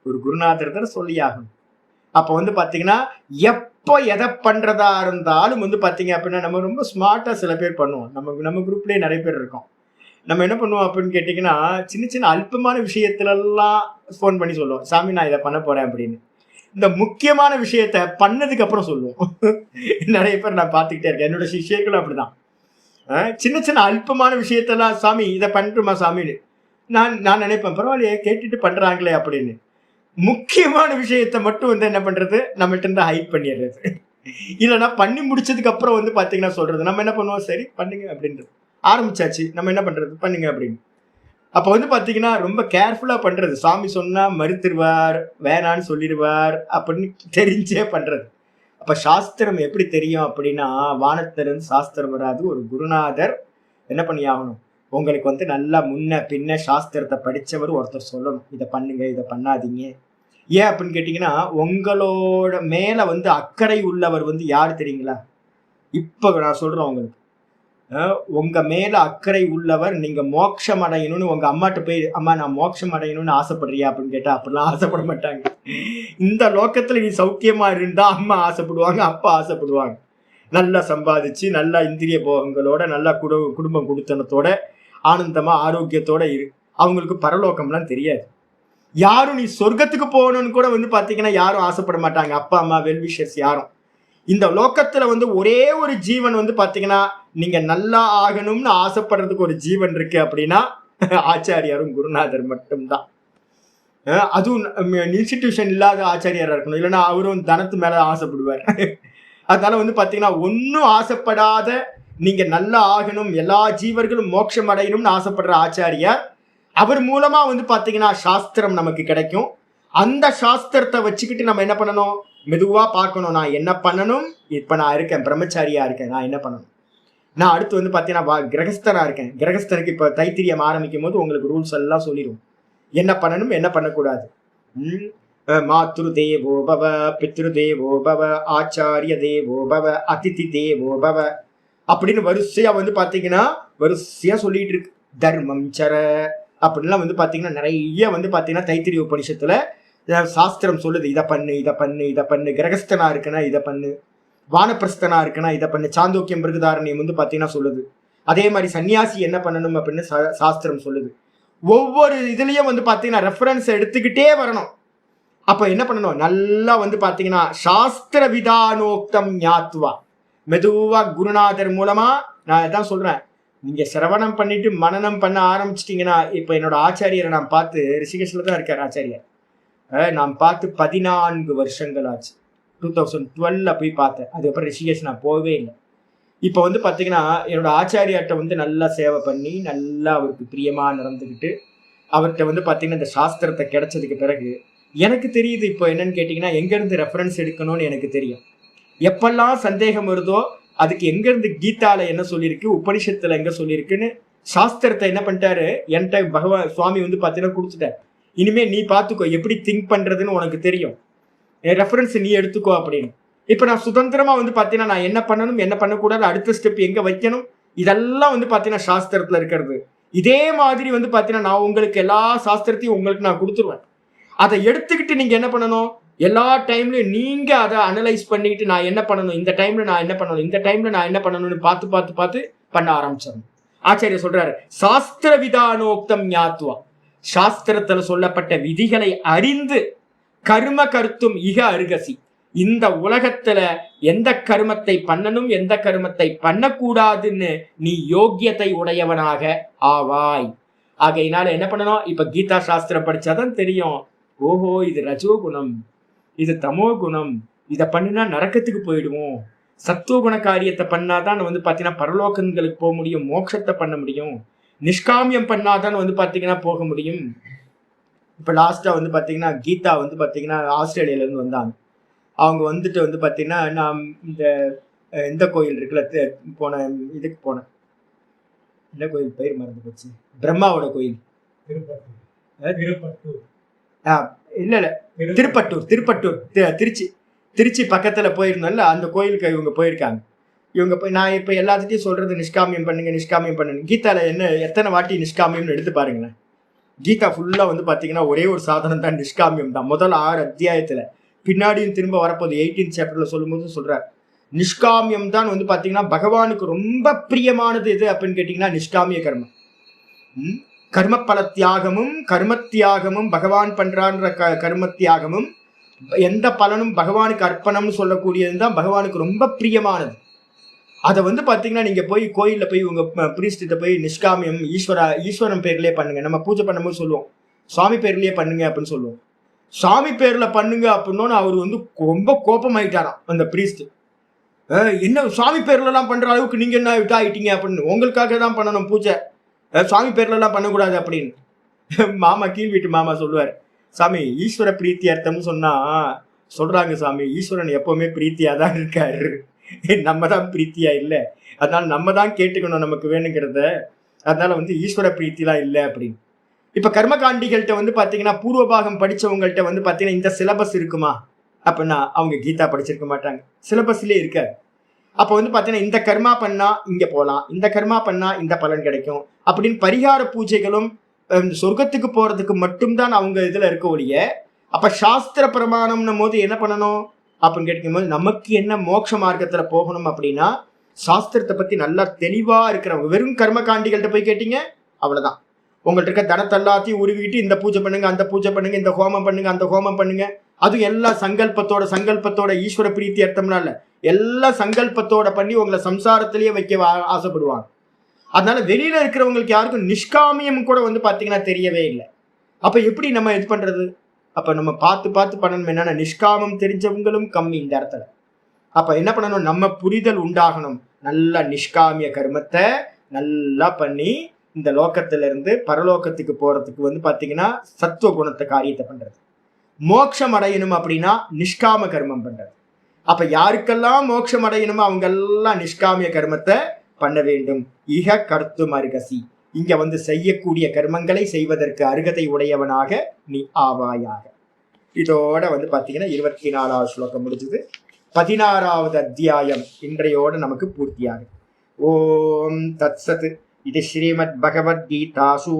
ஒரு குருநாதர் தான் சொல்லி ஆகணும். அப்ப வந்து பாத்தீங்கன்னா எப்போ எதை பண்றதா இருந்தாலும் வந்து பாத்தீங்க அப்படின்னா நம்ம ரொம்ப ஸ்மார்ட்டா சில பேர் பண்ணுவோம். நம்ம குரூப்லயே நிறைய பேர் இருக்கோம். நம்ம என்ன பண்ணுவோம் அப்படின்னு கேட்டீங்கன்னா, சின்ன சின்ன அல்பமான விஷயத்துல எல்லாம் ஃபோன் பண்ணி சொல்லுவோம், சாமி நான் இதை பண்ண போறேன் அப்படின்னு. இந்த முக்கியமான விஷயத்த பண்ணதுக்கு அப்புறம் சொல்லுவோம். நிறைய பேர் நான் பார்த்துக்கிட்டே இருக்கேன், என்னோட சிஷ்யர்களும் அப்படிதான். சின்ன சின்ன அல்பமான விஷயத்தெல்லாம் சாமி இதை பண்ணிட்டுமா சாமின்னு நான் நினைப்பேன், பரவாயில்லையே கேட்டுட்டு பண்றாங்களே அப்படின்னு. முக்கியமான விஷயத்த மட்டும் வந்து என்ன பண்றது, நம்மள்ட்ட இருந்து ஹைட் பண்ணிடுறது. இல்லைன்னா பண்ணி முடிச்சதுக்கு அப்புறம் வந்து பாத்தீங்கன்னா சொல்றது, நம்ம என்ன பண்ணுவோம், சரி பண்ணுங்க அப்படின்றது, ஆரம்பிச்சாச்சு நம்ம என்ன பண்றது பண்ணுங்க அப்படின்னு. அப்ப வந்து பாத்தீங்கன்னா ரொம்ப கேர்ஃபுல்லா பண்றது. சாமி சொன்னா மறுத்துருவார், வேணான்னு சொல்லிடுவார் அப்படின்னு தெரிஞ்சே பண்றது. அப்ப சாஸ்திரம் எப்படி தெரியும் அப்படின்னா, வானத்திலிருந்து சாஸ்திரம் வராது. ஒரு குருநாதர் என்ன பண்ணி ஆகணும், உங்களுக்கு வந்து நல்லா முன்ன பின்ன சாஸ்திரத்தை படிச்சவர் ஒருத்தர் சொல்லணும், இதை பண்ணுங்க இதை பண்ணாதீங்க. ஏன் அப்படின்னு கேட்டீங்கன்னா, உங்களோட மேல வந்து அக்கறை உள்ளவர் வந்து யாரு தெரியுங்களா? இப்ப நான் சொல்றேன் உங்களுக்கு, உங்க மேல அக்கறை உள்ளவர், நீங்க மோட்சம் அடையணும்னு உங்க அம்மாட்ட போய், அம்மா நான் மோட்சம் அடையணும்னு ஆசைப்படுறியா அப்படின்னு கேட்டா அப்படிலாம் ஆசைப்பட மாட்டாங்க. இந்த லோக்கத்துல நீ சௌக்கியமா இருந்தா அம்மா ஆசைப்படுவாங்க, அப்பா ஆசைப்படுவாங்க. நல்லா சம்பாதிச்சு நல்லா இந்திரிய போகங்களோட நல்லா குடும்பம் குடுத்தனத்தோட ஆனந்தமா ஆரோக்கியத்தோட இரு. அவங்களுக்கு பரலோகம்லாம் தெரியாது. யாரும் நீ சொர்க்கத்துக்கு போகணும்னு கூட பாத்தீங்கன்னா யாரும் ஆசைப்பட மாட்டாங்க, அப்பா அம்மா வெல்விஷர்ஸ் யாரும். இந்த லோக்கத்துல ஒரே ஒரு ஜீவன் பாத்தீங்கன்னா நீங்க நல்லா ஆகணும்னு ஆசைப்படுறதுக்கு ஒரு ஜீவன் இருக்கு அப்படின்னா ஆச்சாரியாரும் குருநாதர் மட்டும்தான். அதுவும் இன்ஸ்டிடியூஷன் இல்லாத ஆச்சாரியாரா இருக்கணும், இல்லைன்னா அவரும் தனத்து மேல ஆசைப்படுவார். அதனால பாத்தீங்கன்னா ஒன்னும் ஆசைப்படாத, நீங்க நல்லா ஆகணும், எல்லா ஜீவர்களும் மோட்சம் அடையணும்னு ஆசைப்படுற ஆச்சாரியார், அவர் மூலமா பாத்தீங்கன்னா சாஸ்திரம் நமக்கு கிடைக்கும். அந்த சாஸ்திரத்தை வச்சுக்கிட்டு நம்ம என்ன பண்ணணும், மெதுவா பார்க்கணும். நான் என்ன பண்ணணும், இப்ப நான் இருக்கேன் பிரம்மச்சாரியா இருக்கேன், நான் என்ன பண்ணணும். நான் அடுத்து பாத்தீங்கன்னா கிரகஸ்தனா இருக்கேன். கிரகஸ்தனுக்கு இப்ப தைத்திரியம் ஆரம்பிக்கும் போது உங்களுக்கு ரூல்ஸ் எல்லாம் சொல்லிடும், என்ன பண்ணணும் என்ன பண்ணக்கூடாது. மாத்ரு தேவோ பவ, பித்ரு தேவோ பவ, ஆச்சாரிய தேவோ பவ, அதிதி தேவோ பவ அப்படின்னு வரிசையா பாத்தீங்கன்னா வரிசையா சொல்லிட்டு இருக்கு. தர்மம் சர அப்படின்லாம் பாத்தீங்கன்னா நிறைய பாத்தீங்கன்னா தைத்திரிய உபனிஷத்துல சாஸ்திரம் சொல்லுது, இதை பண்ணு இதை பண்ணு இதை பண்ணு. கிரகஸ்தனா இருக்குன்னா இதை பண்ணு, வானப்பிரஸ்தனா இருக்குன்னா இதை பண்ணு. சாந்தோக்கியம் பிருகதாரண்யம் பாத்தீங்கன்னா சொல்லுது. அதே மாதிரி சன்னியாசி என்ன பண்ணணும் அப்படின்னு சாஸ்திரம் சொல்லுது. ஒவ்வொரு இதுலயும் பாத்தீங்கன்னா ரெஃபரன்ஸ் எடுத்துக்கிட்டே வரணும். அப்ப என்ன பண்ணணும், நல்லா பாத்தீங்கன்னா சாஸ்திர விதானோக்தம் ஞாத்வா, மெதுவா குருநாதர் மூலமா. நான் இதான் சொல்றேன், நீங்க சிரவணம் பண்ணிட்டு மனனம் பண்ண ஆரம்பிச்சிட்டீங்கன்னா, இப்ப என்னோட ஆச்சாரியரை நான் பார்த்து, ரிஷிகேஷ்ல தான் இருக்கார் ஆச்சாரியர், நான் பார்த்து 14 வருஷங்கள் ஆச்சு. 2012 போய் பார்த்தேன். அதுக்கப்புறம் ரிஷிகேஷ் நான் போகவே இல்லை. இப்போ பாத்தீங்கன்னா என்னோட ஆச்சாரியார்ட்ட நல்லா சேவை பண்ணி நல்லா அவருக்கு பிரியமா நடந்துக்கிட்டு அவர்கிட்ட பாத்தீங்கன்னா இந்த சாஸ்திரத்தை கிடைச்சதுக்கு பிறகு எனக்கு தெரியுது இப்போ என்னன்னு கேட்டீங்கன்னா எங்க இருந்து ரெஃபரன்ஸ் எடுக்கணும்னு எனக்கு தெரியும். எப்பெல்லாம் சந்தேகம் வருதோ அதுக்கு எங்க இருந்து கீதால என்ன சொல்லியிருக்கு, உபனிஷத்துல எங்க சொல்லியிருக்குன்னு சாஸ்திரத்தை என்ன பண்ணிட்டாரு என்கிட்ட பகவான் சுவாமி பாத்தீங்கன்னா கொடுத்துட்டார். இனிமே நீ பாத்துக்கோ, எப்படி திங்க் பண்றதுன்னு உனக்கு தெரியும், ரெஃபரன்ஸ் நீ எடுத்துக்கோ அப்படின்னு. இப்ப நான் சுதந்திரமா பாத்தீங்கன்னா நான் என்ன பண்ணணும் என்ன பண்ணக்கூடாது, அடுத்த ஸ்டெப் எங்க வைக்கணும், இதெல்லாம் பாத்தீங்கன்னா சாஸ்திரத்துல இருக்கிறது. இதே மாதிரி பாத்தீங்கன்னா நான் உங்களுக்கு எல்லா சாஸ்திரத்தையும் உங்களுக்கு நான் கொடுத்துருவேன். அதை எடுத்துக்கிட்டு நீங்க என்ன பண்ணணும், எல்லா டைம்லயும் நீங்க அதை அனலைஸ் பண்ணிக்கிட்டு நான் என்ன பண்ணணும், இந்த டைம்ல நான் என்ன பண்ணணும், இந்த டைம்ல நான் என்ன பண்ணணும்னு பார்த்து பார்த்து பார்த்து பண்ண ஆரம்பிச்சிடணும். ஆச்சாரியர் சொல்றாரு, சாஸ்திர விதானோக்தம் ஞாத்வா, சாஸ்திரத்துல சொல்லப்பட்ட விதிகளை அறிந்து கர்ம கருத்தும் இக அருகசி, இந்த உலகத்துல எந்த கர்மத்தை பண்ணணும் எந்த கர்மத்தை பண்ணக்கூடாதுன்னு நீ யோக்கியத்தை உடையவனாக ஆவாய். ஆகையினால என்ன பண்ணணும், இப்ப கீதா சாஸ்திரம் படிச்சாதான் தெரியும், ஓஹோ இது ரஜோகுணம் இது தமோ குணம், இதை பண்ணினா நரக்கத்துக்கு போயிடுவோம், சத்துவகுண காரியத்தை பண்ணாதான் பாத்தீங்கன்னா பரலோகங்களுக்கு போக முடியும், மோட்சத்தை பண்ண முடியும், நிஷ்காமியம் பண்ணாதான் பாத்தீங்கன்னா போக முடியும். இப்ப லாஸ்டா பாத்தீங்கன்னா கீதா பாத்தீங்கன்னா ஆஸ்திரேலியால இருந்து வந்தாங்க. அவங்க பாத்தீங்கன்னா நான் இந்த கோயில் இருக்குல்ல, போன இதுக்கு போனேன், என்ன கோயில் பேர் மறந்து போச்சு, பிரம்மாவோட கோயில், இல்ல திருப்பட்டூர், திருச்சி பக்கத்துல போயிருந்தோம்ல, அந்த கோயிலுக்கு இவங்க போயிருக்காங்க. இவங்க போய் நான் இப்ப எல்லாத்தையும் சொல்றது நிஷ்காமியம் பண்ணுங்க நிஷ்காமியம் பண்ணுங்க. கீதால என்ன எத்தனை வாட்டி நிஷ்காமியம்னு எடுத்து பாருங்களேன். கீதா ஃபுல்லா பாத்தீங்கன்னா ஒரே ஒரு சாதனம் தான், நிஷ்காமியம் தான். முதல் 6 அத்தியாயத்துல, பின்னாடியும் திரும்ப வரப்போது 18th சாப்டர்ல சொல்லும்போது சொல்றார், நிஷ்காமியம் தான் பாத்தீங்கன்னா பகவானுக்கு ரொம்ப பிரியமானது எது அப்படின்னு கேட்டீங்கன்னா நிஷ்காமிய கர்மம். கர்ம பல தியாகமும் கர்மத்தியாகமும் பகவான் பண்றான்ற கர்மத்தியாகமும் எந்த பலனும் பகவானுக்கு அர்ப்பணம்னு சொல்லக்கூடியதுதான் பகவானுக்கு ரொம்ப பிரியமானது. அதை பாத்தீங்கன்னா நீங்க போய் கோயில்ல போய் உங்க பிரீஸ்ட போய் நிஷ்காமியம் ஈஸ்வரன் பேர்லயே பண்ணுங்க. நம்ம பூஜை பண்ணும்போது சொல்லுவோம் சுவாமி பேர்லயே பண்ணுங்க அப்படின்னு சொல்லுவோம். சுவாமி பேர்ல பண்ணுங்க அப்படின்னு அவர் ரொம்ப கோபமாயிட்டாராம் அந்த பிரீஸ்ட். என்ன சுவாமி பேர்ல எல்லாம் பண்ற அளவுக்கு நீங்க என்ன ஆயிட்டீங்க அப்படின்னு, உங்களுக்காக தான் பண்ணணும் பூஜை, சுவாமி பேர்ல எல்லாம் பண்ணக்கூடாது அப்படின்னு. மாமா கீழ் வீட்டு மாமா சொல்லுவார், சாமி ஈஸ்வர பிரீத்தி அர்த்தம்னு சொன்னா சொல்றாங்க சாமி, ஈஸ்வரன் எப்பவுமே பிரீத்தியா தான் இருக்காரு, நம்ம தான் பிரீத்தியா இல்லை, அதனால நம்ம தான் கேட்டுக்கணும் நமக்கு வேணுங்கிறத, அதனால ஈஸ்வர பிரீத்திலாம் இல்லை அப்படின்னு. இப்ப கர்மகாண்டிகள்கிட்ட பாத்தீங்கன்னா பூர்வபாகம் படிச்சவங்கள்ட்ட பாத்தீங்கன்னா இந்த சிலபஸ் இருக்குமா அப்படின்னா அவங்க கீதா படிச்சிருக்க மாட்டாங்க, சிலபஸ்லயே இருக்காது. அப்போ வந்து பார்த்தீங்கன்னா இந்த கர்மா பண்ணா இங்க போகலாம், இந்த கர்மா பண்ணா இந்த பலன் கிடைக்கும் அப்படின்னு பரிகார பூஜைகளும் சொர்க்கத்துக்கு போறதுக்கு மட்டும்தான் அவங்க இதுல இருக்க ஒழிய, அப்ப சாஸ்திர பிரமாணம்னும் போது என்ன பண்ணணும் அப்படின்னு கேட்கும்போது, நமக்கு என்ன மோட்ச மார்க்கத்துல போகணும் அப்படின்னா சாஸ்திரத்தை பத்தி நல்லா தெளிவா இருக்கிறவங்க. வெறும் கர்மகாண்டிகள்கிட்ட போய் கேட்டீங்க அவ்வளவுதான், உங்கள்ட்ட இருக்க தனத்தை எல்லாத்தையும் உருவிட்டு இந்த பூஜை பண்ணுங்க, அந்த பூஜை பண்ணுங்க, இந்த ஹோமம் பண்ணுங்க, அந்த ஹோமம் பண்ணுங்க, அதுவும் எல்லா சங்கல்பத்தோட ஈஸ்வர பிரீத்தி அர்த்தம்னா இல்ல, எல்லா சங்கல்பத்தோட பண்ணி உங்களை சம்சாரத்திலேயே வைக்க ஆசைப்படுவாங்க. அதனால வெளியில இருக்கிறவங்களுக்கு யாருக்கும் நிஷ்காமியம் கூட வந்து பாத்தீங்கன்னா தெரியவே இல்லை. அப்ப எப்படி நம்ம இது பண்றது? அப்ப நம்ம பார்த்து பண்ணணும். என்னன்னா நிஷ்காமம் தெரிஞ்சவங்களும் கம்மி இந்த இடத்துல. அப்ப என்ன பண்ணணும், நம்ம புரிதல் உண்டாகணும். நல்ல நிஷ்காமிய கர்மத்தை நல்லா பண்ணி இந்த லோகத்துல இருந்து பரலோகத்துக்கு போறதுக்கு வந்து பாத்தீங்கன்னா சத்துவ குணத்தை காரியத்தை பண்றது. மோட்சம் அடையணும் அப்படின்னா நிஷ்காம கர்மம் பண்றது. அப்ப யாருக்கெல்லாம் மோட்சம் அடையணுமோ அவங்க எல்லாம் நிஷ்காமிய கர்மத்தை பண்ண வேண்டும். இக கர்த்தும் அருகசி, இங்க வந்து செய்யக்கூடிய கர்மங்களை செய்வதற்கு அருகதை உடையவனாக நீ ஆவாயாக. இதோட வந்து பாத்தீங்கன்னா 24வது ஸ்லோகம் முடிஞ்சது. 16வது அத்தியாயம் இன்றையோட நமக்கு பூர்த்தியாகும். ஓம் தத்சத். இது ஸ்ரீமத் பகவத்கீதாசு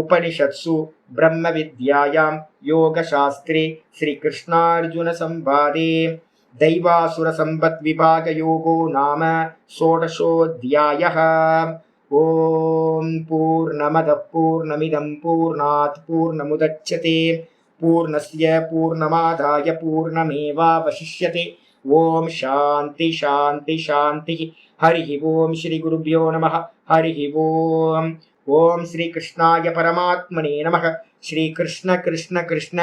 உபனிஷத்சு பிரம்ம வித்யாயாம் யோக சாஸ்திரே ஸ்ரீ கிருஷ்ணார்ஜுன சம்வாதே தைவாசுர சம்பத் விபாக யோகோ நாம ஷோடசோத்யாயः. ஓம் பூர்ணமதః பூர்ணமிதம் பூர்ணாத் பூர்ணமுதச்யதே பூர்ணஸ்ய பூர்ணமாதாய பூர்ணமேவாவசிஷ்யதே. ஓம் சாந்தி சாந்தி சாந்தி. ஹரி ஓம் ஸ்ரீ குருப்யோ நமः. ஹரி ஓம். ஓம் ஸ்ரீ கிருஷ்ணாய பரமாத்மனே நமः. ஸ்ரீ கிருஷ்ண கிருஷ்ண கிருஷ்ண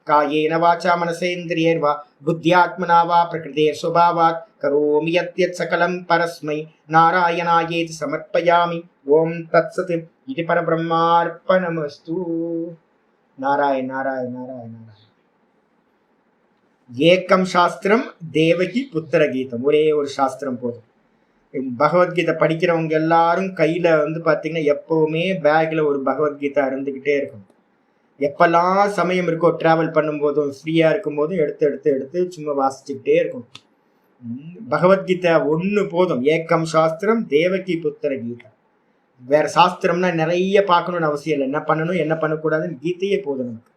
காயேன வாசா மனசேந்திரியர்வா புத்தியாத்மனா வா பிரகிருதேர் சுபாவாத் கரோமி யத்யத் சகலம் பரஸ்மை நாராயணாயேதி சமர்ப்பயாமி. ஓம் தத்சத். இது பரபிரம்மார்ப்பணமஸ்து. நாராயண நாராயண நாராயண நாராயண. ஏக்கம் சாஸ்திரம் தேவகி புத்திர கீதம். ஒரே ஒரு சாஸ்திரம் போதும். பகவத்கீதை படிக்கிறவங்க எல்லாரும் கையில வந்து பாத்தீங்கன்னா எப்பவுமே பேக்ல ஒரு பகவத்கீதை இருந்துகிட்டே இருக்கும். எப்பெல்லாம் சமயம் இருக்கோ, டிராவல் பண்ணும்போதும் ஃப்ரீயா இருக்கும் போதும் எடுத்து சும்மா வாசிச்சுக்கிட்டே இருக்கும். பகவத்கீதை ஒண்ணு போதும். ஏக்கம் சாஸ்திரம் தேவகி புத்திர கீதம். வேற சாஸ்திரம்னா நிறைய பார்க்கணும்னு அவசியம் இல்லை. என்ன பண்ணணும் என்ன பண்ணக்கூடாதுன்னு கீதையே போதும் நமக்கு.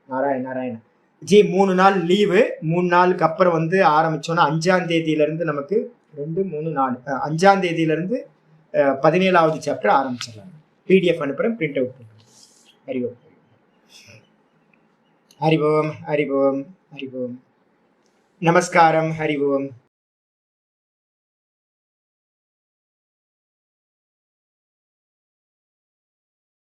நாராயண நாராயண ஜி. 3 நாள் லீவு. 3 நாளுக்கு அப்புறம் வந்து ஆரம்பிச்சோன்னா 5ஆம் தேதியிலிருந்து நமக்கு 2, 3, 4 5ஆம் தேதியிலிருந்து 17வது சாப்டர் ஆரம்பிச்சிடலாம். பிடிஎஃப் அனுப்புறேன், பிரிண்ட் அவுட் பண்ணுறேன். ஹரி ஓம். ஹரி ஓம். ஹரி ஓம். ஹரி ஓம். நமஸ்காரம். ஹரி ஓம்.